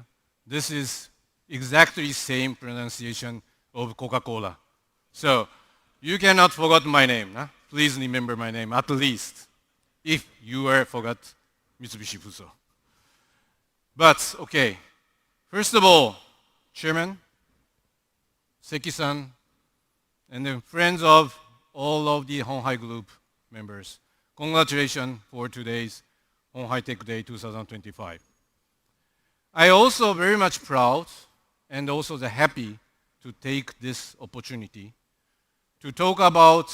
This is exactly same pronunciation of Coca-Cola. So you cannot forget my name. Huh? Please remember my name at least, if you forgot Mitsubishi Fuso. But okay, first of all, Chairman, Seki-san, and then friends of all of the Honhai Group members, congratulations for today's Honhai Tech Day 2025. I also very much proud and also happy to take this opportunity to talk about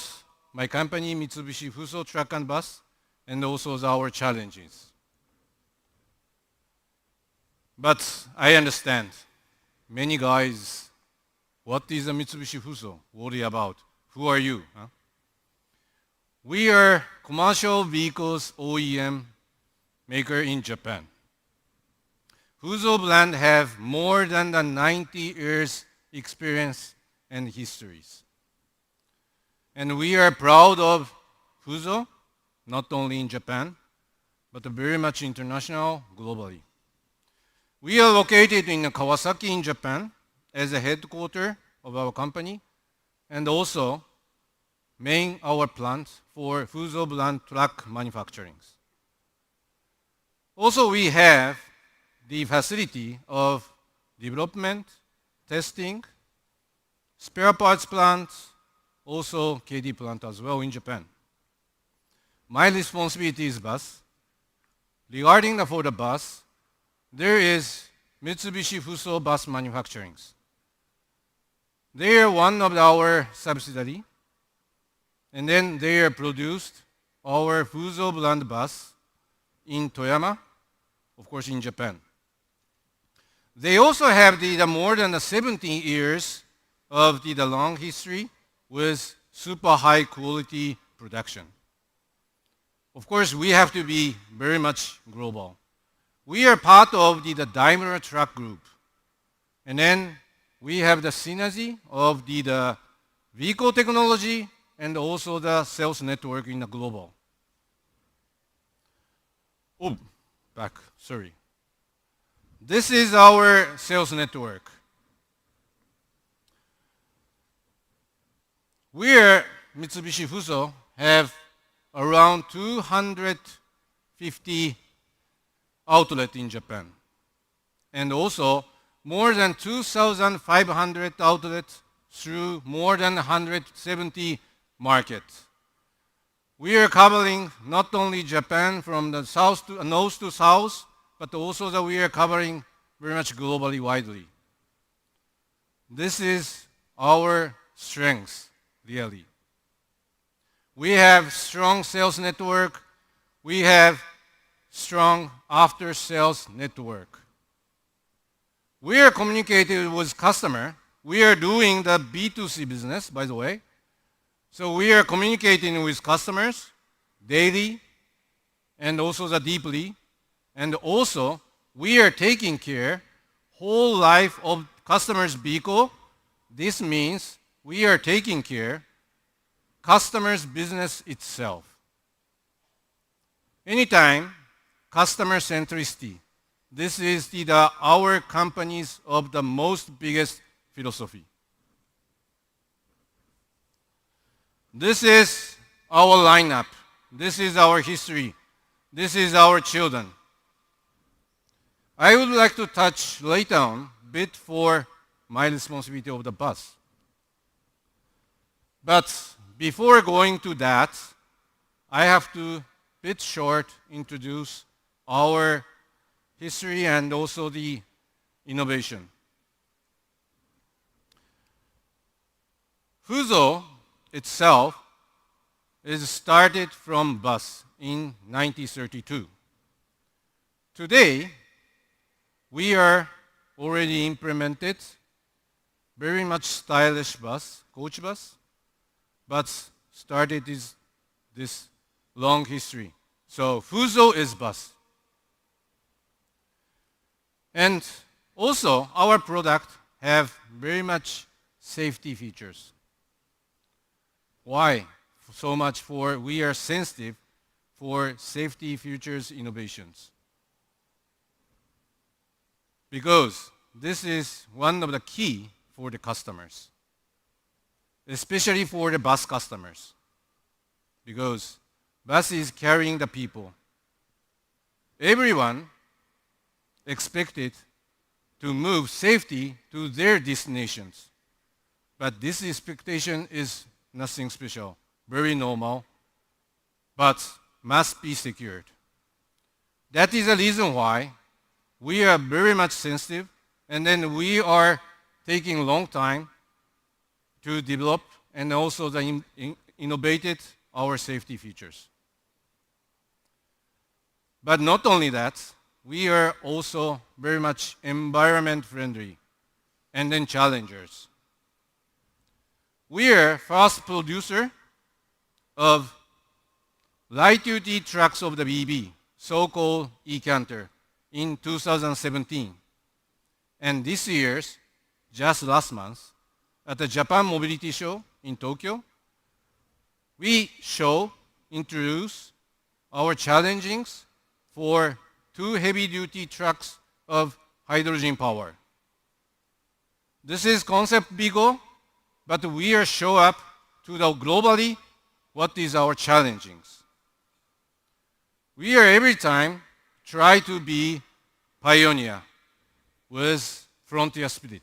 my company Mitsubishi Fuso Truck and Bus and also our challenges. But I understand many guys, what is a Mitsubishi Fuso? Worry about. Who are you? Huh? We are commercial vehicles OEM maker in Japan. Fuso brand have more than 90 years experience and histories. And we are proud of Fuso, not only in Japan, but very much international globally. We are located in Kawasaki in Japan as a headquarters of our company, and also main our plant for Fuso brand truck manufacturing. Also, we have the facility of development, testing, spare parts plant, also KD plant as well in Japan. My responsibility is bus. Regarding for the bus, there is Mitsubishi Fuso bus manufacturing. They are one of our subsidiary, and then they are produced our Fuso brand bus in Toyama, of course in Japan. They also have the more than 17 years of the long history with super high quality production. Of course, we have to be very much global. We are part of the Daimler Truck Group. And then we have the synergy of the vehicle technology and also the sales network in the global. Oh, back, sorry. This is our sales network. We are Mitsubishi Fuso have around 250 outlets in Japan, and also more than 2,500 outlets through more than 170 markets. We are covering not only Japan from the south to north to south, but also that we are covering very much globally widely. This is our strength, really. We have strong sales network. We have strong after-sales network. We are communicating with customer. We are doing the B2C business, by the way. So we are communicating with customers daily and also deeply. And also, we are taking care whole life of customer's vehicle. This means we are taking care customer's business itself. Anytime, customer centricity. This is our company's of the most biggest philosophy. This is our lineup. This is our history. This is our children. I would like to touch later on a bit for my responsibility of the bus. But before going to that, I have to bit short introduce our history and also the innovation. Fuso itself is started from bus in 1932. Today, we are already implemented very much stylish bus, coach bus, but started this long history. So Fuso is bus. And also our product have very much safety features. Why? So much for we are sensitive for safety features innovations. Because this is one of the key for the customers, especially for the bus customers, because bus is carrying the people. Everyone expected to move safely to their destinations. But this expectation is nothing special, very normal, but must be secured. That is the reason why we are very much sensitive, and then we are taking a long time to develop and also innovated our safety features. But not only that, we are also very much environment friendly and then challengers. We are first producer of light-duty trucks of the BB, so-called e-Canter, in 2017. And this year's, just last month, at the Japan Mobility Show in Tokyo, we introduce our challengings for 2 heavy-duty trucks of hydrogen power. This is concept bigger, but we are show up to the globally what is our challengings. We are every time try to be pioneer with frontier spirit.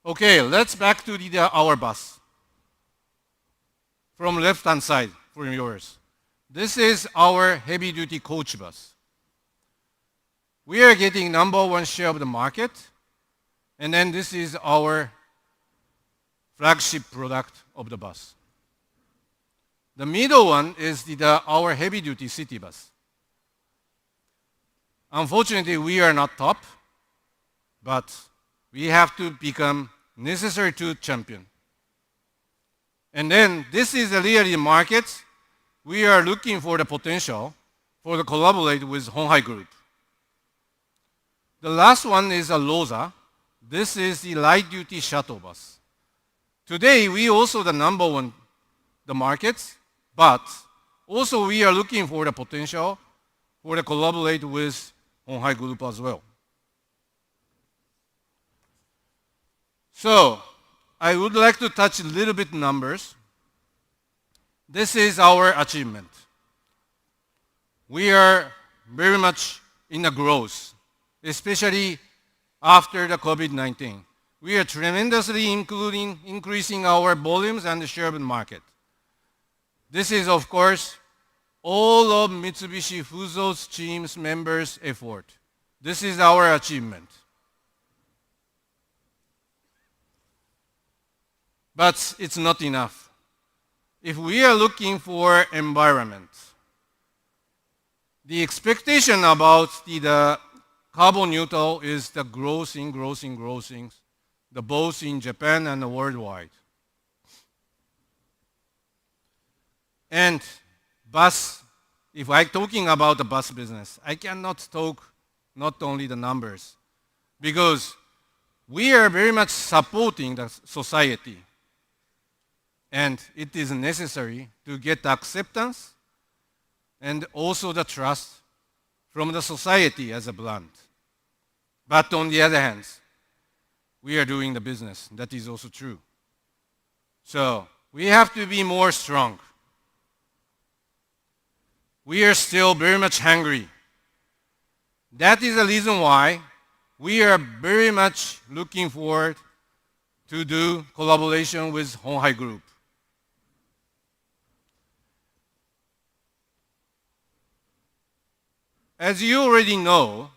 Okay, let's back to our bus. From left-hand side, from yours. This is our heavy-duty coach bus. We are getting #1 share of the market, and then this is our flagship product of the bus. The middle one is our heavy-duty city bus. Unfortunately, we are not top, but we have to become necessary to champion. And then this is really the market. We are looking for the potential for the collaborate with Honghai Group. The last one is a Loza. This is the light-duty shuttle bus. Today, we also the #1 the markets, but also we are looking for the potential for the collaborate with Honghai Group as well. So, I would like to touch a little bit numbers. This is our achievement. We are very much in a growth, especially after the COVID-19. We are tremendously increasing our volumes and the share of the market. This is, of course, all of Mitsubishi Fuso's team's members' effort. This is our achievement. But it's not enough. If we are looking for environment, the expectation about the carbon neutral is the growth, the both in Japan and worldwide. And bus, if I'm talking about the bus business, I cannot talk not only the numbers, because we are very much supporting the society. And it is necessary to get acceptance and also the trust from the society as a brand. But on the other hand, we are doing the business. That is also true. So we have to be more strong. We are still very much hungry. That is the reason why we are very much looking forward to do collaboration with Honghai Group. As you already know,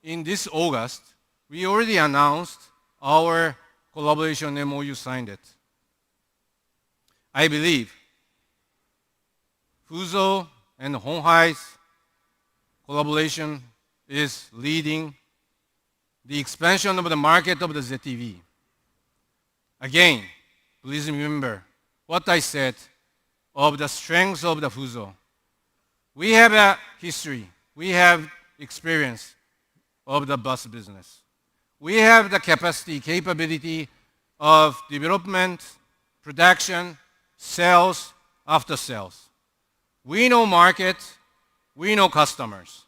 in this August, we already announced our collaboration MOU signed it. I believe Fuso and Honghai's collaboration is leading the expansion of the market of the ZEV. Again, please remember what I said of the strengths of the Fuso. We have a history. We have experience of the bus business. We have the capability of development, production, sales, after sales. We know market, we know customers.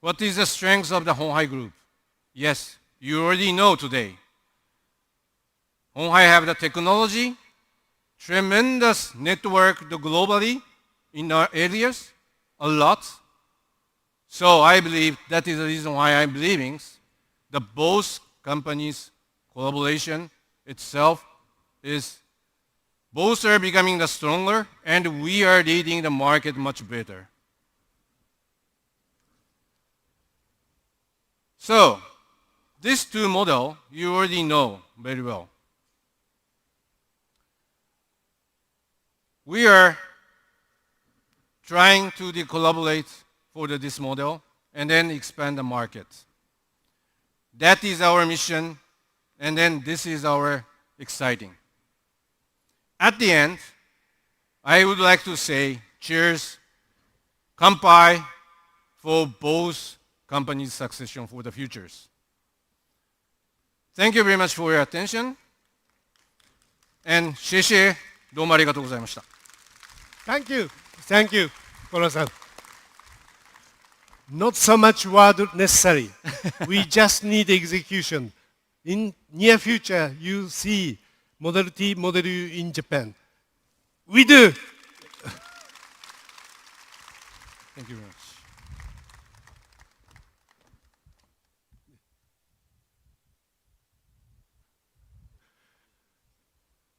What is the strength of the Honghai Group? Yes, you already know today. Honghai have the technology, tremendous network globally in our areas, a lot. So I believe that is the reason why I'm believing that both companies' collaboration itself is both are becoming the stronger and we are leading the market much better. So these two models you already know very well. We are trying to collaborate for this model and then expand the market. That is our mission, and then this is our exciting. At the end, I would like to say cheers, kanpai for both companies' succession for the futures. Thank you very much for your attention, and 谢谢，どうもありがとうございました。Thank you. Thank you, Kono-san. Not so much word necessary. We just need execution. In near future, you see Model T, Model U in Japan. We do. Thank you very much.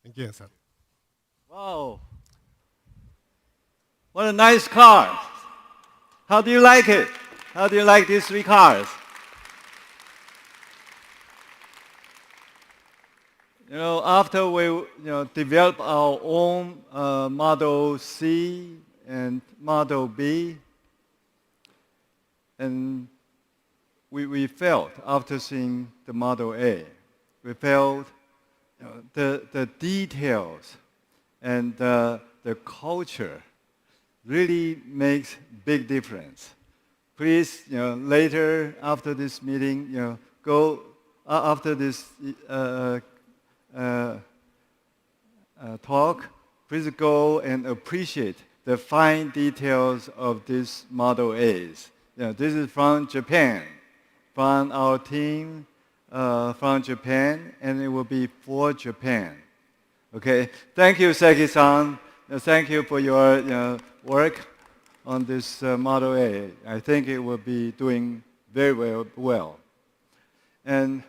Thank you, sir. Wow. What a nice car. How do you like it? How do you like these three cars? You know, after we develop our own Model C and Model B, and we felt after seeing the Model A, we felt the details and the culture really makes big difference. Please, later after this meeting, go after this talk. Please go and appreciate the fine details of this Model A's. This is from Japan, from our team from Japan, and it will be for Japan. Okay, thank you, Seki-san. Thank you for your work on this Model A. I think it will be doing very well. And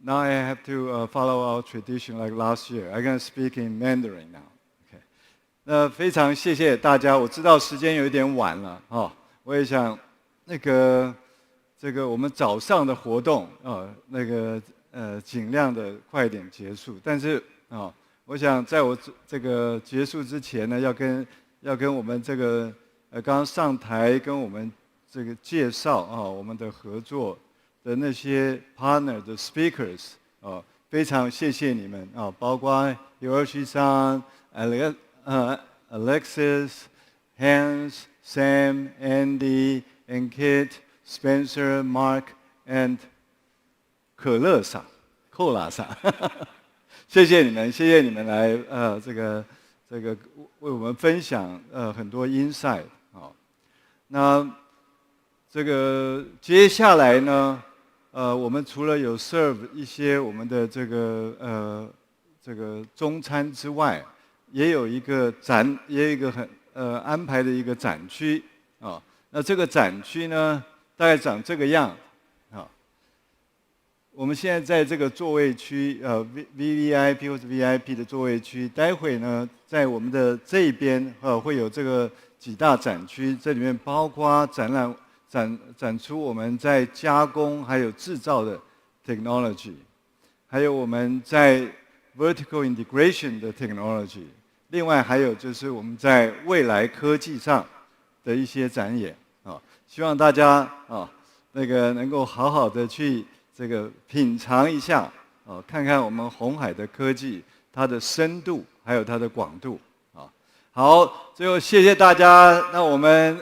now I have to follow our tradition like last year. I'm going to speak in Mandarin now. Okay. 非常谢谢大家。我知道时间有一点晚了我也想这个我们早上的活动尽量的快点结束。但是我想在我这个结束之前呢，要跟我们这个刚刚上台跟我们这个介绍我们的合作的那些 partner 的 speakers 非常谢谢你们包括Hiroshi-san, Alexis, Hans, Sam, Andy, and Kit, Spencer, Mark, and 可乐さん、Colaさん。谢谢你们，谢谢你们来这个为我们分享很多 insight 那这个接下来呢，我们除了有 serve 一些我们的这个中餐之外，也有一个很安排的一个展区那这个展区呢，大概长这个样我们现在在这个座位区VVIP 或者 VIP 的座位区，待会呢在我们的这一边会有这个几大展区，这里面包括展出我们在加工还有制造的 technology， 还有我们在 vertical integration 的 technology， 另外还有就是我们在未来科技上的一些展演希望大家能够好好的去这个品尝一下看看我们鸿海的科技它的深度还有它的广度好，最后谢谢大家。那我们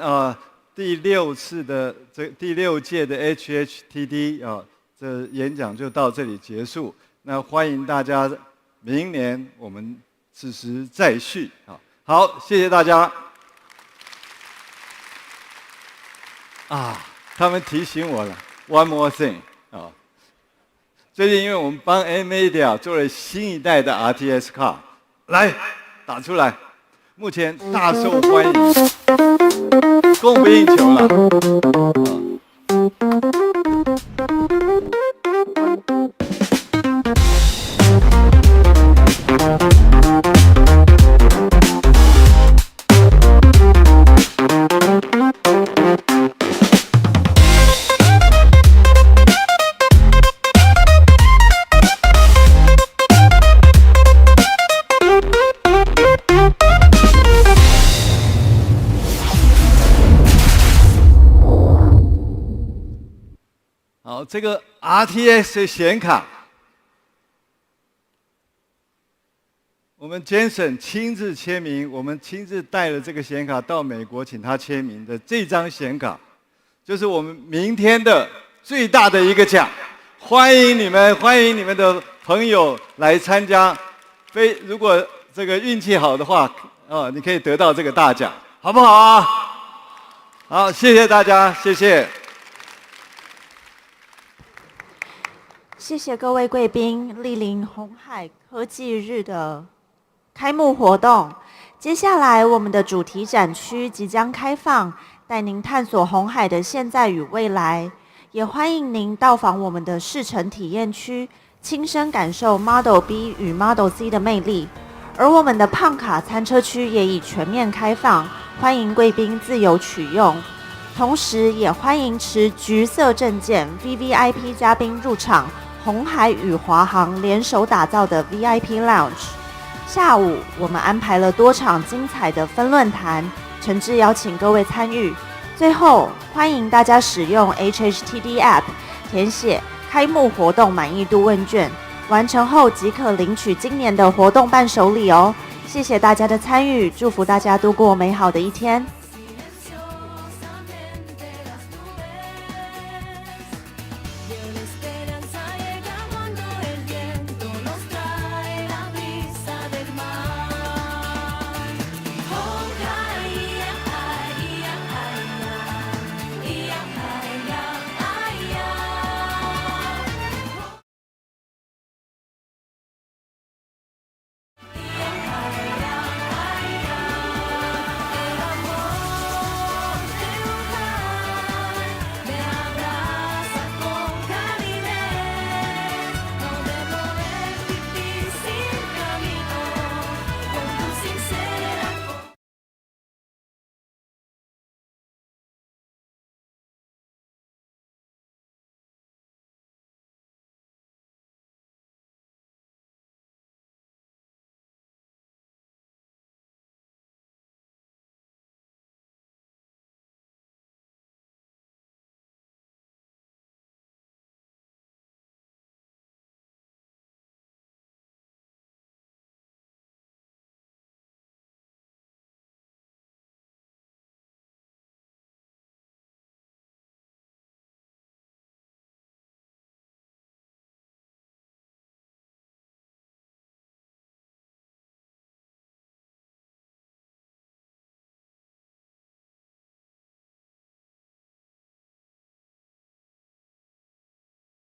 第6届的 HHTD 这演讲就到这里结束。那欢迎大家明年我们此时再续好，谢谢大家。他们提醒我了 ，one more thing 啊。最近因为我们帮 NVIDIA 做了新一代的 RTS car， 来打出来，目前大受欢迎，供不应求了。好，这个 RTX 的显卡，我们 Jensen 亲自签名，我们亲自带了这个显卡到美国，请他签名的这张显卡，就是我们明天的最大的一个奖。欢迎你们，欢迎你们的朋友来参加。如果这个运气好的话，你可以得到这个大奖，好不好啊？好，谢谢大家，谢谢。谢谢各位贵宾莅临鸿海科技日的开幕活动。接下来，我们的主题展区即将开放，带您探索鸿海的现在与未来。也欢迎您到访我们的试乘体验区，亲身感受 Model B 与 Model C 的魅力。而我们的胖卡餐车区也已全面开放，欢迎贵宾自由取用。同时，也欢迎持橘色证件 VVIP 嘉宾入场。鸿海与华航联手打造的 VIP Lounge， 下午我们安排了多场精彩的分论坛，诚挚邀请各位参与。最后，欢迎大家使用 HHTD App 填写开幕活动满意度问卷，完成后即可领取今年的活动伴手礼哦。谢谢大家的参与，祝福大家度过美好的一天。